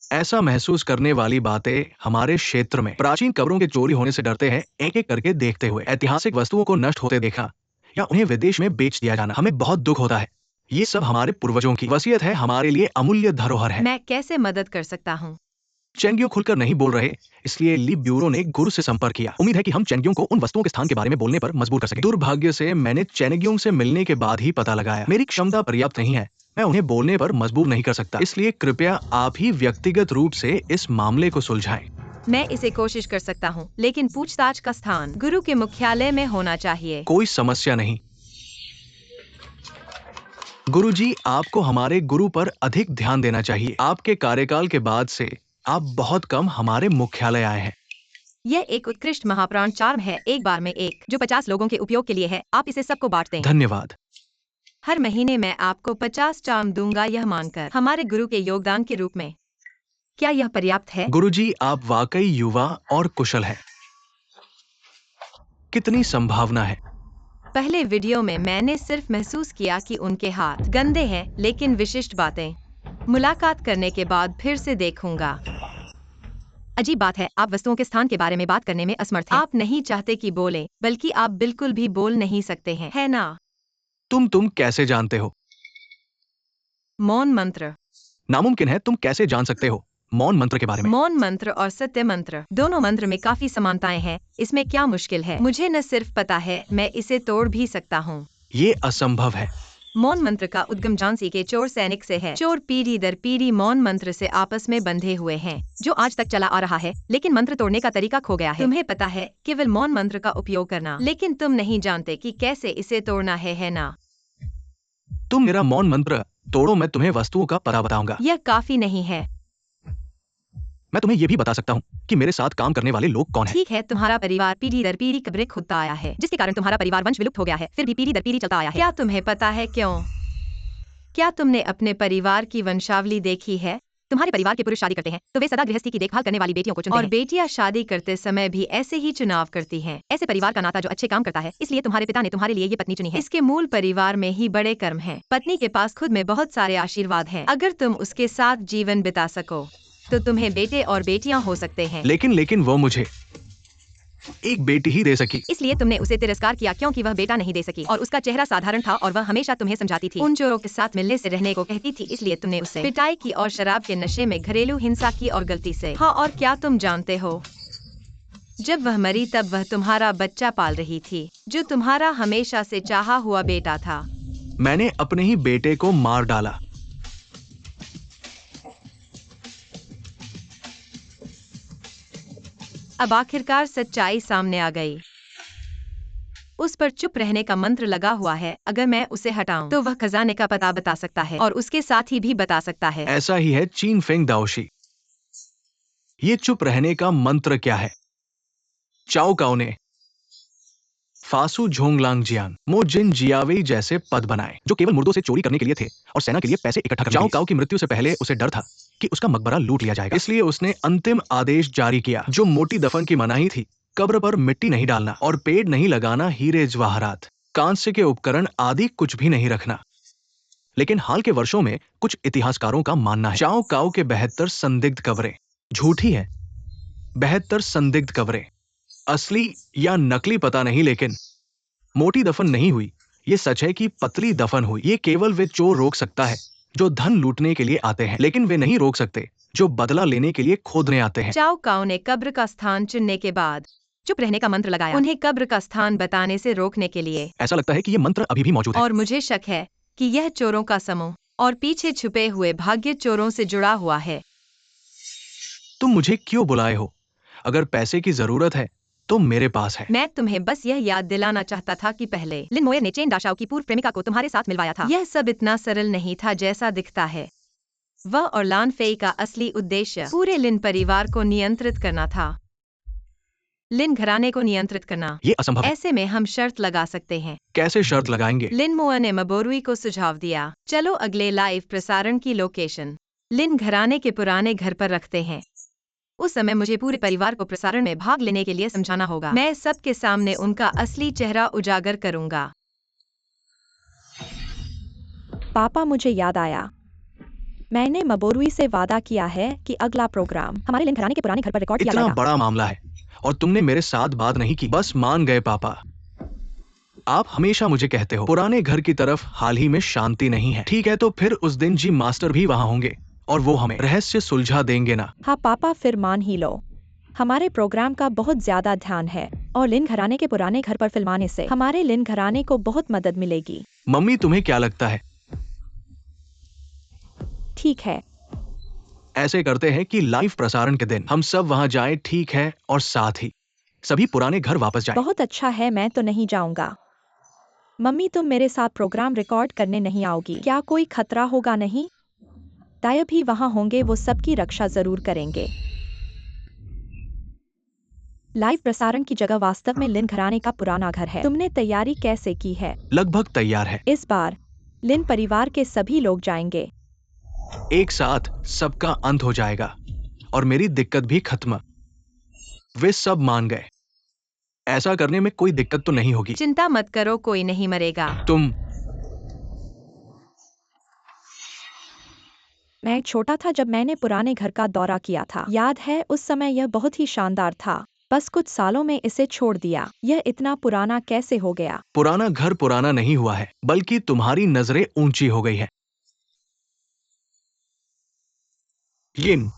ऐसा महसूस करने वाली बातें हमारे क्षेत्र में प्राचीन कब्रों के चोरी होने से डरते हैं। एक एक करके देखते हुए ऐतिहासिक वस्तुओं को नष्ट होते देखा या उन्हें विदेश में बेच दिया जाना हमें बहुत दुख होता है। ये सब हमारे पूर्वजों की वसीयत है, हमारे लिए अमूल्य धरोहर है। मैं कैसे मदद कर सकता हूँ? चेंग्योंग खुलकर नहीं बोल रहे, इसलिए ली ब्यूरो ने गुरु से संपर्क किया। उम्मीद है कि हम चेंग्योंग को उन वस्तुओं के स्थान के बारे में बोलने पर मजबूर कर सकें। दुर्भाग्य से मैंने चेंग्योंग से मिलने के बाद ही पता लगाया मेरी क्षमता पर्याप्त नहीं है मैं उन्हें बोलने पर मजबूर नहीं कर सकता, इसलिए कृपया आप ही व्यक्तिगत रूप से इस मामले को सुलझाएं। मैं इसे कोशिश कर सकता हूँ, लेकिन पूछताछ का स्थान गुरु के मुख्यालय में होना चाहिए। कोई समस्या नहीं। गुरुजी, आपको हमारे गुरु पर अधिक ध्यान देना चाहिए। आपके कार्यकाल के बाद से आप बहुत कम हमारे मुख्यालय आए हैं। यह एक उत्कृष्ट महाप्राण चार्म है, एक बार में एक, जो 50 लोगों के उपयोग के लिए है। आप इसे सबको बांट दें। धन्यवाद। हर महीने मैं आपको 50 चार्म दूंगा, यह मानकर हमारे गुरु के योगदान के रूप में। क्या यह पर्याप्त है? गुरुजी, आप वाकई युवा और कुशल हैं। कितनी संभावना है। पहले वीडियो में मैंने सिर्फ महसूस किया कि उनके हाथ गंदे हैं, लेकिन विशिष्ट बातें मुलाकात करने के बाद फिर से देखूंगा। अजीब बात है, आप वस्तुओं के स्थान के बारे में बात करने में असमर्थ हैं। आप नहीं चाहते कि बोलें, बल्कि आप बिल्कुल भी बोल नहीं सकते हैं, है ना? तुम कैसे जानते हो? मौन मंत्र। नामुमकिन है, तुम कैसे जान सकते हो मौन मंत्र के बारे में? मौन मंत्र और सत्य मंत्र दोनों मंत्र में काफी समानताएं हैं। इसमें क्या मुश्किल है? मुझे न सिर्फ पता है, मैं इसे तोड़ भी सकता हूँ। ये असंभव है। मौन मंत्र का उद्गम झांसी के चोर सैनिक से है। चोर पीढ़ी दर पीढ़ी मौन मंत्र से आपस में बंधे हुए हैं, जो आज तक चला आ रहा है, लेकिन मंत्र तोड़ने का तरीका खो गया है। तुम्हें पता है केवल मौन मंत्र का उपयोग करना, लेकिन तुम नहीं जानते कि कैसे इसे तोड़ना है ना? तुम मेरा मौन मंत्र तोड़ो, मैं तुम्हें वस्तुओं का पता बताऊंगा। यह काफी नहीं है। मैं तुम्हें ये भी बता सकता हूँ कि मेरे साथ काम करने वाले लोग कौन हैं। ठीक है, तुम्हारा परिवार पीढ़ी दर पीढ़ी कब्रें खोदता आया है, जिसके कारण तुम्हारा परिवार वंश विलुप्त हो गया है, फिर भी पीढ़ी दर पीढ़ी चलता आया है। क्या तुम्हें पता है क्यों? क्या तुमने अपने परिवार की वंशावली देखी है? तुम्हारे परिवार के पुरुष शादी करते हैं तो वे सदा गृहस्थी की देखभाल करने वाली बेटियों को चुनते हैं, और बेटियां शादी करते समय भी ऐसे ही चुनाव करती हैं। ऐसे परिवार का नाता जो अच्छे काम करता है, इसलिए तुम्हारे पिता ने तुम्हारे लिए ये पत्नी चुनी है। इसके मूल परिवार में ही बड़े कर्म हैं। पत्नी के पास खुद में बहुत सारे आशीर्वाद हैं। अगर तुम उसके साथ जीवन बिता सको तो तुम्हें बेटे और बेटियां हो सकते हैं। लेकिन वो मुझे एक बेटी ही दे सकी। इसलिए तुमने उसे तिरस्कार किया क्योंकि वह बेटा नहीं दे सकी, और उसका चेहरा साधारण था और वह हमेशा तुम्हें समझाती थी, उन चोरों के साथ मिलने से रहने को कहती थी। इसलिए तुमने उसे पिटाई की और शराब के नशे में घरेलू हिंसा की और गलती से। हाँ, और क्या तुम जानते हो, जब वह मरी तब वह तुम्हारा बच्चा पाल रही थी, जो तुम्हारा हमेशा से चाहा हुआ बेटा था। मैंने अपने ही बेटे को मार डाला। अब आखिरकार सच्चाई सामने आ गई। उस पर चुप रहने का मंत्र लगा हुआ है। अगर मैं उसे हटाऊं तो वह खजाने का पता बता सकता है और उसके साथ ही भी बता सकता है। ऐसा ही है चीन फेंग दाओशी। ये चुप रहने का मंत्र क्या है? चाओ काओ ने फासु झोंगलांग जियांग मो जिन जियावेई जैसे पद बनाए, जो केवल मुर्दों से चोरी करने के लिए थे और सेना के लिए पैसे इकट्ठा करने। चाओ काओ की मृत्यु से पहले उसे डर था कि उसका मकबरा लूट लिया जाएगा, इसलिए उसने अंतिम आदेश जारी किया, जो मोटी दफन की मनाही थी। कब्र पर मिट्टी नहीं डालना और पेड़ नहीं लगाना, हीरे जवाहरात, कांस्य के उपकरण आदि कुछ भी नहीं रखना। लेकिन हाल के वर्षों में कुछ इतिहासकारों का मानना है चाओ काओ के 72 संदिग्ध कब्रें झूठी है। 72 संदिग्ध कब्रें असली या नकली पता नहीं, लेकिन मोटी दफन नहीं हुई। ये सच है कि पतली दफन हुई। ये केवल वे चोर रोक सकता है जो धन लूटने के लिए आते हैं, लेकिन वे नहीं रोक सकते जो बदला लेने के लिए खोदने आते हैं। चाओ काओ ने कब्र का स्थान चुनने के बाद चुप रहने का मंत्र लगाया, उन्हें कब्र का स्थान बताने से रोकने के लिए। ऐसा लगता है कि ये मंत्र अभी भी मौजूद है। और मुझे शक है कि यह चोरों का समूह और पीछे छुपे हुए भाग्य चोरों से जुड़ा हुआ है। तुम मुझे क्यों बुलाए हो? अगर पैसे की जरूरत है तो मेरे पास है। मैं तुम्हें बस यह याद दिलाना चाहता था कि पहले लिन मोयर ने चेन दाशाओ की पूर्व प्रेमिका को तुम्हारे साथ मिलवाया था। यह सब इतना सरल नहीं था जैसा दिखता है। वह और लान फेई का असली उद्देश्य पूरे लिन परिवार को नियंत्रित करना था, लिन घराने को नियंत्रित करना। ये असंभव है। ऐसे में हम शर्त लगा सकते हैं। कैसे शर्त लगाएंगे? लिन मोअर ने मबोरुई को सुझाव दिया, चलो अगले लाइव प्रसारण की लोकेशन लिन घराने के पुराने घर पर रखते हैं। उस समय मुझे पूरे परिवार को प्रसारण में भाग लेने के लिए समझाना होगा। मैं सबके सामने उनका असली चेहरा उजागर करूंगा। पापा, मुझे याद आया, मैंने मबोरुई से वादा किया है कि अगला प्रोग्राम हमारे लिन घराने के पुराने घर पर रिकॉर्ड किया इतना जाएगा। बड़ा मामला है और तुमने मेरे साथ बात नहीं की, बस मान गए। पापा, आप हमेशा मुझे कहते हो पुराने घर की तरफ हाल ही में शांति नहीं है। ठीक है, तो फिर उस दिन जी मास्टर भी वहां होंगे और वो हमें रहस्य सुलझा देंगे ना? हाँ पापा, फिर मान ही लो। हमारे प्रोग्राम का बहुत ज्यादा ध्यान है और लिन घराने के पुराने घर पर फिल्माने से हमारे लिन घराने को बहुत मदद मिलेगी। मम्मी, तुम्हें क्या लगता है ठीक है, ऐसे करते हैं कि लाइव प्रसारण के दिन हम सब वहां जाएं, ठीक है, और साथ ही सभी पुराने घर वापस जाएं। बहुत अच्छा है, मैं तो नहीं जाऊंगा। मम्मी तुम मेरे साथ प्रोग्राम रिकॉर्ड करने नहीं आओगी? क्या कोई खतरा होगा? नहीं, ताया भी वहां होंगे, वो सबकी रक्षा जरूर करेंगे। लाइव प्रसारण की जगह वास्तव में लिन घराने का पुराना घर है। तुमने तैयारी कैसे की है? लगभग तैयार है। इस बार लिन परिवार के सभी लोग जाएंगे। एक साथ सबका अंत हो जाएगा और मेरी दिक्कत भी खत्म। वे सब मान गए। ऐसा करने में कोई दिक्कत तो नहीं होगी। चिंता मत करो, कोई नहीं मरेगा। तुम मैं छोटा था जब मैंने पुराने घर का दौरा किया था। याद है, उस समय यह बहुत ही शानदार था। बस कुछ सालों में इसे छोड़ दिया। यह इतना पुराना कैसे हो गया? पुराना घर पुराना नहीं हुआ है, बल्कि तुम्हारी नजरें ऊंची हो गई है। लिन,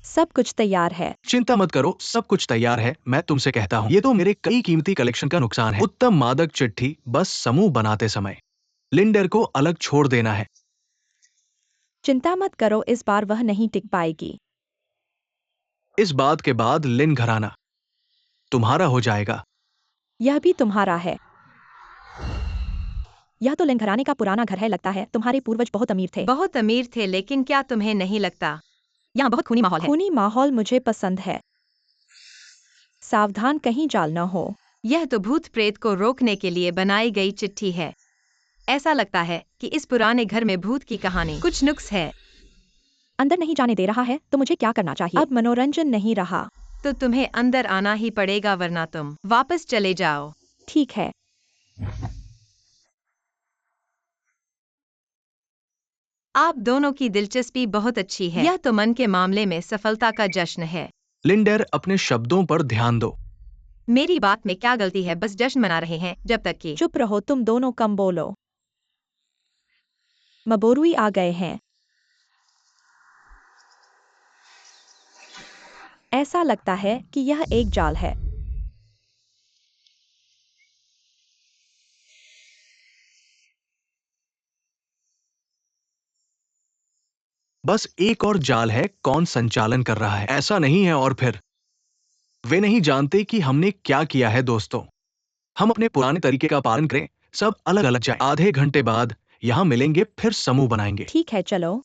सब कुछ तैयार है। चिंता मत करो, सब कुछ तैयार है। मैं तुमसे कहता हूँ, ये तो मेरे कई कीमती कलेक्शन का नुकसान है। उत्तम मादक चिट्ठी, बस समूह बनाते समय लिंडर को अलग छोड़ देना है। चिंता मत करो, इस बार वह नहीं टिक पाएगी। इस बात के बाद लिन घराना तुम्हारा हो जाएगा। यह भी तुम्हारा है। यह तो लिन घराने का पुराना घर है। लगता है तुम्हारे पूर्वज बहुत अमीर थे। बहुत अमीर थे, लेकिन क्या तुम्हें नहीं लगता यहाँ बहुत खूनी माहौल है? खूनी माहौल मुझे पसंद है। सावधान, कहीं जाल न हो। यह तो भूत प्रेत को रोकने के लिए बनाई गई चिट्ठी है। ऐसा लगता है कि इस पुराने घर में भूत की कहानी कुछ नुक्स है। अंदर नहीं जाने दे रहा है, तो मुझे क्या करना चाहिए? अब मनोरंजन नहीं रहा। तो तुम्हें अंदर आना ही पड़ेगा, वरना तुम वापस चले जाओ। ठीक है। आप दोनों की दिलचस्पी बहुत अच्छी है। यह तो मन के मामले में सफलता का जश्न है। लिंडर, अपने शब्दों पर ध्यान दो। मेरी बात में क्या गलती है? बस जश्न मना रहे हैं जब तक कि चुप रहो, तुम दोनों कम बोलो। मबोरुई आ गए हैं। ऐसा लगता है कि यह एक जाल है। बस एक और जाल है, कौन संचालन कर रहा है? ऐसा नहीं है। और फिर वे नहीं जानते कि हमने क्या किया है। दोस्तों, हम अपने पुराने तरीके का पालन करें, सब अलग अलग जाएं। आधे घंटे बाद यहां मिलेंगे, फिर समूह बनाएंगे। ठीक है, चलो।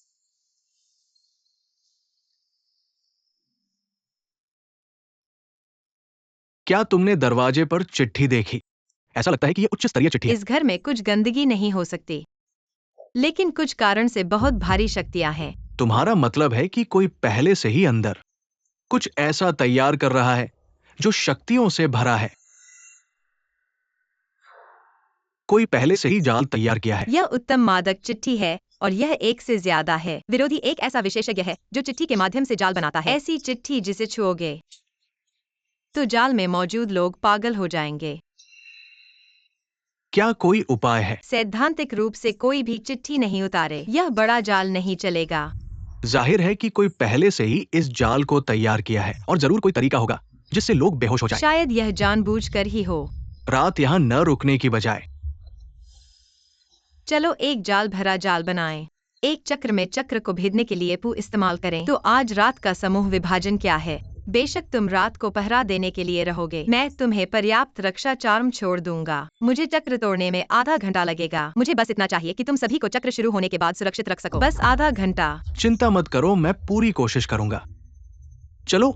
क्या तुमने दरवाजे पर चिट्ठी देखी? ऐसा लगता है कि यह उच्च स्तरीय चिट्ठी है। इस घर में कुछ गंदगी नहीं हो सकती, लेकिन कुछ कारण से बहुत भारी शक्तियां हैं। तुम्हारा मतलब है कि कोई पहले से ही अंदर कुछ ऐसा तैयार कर रहा है जो शक्तियों से भरा है। कोई पहले से ही जाल तैयार किया है। यह उत्तम मादक चिट्ठी है और यह एक से ज्यादा है। विरोधी एक ऐसा विशेषज्ञ है जो चिट्ठी के माध्यम से जाल बनाता है। ऐसी चिट्ठी जिसे छुओगे तो जाल में मौजूद लोग पागल हो जाएंगे। क्या कोई उपाय है? सैद्धांतिक रूप से कोई भी चिट्ठी नहीं उतारे, यह बड़ा जाल नहीं चलेगा। जाहिर है कि कोई पहले से ही इस जाल को तैयार किया है और जरूर कोई तरीका होगा जिससे लोग बेहोश हो जाएं। शायद यह जानबूझकर ही हो। रात यहां न रुकने की बजाय चलो एक जाल भरा जाल बनाएं। एक चक्र में चक्र को भेदने के लिए पू इस्तेमाल करें। तो आज रात का समूह विभाजन क्या है? बेशक तुम रात को पहरा देने के लिए रहोगे। मैं तुम्हें पर्याप्त रक्षा चार्म छोड़ दूंगा। मुझे चक्र तोड़ने में आधा घंटा लगेगा। मुझे बस इतना चाहिए कि तुम सभी को चक्र शुरू होने के बाद सुरक्षित रख सको। बस आधा घंटा। चिंता मत करो, मैं पूरी कोशिश करूंगा। चलो,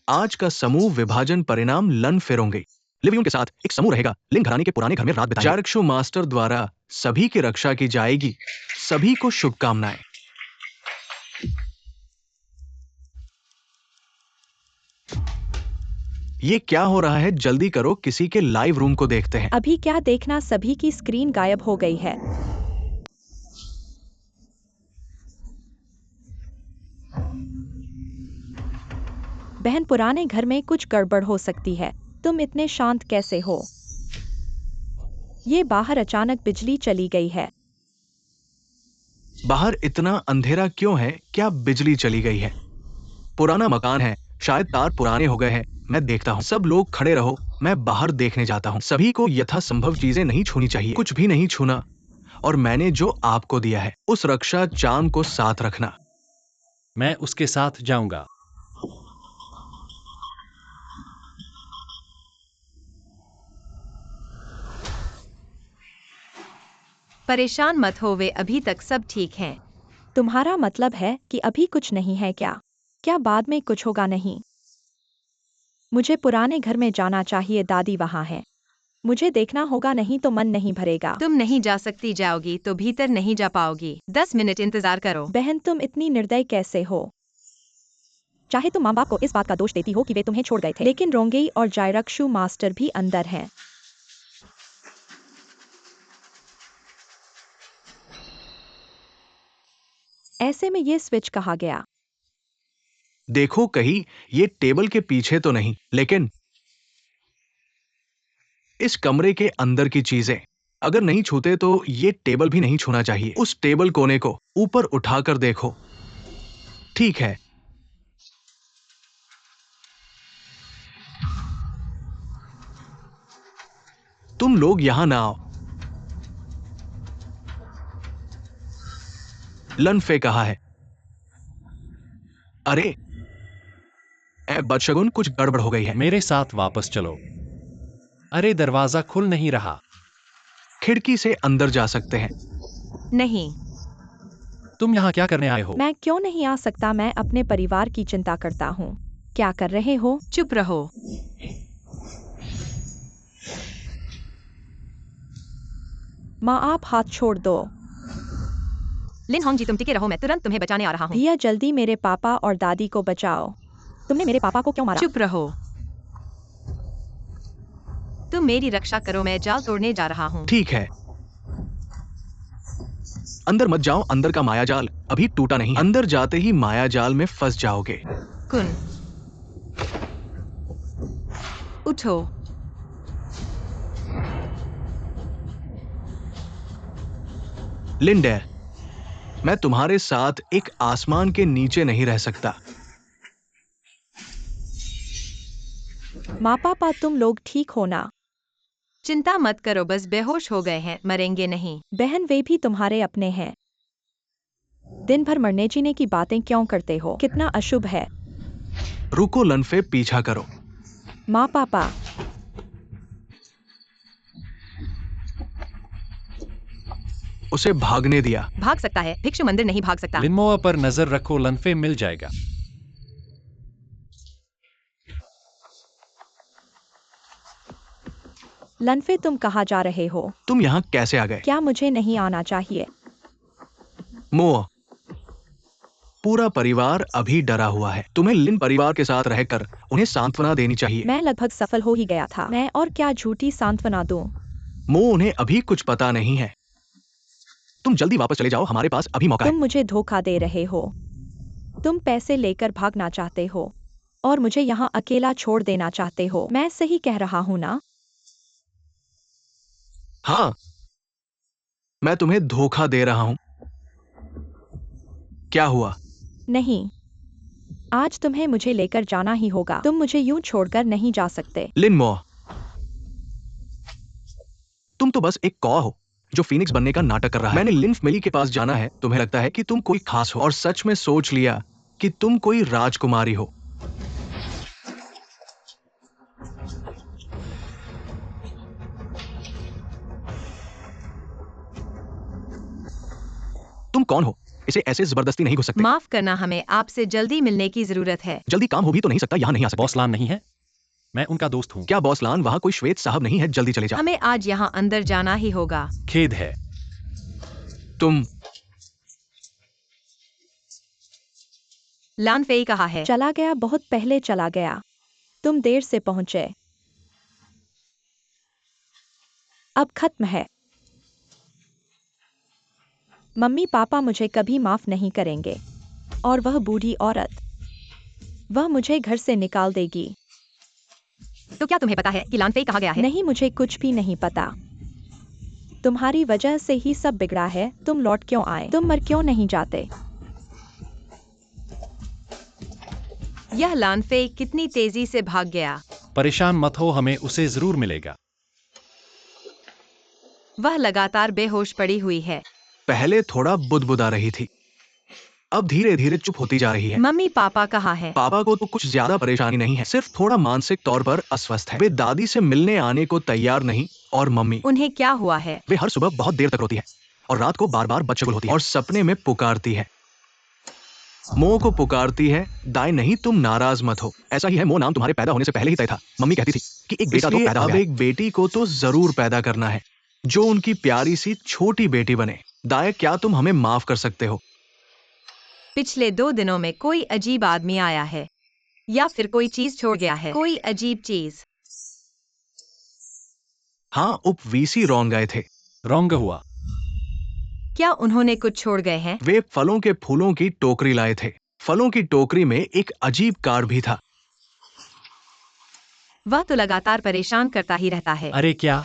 आज का समूह विभाजन परिणाम लन फिरोंगे। लिवियन के साथ एक समूह रहेगा। लिन घराने के पुराने घर में रात बिताएंगे। जार्कशु मास्टर द्वारा सभी की रक्षा की जाएगी। सभी को शुभकामनाएं। ये क्या हो रहा है? जल्दी करो, किसी के लाइव रूम को देखते हैं। अभी क्या देखना, सभी की स्क्रीन गायब हो गई है। बहन, पुराने घर में कुछ गड़बड़ हो सकती है। तुम इतने शांत कैसे हो? ये बाहर अचानक बिजली चली गई है। बाहर इतना अंधेरा क्यों है? क्या बिजली चली गई है? पुराना मकान है, शायद तार पुराने हो गए हैं। मैं देखता हूँ। सब लोग खड़े रहो, मैं बाहर देखने जाता हूँ। सभी को यथासंभव चीजें नहीं छूनी चाहिए। कुछ भी नहीं छूना। और मैंने जो आपको दिया है उस रक्षा चार्म को साथ रखना। मैं उसके साथ जाऊंगा। परेशान मत हो, वे अभी तक सब ठीक हैं। तुम्हारा मतलब है कि अभी कुछ नहीं है क्या? क्या बाद में कुछ होगा नहीं? मुझे पुराने घर में जाना चाहिए, दादी वहाँ है। मुझे देखना होगा, नहीं तो मन नहीं भरेगा। तुम नहीं जा सकती, जाओगी तो भीतर नहीं जा पाओगी। 10 मिनट इंतजार करो। बहन, तुम इतनी निर्दयी कैसे हो? चाहे तुम माँ बाप को इस बात का दोष देती हो कि वे तुम्हें छोड़ गए थे, लेकिन रोंगेई और जायरक्षु मास्टर भी अंदर हैं। ऐसे में ये स्विच कहाँ गया? देखो कहीं ये टेबल के पीछे तो नहीं, लेकिन इस कमरे के अंदर की चीजें अगर नहीं छूते तो ये टेबल भी नहीं छूना चाहिए। उस टेबल कोने को ऊपर उठाकर देखो। ठीक है, तुम लोग यहां ना आओ। लनफे कहा है। अरे बदशगुन, कुछ गड़बड़ हो गई है। मेरे साथ वापस चलो। अरे दरवाजा खुल नहीं रहा। खिड़की से अंदर जा सकते हैं। नहीं। तुम यहाँ क्या करने आए हो? मैं क्यों नहीं आ सकता? मैं अपने परिवार की चिंता करता हूँ। क्या कर रहे हो? चुप रहो। माँ, आप हाथ छोड़ दो। लिन होंग जी, तुम टिके रहो, मैं तुरंत तुम्हें बचाने आ रहा हूँ। भैया, जल्दी मेरे पापा और दादी को बचाओ। तुमने मेरे पापा को क्यों मारा? चुप रहो। तुम मेरी रक्षा करो, मैं जाल तोड़ने जा रहा हूँ। ठीक है, अंदर मत जाओ। अंदर का मायाजाल अभी टूटा नहीं है। अंदर जाते ही मायाजाल में फंस जाओगे। कुन, उठो। लिंडेर, मैं तुम्हारे साथ एक आसमान के नीचे नहीं रह सकता। माँ पापा, तुम लोग ठीक हो ना? चिंता मत करो, बस बेहोश हो गए हैं, मरेंगे नहीं। बहन, वे भी तुम्हारे अपने हैं। दिन भर मरने जीने की बातें क्यों करते हो? कितना अशुभ है। रुको लनफे, पीछा करो। माँ पापा, उसे भागने दिया। भाग सकता है, भिक्षु मंदिर नहीं भाग सकता। लिनमोआ पर नजर रखो, लनफे मिल जाएगा। लनफे, तुम कहाँ जा रहे हो? तुम यहाँ कैसे आ गए? क्या मुझे नहीं आना चाहिए? मोआ, पूरा परिवार अभी डरा हुआ है। तुम्हें लिन परिवार के साथ रहकर उन्हें सांत्वना देनी चाहिए। मैं लगभग सफल हो ही गया था। मैं और क्या झूठी सांत्वना दूं? मो, उन्हें अभी कुछ पता नहीं है। तुम जल्दी वापस चले जाओ, हमारे पास अभी मौका है। तुम मुझे धोखा दे रहे हो। तुम पैसे लेकर भागना चाहते हो और मुझे यहाँ अकेला छोड़ देना चाहते हो। मैं सही कह रहा हूँ ना? हाँ, मैं तुम्हें धोखा दे रहा हूं। क्या हुआ? नहीं, आज तुम्हें मुझे लेकर जाना ही होगा। तुम मुझे यूं छोड़कर नहीं जा सकते। लिन मो, तुम तो बस एक कौ हो जो फीनिक्स बनने का नाटक कर रहा है। मैंने लिंफ मिली के पास जाना है। तुम्हें लगता है कि तुम कोई खास हो और सच में सोच लिया कि तुम कोई राजकुमारी हो। तुम कौन हो? इसे ऐसे जबरदस्ती नहीं घुस सकते। माफ करना, हमें आपसे जल्दी मिलने की जरूरत है। जल्दी काम हो भी तो नहीं सकता, यहाँ नहीं आ सकते। बॉस लान नहीं है? मैं उनका दोस्त हूँ। क्या बॉस लान, वहाँ कोई श्वेत साहब नहीं है? जल्दी चले जाओ। हमें आज यहाँ अंदर जाना ही होगा। खेद है। तुम लान फेई कहाँ है? चला गया, बहुत पहले चला गया। तुम देर से पहुंचे। अब खत्म है। मम्मी पापा मुझे कभी माफ नहीं करेंगे और वह बूढ़ी औरत, वह मुझे घर से निकाल देगी। तो क्या तुम्हें पता है कि लान फेई कहाँ गया है? नहीं, मुझे कुछ भी नहीं पता। तुम्हारी वजह से ही सब बिगड़ा है। तुम लौट क्यों आए? तुम मर क्यों नहीं जाते? यह लान फेई कितनी तेजी से भाग गया। परेशान मत हो, हमें उसे जरूर मिलेगा। वह लगातार बेहोश पड़ी हुई है। पहले थोड़ा बुदबुदा रही थी, अब धीरे धीरे चुप होती जा रही है। मम्मी पापा कहाँ हैं? पापा को तो कुछ ज्यादा परेशानी नहीं है, सिर्फ थोड़ा मानसिक तौर पर अस्वस्थ है। वे दादी से मिलने आने को तैयार नहीं। और मम्मी, उन्हें क्या हुआ है? वे हर सुबह बहुत देर तक रोती है और रात को बार बार बदशगुल होती है और सपने में पुकारती है। मो को पुकारती है, दाई नहीं तुम नाराज मत हो। ऐसा ही है, मो नाम तुम्हारे पैदा होने से पहले ही तय था। मम्मी कहती थी कि एक बेटा तो पैदा हो गया है। अब एक बेटी को तो जरूर पैदा करना है जो उनकी प्यारी सी छोटी बेटी बने। दाई, क्या तुम हमें माफ कर सकते हो? पिछले 2 दिनों में कोई अजीब आदमी आया है या फिर कोई चीज छोड़ गया है? कोई अजीब चीज? हाँ, वीसी रॉन्ग गए थे। रॉन्ग हुआ। क्या उन्होंने कुछ छोड़ गए हैं? वे फलों के फूलों की टोकरी लाए थे। फलों की टोकरी में एक अजीब कार्ड भी था। वह तो लगातार परेशान करता ही रहता है। अरे क्या?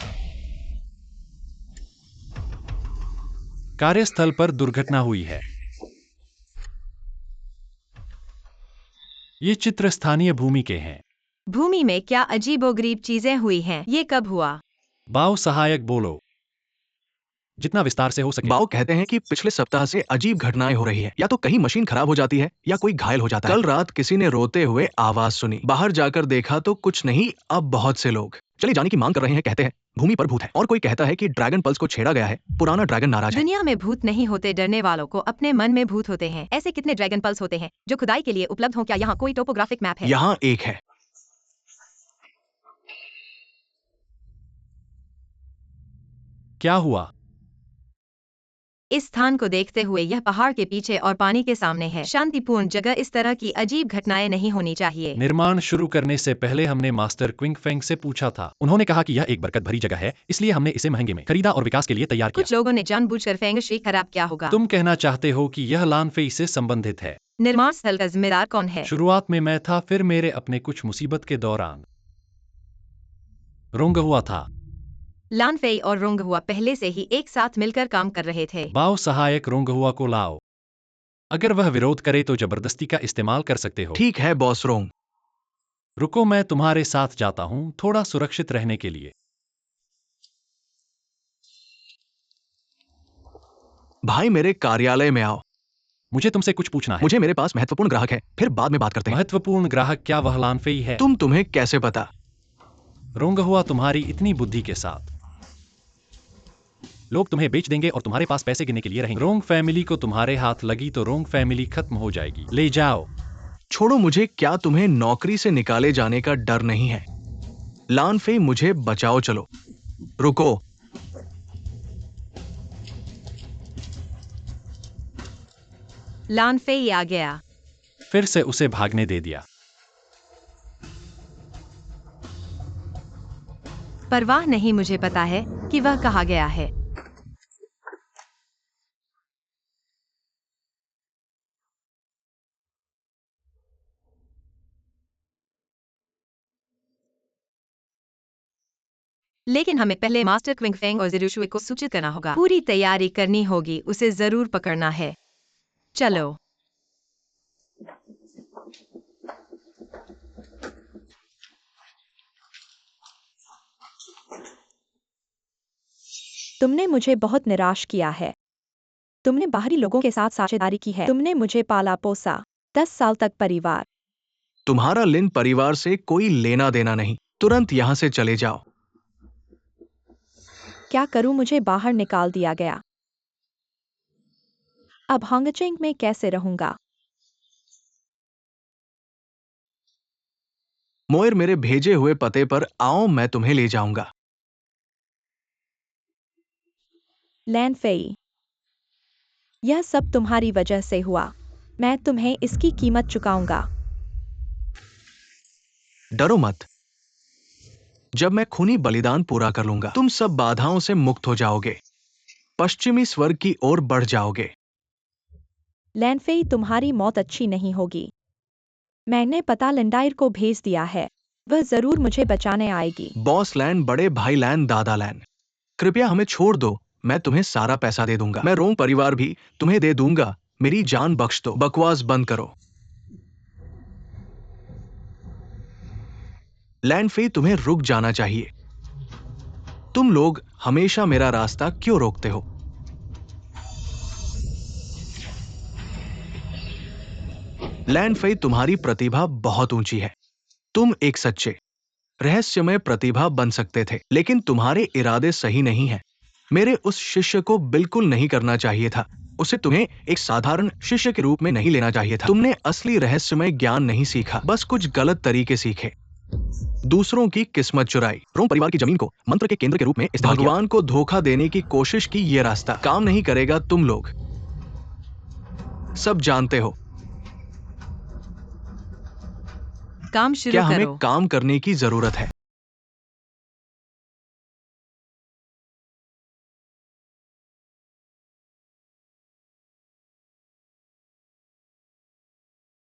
कार्यस्थल पर दुर्घटना हुई है। ये चित्र स्थानीय भूमि के हैं। भूमि में क्या अजीबोगरीब चीजें हुई हैं? ये कब हुआ? बाओ सहायक बोलो, जितना विस्तार से हो सके। बाओ कहते हैं कि पिछले सप्ताह से अजीब घटनाएं हो रही है। या तो कहीं मशीन खराब हो जाती है या कोई घायल हो जाता है। कल रात किसी ने रोते हुए आवाज सुनी। बाहर जाकर देखा तो कुछ नहीं, अब बहुत से लोग चले जाने की मांग कर रहे हैं। कहते हैं भूमि पर भूत है और कोई कहता है कि ड्रैगन पल्स को छेड़ा गया है। पुराना ड्रैगन नाराज है। दुनिया में भूत नहीं होते, डरने वालों को अपने मन में भूत होते हैं। ऐसे कितने ड्रैगन पल्स होते हैं जो खुदाई के लिए उपलब्ध हो? क्या यहाँ कोई टोपोग्राफिक मैप है? यहाँ एक है। क्या हुआ? इस स्थान को देखते हुए यह पहाड़ के पीछे और पानी के सामने है। शांतिपूर्ण जगह, इस तरह की अजीब घटनाएं नहीं होनी चाहिए। निर्माण शुरू करने से पहले हमने मास्टर क्विंग फेंग से पूछा था। उन्होंने कहा कि यह एक बरकत भरी जगह है, इसलिए हमने इसे महंगे में खरीदा और विकास के लिए तैयार किया। कुछ लोगों ने जानबूझकर फेंग शुई खराब किया होगा। तुम कहना चाहते हो कि यह लानफेई से संबंधित है? निर्माण स्थल का जिम्मेदार कौन है? शुरुआत में मैं था, फिर मेरे अपने कुछ मुसीबत के दौरान रोंग हुआ था। लानफेई और रोंग हुआ पहले से ही एक साथ मिलकर काम कर रहे थे। बाओ सहायक रोंग हुआ को लाओ। अगर वह विरोध करे तो जबरदस्ती का इस्तेमाल कर सकते हो। ठीक है बॉस रोंग। रुको, मैं तुम्हारे साथ जाता हूँ, थोड़ा सुरक्षित रहने के लिए। भाई मेरे कार्यालय में आओ। मुझे तुमसे कुछ पूछना है। मुझे मेरे पास महत्वपूर्ण ग्राहक है, फिर बाद में बात करते हैं। महत्वपूर्ण ग्राहक? क्या वह लानफेई है? तुम्हें कैसे पता? रोंग हुआ तुम्हारी इतनी बुद्धि के साथ लोग तुम्हें बेच देंगे और तुम्हारे पास पैसे गिनने के लिए रहेंगे। रोंग फैमिली को तुम्हारे हाथ लगी तो रोंग फैमिली खत्म हो जाएगी। ले जाओ। छोड़ो मुझे। क्या तुम्हें नौकरी से निकाले जाने का डर नहीं है? लानफेई मुझे बचाओ। चलो रुको। लानफेई आ गया। फिर से उसे भागने दे दिया। परवाह नहीं, मुझे पता है कि वह कहाँ गया है। लेकिन हमें पहले मास्टर क्विंग फेंग और ज़िरुशुए को सूचित करना होगा। पूरी तैयारी करनी होगी, उसे जरूर पकड़ना है। चलो। तुमने मुझे बहुत निराश किया है। तुमने बाहरी लोगों के साथ साझेदारी की है। तुमने मुझे पाला पोसा 10 साल तक। परिवार। तुम्हारा लिन परिवार से कोई लेना देना नहीं। तुरंत यहाँ से चले जाओ। क्या करूं? मुझे बाहर निकाल दिया गया। अब हांगचेंग में कैसे रहूंगा? मोयर, मेरे भेजे हुए पते पर आओ, मैं तुम्हें ले जाऊंगा। लैनफेई, यह सब तुम्हारी वजह से हुआ। मैं तुम्हें इसकी कीमत चुकाऊंगा। डरो मत। जब मैं खूनी बलिदान पूरा कर लूंगा, तुम सब बाधाओं से मुक्त हो जाओगे, पश्चिमी स्वर्ग की ओर बढ़ जाओगे। लैनफेई, तुम्हारी मौत अच्छी नहीं होगी। मैंने पता लिंडायर को भेज दिया है, वह जरूर मुझे बचाने आएगी। बॉस लैन, बड़े भाई लैन, दादा लैन, कृपया हमें छोड़ दो। मैं तुम्हें सारा पैसा दे दूंगा। मैं रोंग परिवार भी तुम्हें दे दूंगा। मेरी जान बख्श दो। बकवास बंद करो। लैनफेई, तुम्हें रुक जाना चाहिए। तुम लोग हमेशा मेरा रास्ता क्यों रोकते हो? लैंड फेई, तुम्हारी प्रतिभा बहुत ऊंची है। तुम एक सच्चे रहस्यमय प्रतिभा बन सकते थे, लेकिन तुम्हारे इरादे सही नहीं हैं। मेरे उस शिष्य को बिल्कुल नहीं करना चाहिए था। उसे तुम्हें एक साधारण शिष्य के रूप में नहीं लेना चाहिए था। तुमने असली रहस्यमय ज्ञान नहीं सीखा, बस कुछ गलत तरीके सीखे। दूसरों की किस्मत चुराई, रोम परिवार की जमीन को मंत्र के केंद्र के रूप में इस्तेमाल किया। भगवान को धोखा देने की कोशिश की। ये रास्ता काम नहीं करेगा। तुम लोग सब जानते हो। काम शुरू क्या हमें करो। काम करने की जरूरत है?